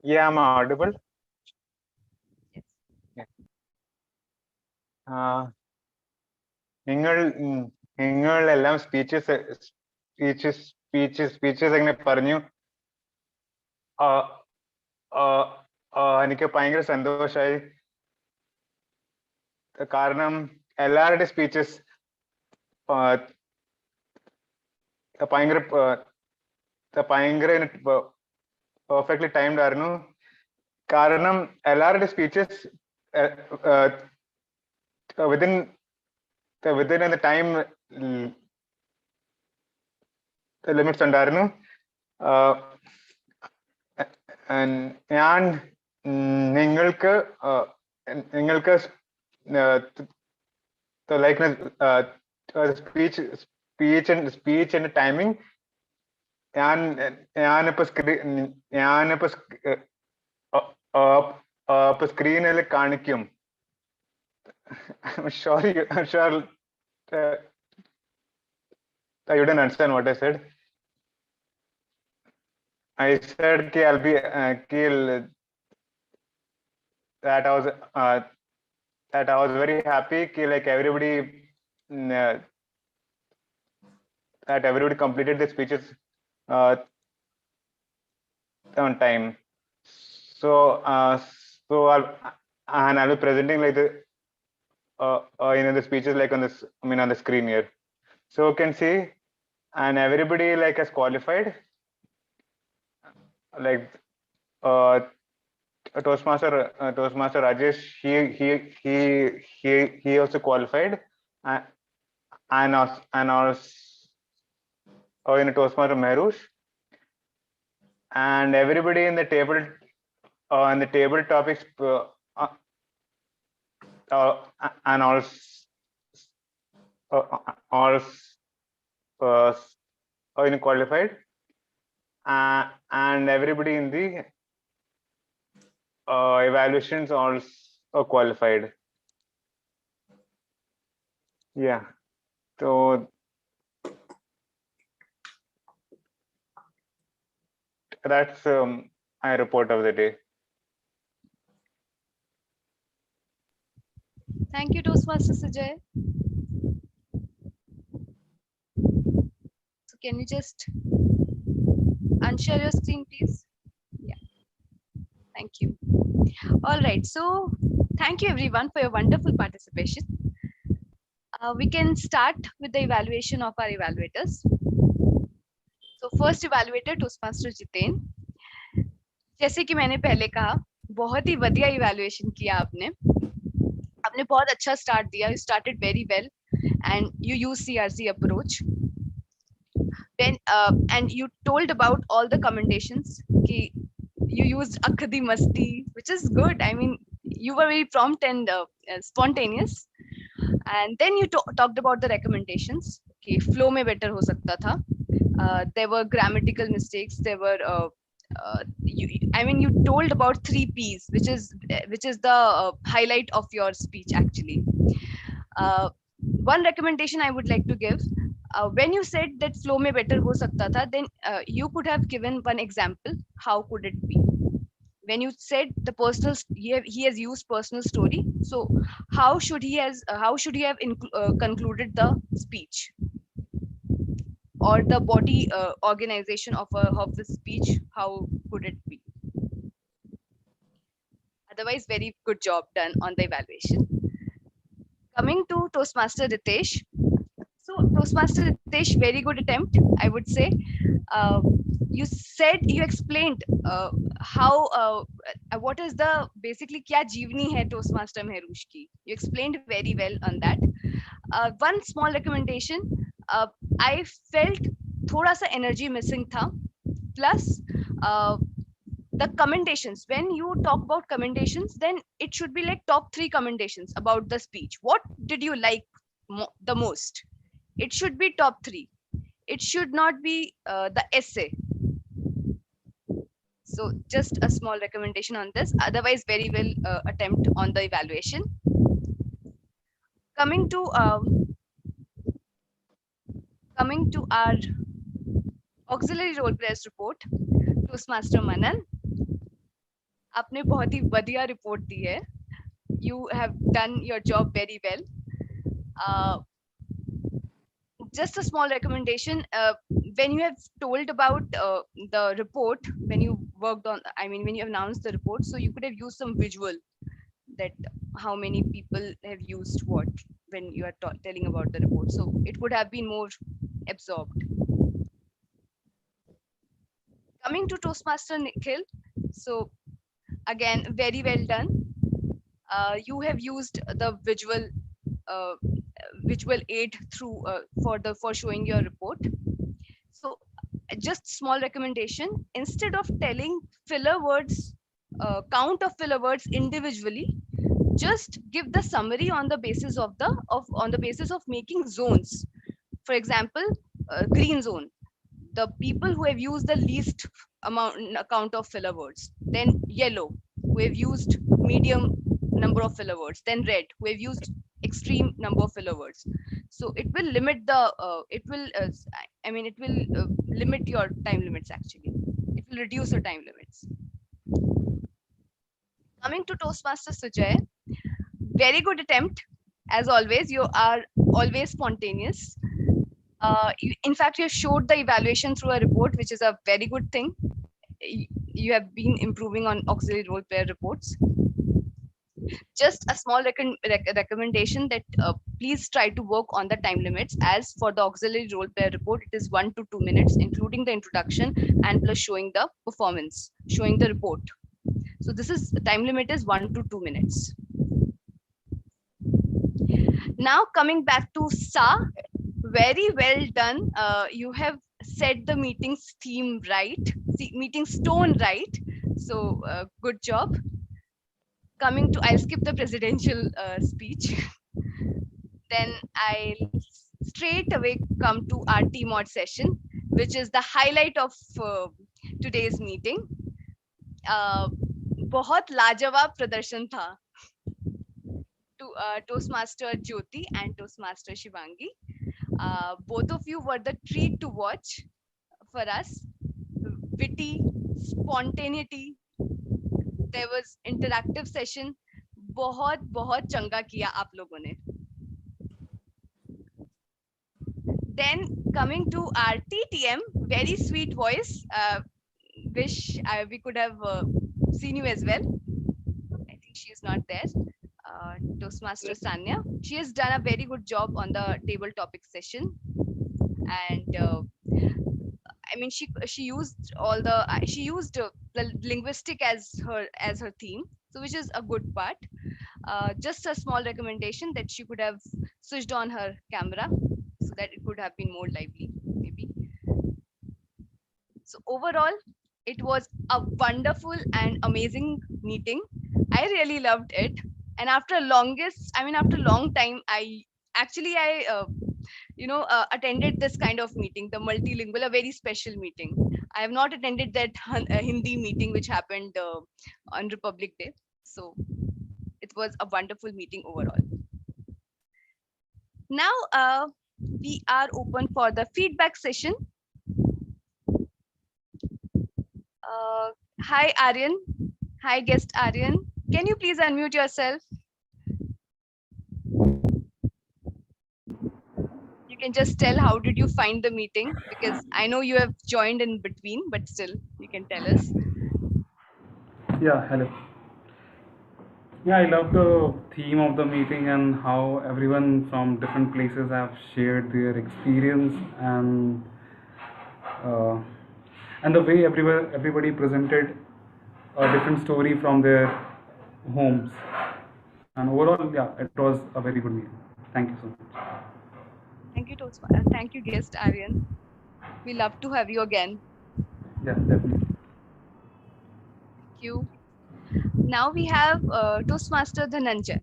Yeah, I'm audible. നിങ്ങളെല്ലാം speeches എങ്ങനെ പറഞ്ഞു. എനിക്ക് ഭയങ്കര സന്തോഷമായി. കാരണം എല്ലാവരുടെയും speeches ഭയങ്കര perfectly timed ആയിരുന്നു. കാരണം എല്ലാവരുടെയും speeches within the time limits ഉണ്ടായിരുന്നു. ഞാൻ നിങ്ങൾക്ക് like speech and timing ഞാനിപ്പോ സ്ക്രീനിൽ കാണിക്കും. I'm sure you didn't understand what I said. I said I'll be that I was very happy like everybody that everybody completed the speeches on time. So I'll be presenting like the the speeches like on this, on the screen here, so you can see. And everybody like has qualified, like Toastmaster Rajesh, he also qualified, and also Toastmaster Mehrush, and everybody in the table topics and also qualified, and everybody in the evaluations also qualified. Yeah, so that's my report of the day. Thank you, Toastmaster Sujay. So can you just unshare your screen, please? Yeah. Thank you. All right, so thank you everyone for your wonderful participation. We can start with the evaluation of our evaluators. So first evaluator Toastmaster Jiten. जैसे कि मैंने पहले कहा, बहुत ही बढ़िया evaluation किया आपने बहुत अच्छा start दिया. You started very well and you used CRC approach. Then and you told about all the commendations. कि you used Akhdi Masti, which is good. I mean, you were very prompt and spontaneous. And then you talked about the recommendations. कि flow में better हो सकता था. There were grammatical mistakes. There were you told about 3 P's, which is the highlight of your speech actually. One recommendation I would like to give, when you said that flow mein better ho sakta tha, then you could have given one example. How could it be? When you said the personal, he has used personal story. So how should he have concluded the speech, or the body organization of the speech? How could it be? Otherwise, very good job done on the evaluation. Coming to Toastmaster Ritesh. So Toastmaster Ritesh, very good attempt, I would say. You explained how what is the basically kya jeevni hai Toastmaster Mehrush ki. You explained very well on that. One small recommendation, I felt thoda sa energy missing tha. Plus the commendations, when you talk about commendations, then it should be like top 3 commendations about the speech. What did you like the most? It should be top 3. It should not be the essay. So just a small recommendation on this. Otherwise, very well attempt on the evaluation. Coming to our auxiliary role players report, Toastmaster Manan. आपने बहुत ही बढ़िया report दी है. You have done your job very well. Just a small recommendation, when you have told about the report, when you have announced the report, so you could have used some visual, that how many people have used what when you are telling about the report, so it would have been more absorbed. Coming to Toastmaster Nikhil, so again, very well done. You have used the visual aid through for showing your report. So just small recommendation, instead of telling filler words, count of filler words individually, just give the summary on the basis of making zones. For example, green zone, the people who have used the least count of filler words. Then yellow, who have used medium number of filler words. Then red, who have used extreme number of filler words. So it will limit limit your time limits actually. It will reduce your time limits. Coming to Toastmaster Sujay, very good attempt. As always, you are always spontaneous. In fact, you have showed the evaluation through a report, which is a very good thing. You have been improving on auxiliary role player reports. Just a small recommendation that please try to work on the time limits. As for the auxiliary role player report, it is 1 to 2 minutes, including the introduction and plus showing the performance, showing the report. So this is the time limit is 1 to 2 minutes. Now coming back to Sa, very well done. You have set the meeting's theme right, meeting's tone right. So good job. Coming to, I'll skip the presidential speech. Then I'll straight away come to our T-Mod session, which is the highlight of today's meeting. बहुत लाजवाब प्रदर्शन था. To Toastmaster Jyoti and Toastmaster Shivangi. Both of you were the treat to watch for us. Witty, spontaneity. There was interactive session. बहुत चंगा किया आप लोगों ने. Then coming to our TTM, very sweet voice. Wish we could have Sinu as well. I think she is not there. Toastmaster Sanya. She has done a very good job on the table topic session, and I mean she used the linguistic as her theme, so which is a good part. Just a small recommendation that she could have switched on her camera so that it could have been more lively, maybe. So overall, it was a wonderful and amazing meeting. I really loved it. And after a long time, I attended this kind of meeting, the multilingual, a very special meeting. I have not attended that Hindi meeting which happened on Republic Day. So it was a wonderful meeting overall. Now we are open for the feedback session. Hi Aryan. Hi guest Aryan. Can you please unmute yourself? You can just tell how did you find the meeting, because I know you have joined in between, but still you can tell us. Yeah, hello. Yeah, I love the theme of the meeting and how everyone from different places have shared their experience, uh, and the way everybody presented a different story from their homes. And overall, yeah, it was a very good meeting. Thank you so much. Thank you, guest Aryan. We love to have you again. Yeah, definitely. Thank you. Now we have Toastmaster Dhananjay.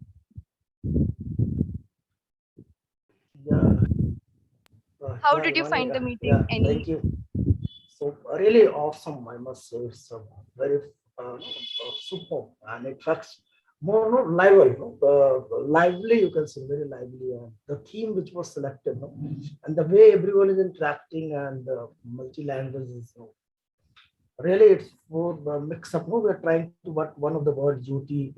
How did you find the meeting? Thank you. So really awesome, I must say. It's very superb, and it tracks more lively, lively, you can say, very lively. The theme which was selected, and the way everyone is interacting, and multi-languages, really it's more mix up. We're trying to, what one of the words duty,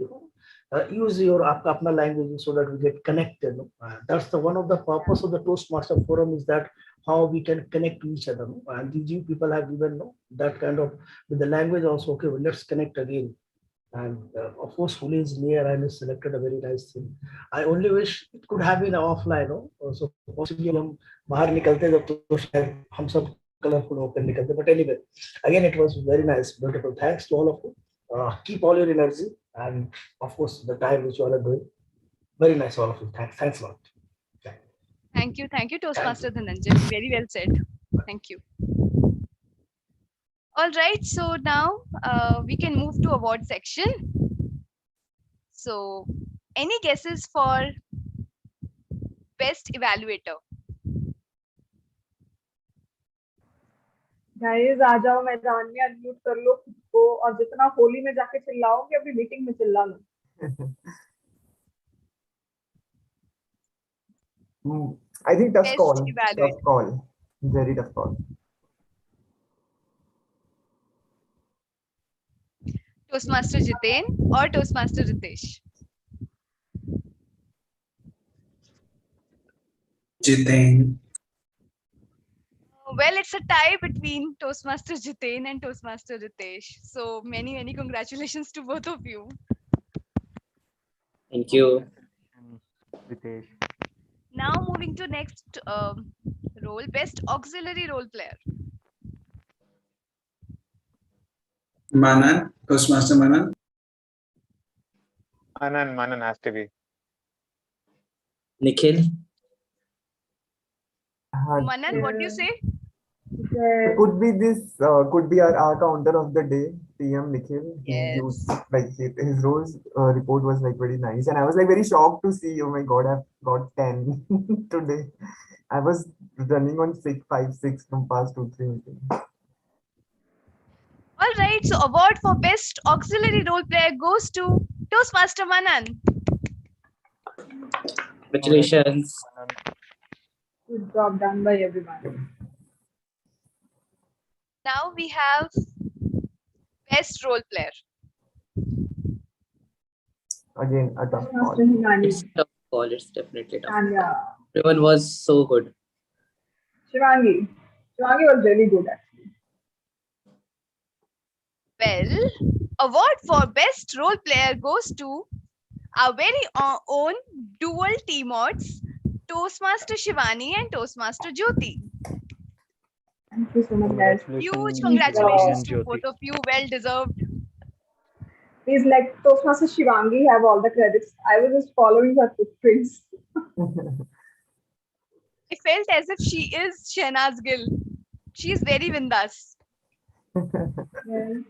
use your apna language so that we get connected. That's the one of the purpose of the Toastmaster forum, is that how we can connect to each other. And these people have given that kind of, with the language also. Okay, well, let's connect again. And of course, Holi is near and is selected a very nice thing. I only wish it could have been offline. So possibly हम बाहर निकलते जब तो शायद हम सब colorful होकर निकलते. But anyway, again, it was very nice, beautiful. Thanks to all of you. Keep all your energy, and of course the time which you all are doing. Very nice, all of you. Thanks a lot. Thank you, Toastmaster Dhananjay. Very well said. Thank you. All right, so now we can move to award section. So, any guesses for best evaluator? Guys आ जाओ मैदान में, unmute कर लो खुद को, और जितना होली में जाके चिल्लाओगे अभी मीटिंग में चिल्ला लो. I think tough Best call. evaluator. Tough call. Very tough call. Toastmaster Jiten or Toastmaster Ritesh? Jiten. Well, it's a tie between Toastmaster Jiten and Toastmaster Ritesh. So many congratulations to both of you. Thank you. Ritesh. Now moving to next role, best auxiliary role player. Manan, Toastmaster Manan. Manan has to be. Nikhil. Manan, what do you say? Could be this. Could be our counter of the day, PM Nikhil. Yes. His roles report was like very nice, and I was like very shocked to see. Oh my God, I've got 10 today. I was running on 5-6 from past 2-3 meetings. All right, so award for best auxiliary role player goes to Toastmaster Manan. Congratulations. Good job done by everyone. Now we have best role player. Again, a tough call. It's a tough call. It's definitely a tough Tanya. call. Everyone was so good. Shivangi was really good actually. Well, Award for best role player goes to our very own dual teammates, Toastmaster Shivani and Toastmaster Jyoti. Thank you so much, guys. Huge Congratulations, congratulations Shivani to and both Jyoti. of you. Well deserved. Please let Toastmaster Shivangi have all the credits. I was just following her footprints. I felt as if she is Shehnaz Gill. She is very Vindas. Yeah.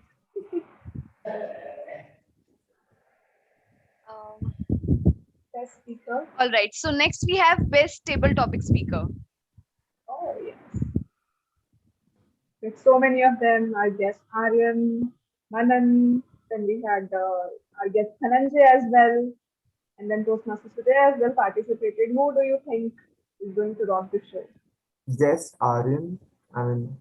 Best speaker. All right. So next we have best table topic speaker. Oh, yes. With so many of them, our guest Aryan, Manan, then we had our guest Dhananjay as well, and then Toastmasters today as well participated. Who do you think is going to rock the show? Yes, Aryan. I mean,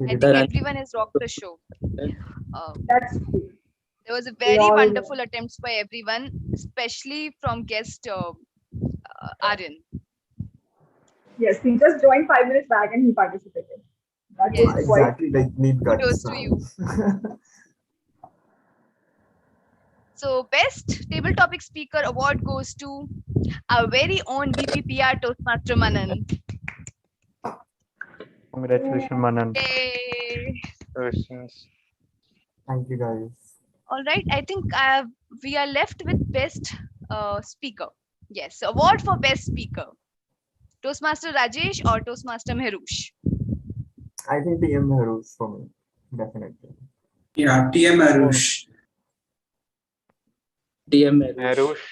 I think everyone has rocked the show. That's true. There was a We very all wonderful attempts by everyone, especially from guest Aryan. Yes, he just joined 5 minutes back and he participated. That Yes. was quite. exactly like need guts. Kudos to you. So best table topic speaker award goes to our very own BPPR Toastmaster Manan. Congratulations, Manan. Yay. Thank you, guys. All right, I think we are left with best speaker. Yes, award for best speaker. Toastmaster Rajesh or Toastmaster Meherush? I think TM Meherush for me, definitely. Yeah, TM Arush. DM Meherush.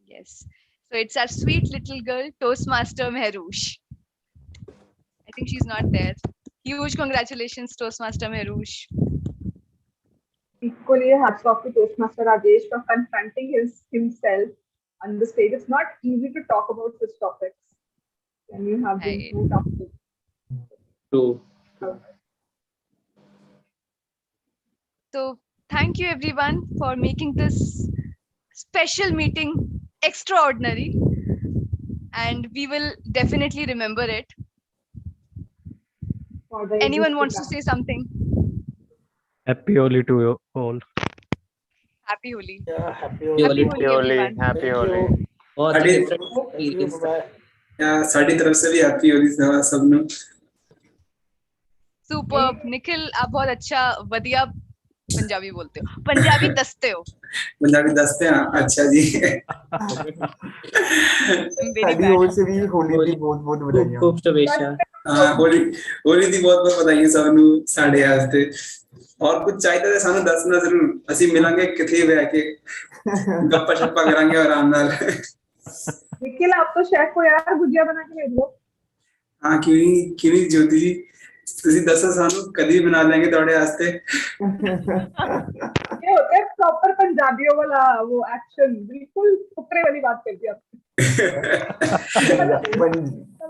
Yes. So it's our sweet little girl, Toastmaster Meherush. I think she's not there. Huge congratulations, Toastmaster Meherush. Equally, hats off to Toastmaster Rajesh for confronting himself on the stage. It's not easy to talk about such topics when you have been through tough things. True. So thank you everyone for making this special meeting extraordinary. And we will definitely remember it. Anyone wants to say something? Happy Holi to you all. Happy Holi. Yeah, happy Happy Holi. Holi, everyone. Happy Holi. बहुत Adi- different feelings. Yeah, sari तरफ से भी happy Holi सबनों. Super Nikhil आप बहुत अच्छा बढ़िया पंजाबी बोलते हो पंजाबी दसते हो पंजाबी दसते हैं अच्छा जी. साड़ी ओर से भी होली दी बहुत बधाइयां. खूब शुभेच्छा. हाँ, होली दी बहुत बधाइयां सबनों साढ़े आस्ते. और कुछ चाहिए तो सानू दसना जरूर. ਅਸੀਂ ਮਿਲਾਂਗੇ ਕਿਥੇ ਬੈ ਕੇ ਗੱਪਾਂ ਸ਼ੱਪਾਂ ਕਰਾਂਗੇ ਆਰਾਮ ਨਾਲ. निखिल आप तो शेफ हो यार, गुजिया बना के भेज दो. हाँ, क्यों नहीं ज्योति जी, ਤੁਸੀਂ ਦੱਸੋ ਸਾਨੂੰ ਕਦੀ ਬਣਾ ਲੈਂਗੇ ਤੁਹਾਡੇ ਵਾਸਤੇ. ये होता है प्रॉपर पंजाबियों वाला वो एक्शन, बिल्कुल फुकरे वाली बात कर दी आपने.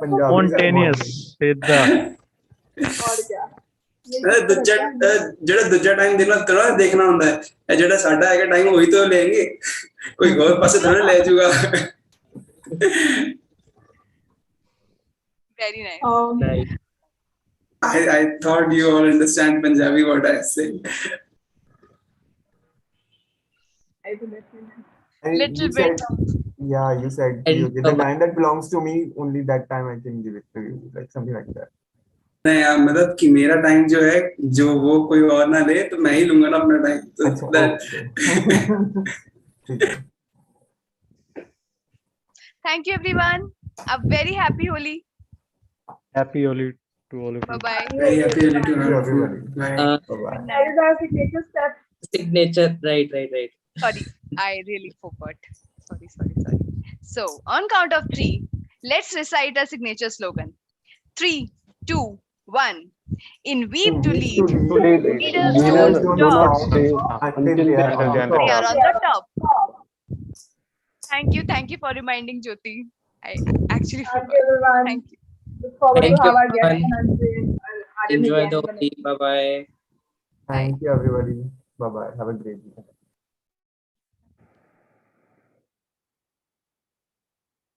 Spontaneous. और क्या ਜਿਹੜਾ ਦੂਜਾ ਟਾਈਮ ਦੇਣਾ ਥੋੜਾ ਦੇਖਣਾ ਹੁੰਦਾ ਹੈ. ਇਹ ਜਿਹੜਾ ਸਾਡਾ ਹੈਗਾ ਟਾਈਮ ਉਹੀ ਤਾਂ ਲੈਣਗੇ, ਕੋਈ ਹੋਰ ਪਾਸੇ ਥੋੜਾ ਲੈ ਜਾਊਗਾ. Very nice. I thought you all understand Punjabi what I say. Little bit. Yeah, you said the line that belongs to me, only that time I can give it to you, like something like that. नहीं यार, मतलब कि मेरा time जो है, जो वो कोई और ना ले तो मैं ही लूंगा ना अपना time. Thank you everyone. A very happy Holi. Happy Holi to all of you. Bye bye. Very happy Holi to everybody. Bye. That is our signature step. Signature, right. Sorry, I really forgot. Sorry. So on count of 3, let's recite our signature slogan. 3, 2, 1. In weep to lead, leaders don't stop until they are on the top. Thank you for reminding Jyoti. I actually forgot. Thank you. Look forward Thank to have you, our guest everyone. and Enjoy the Holi. Bye bye. Thank you everybody. Bye bye. Have a great day.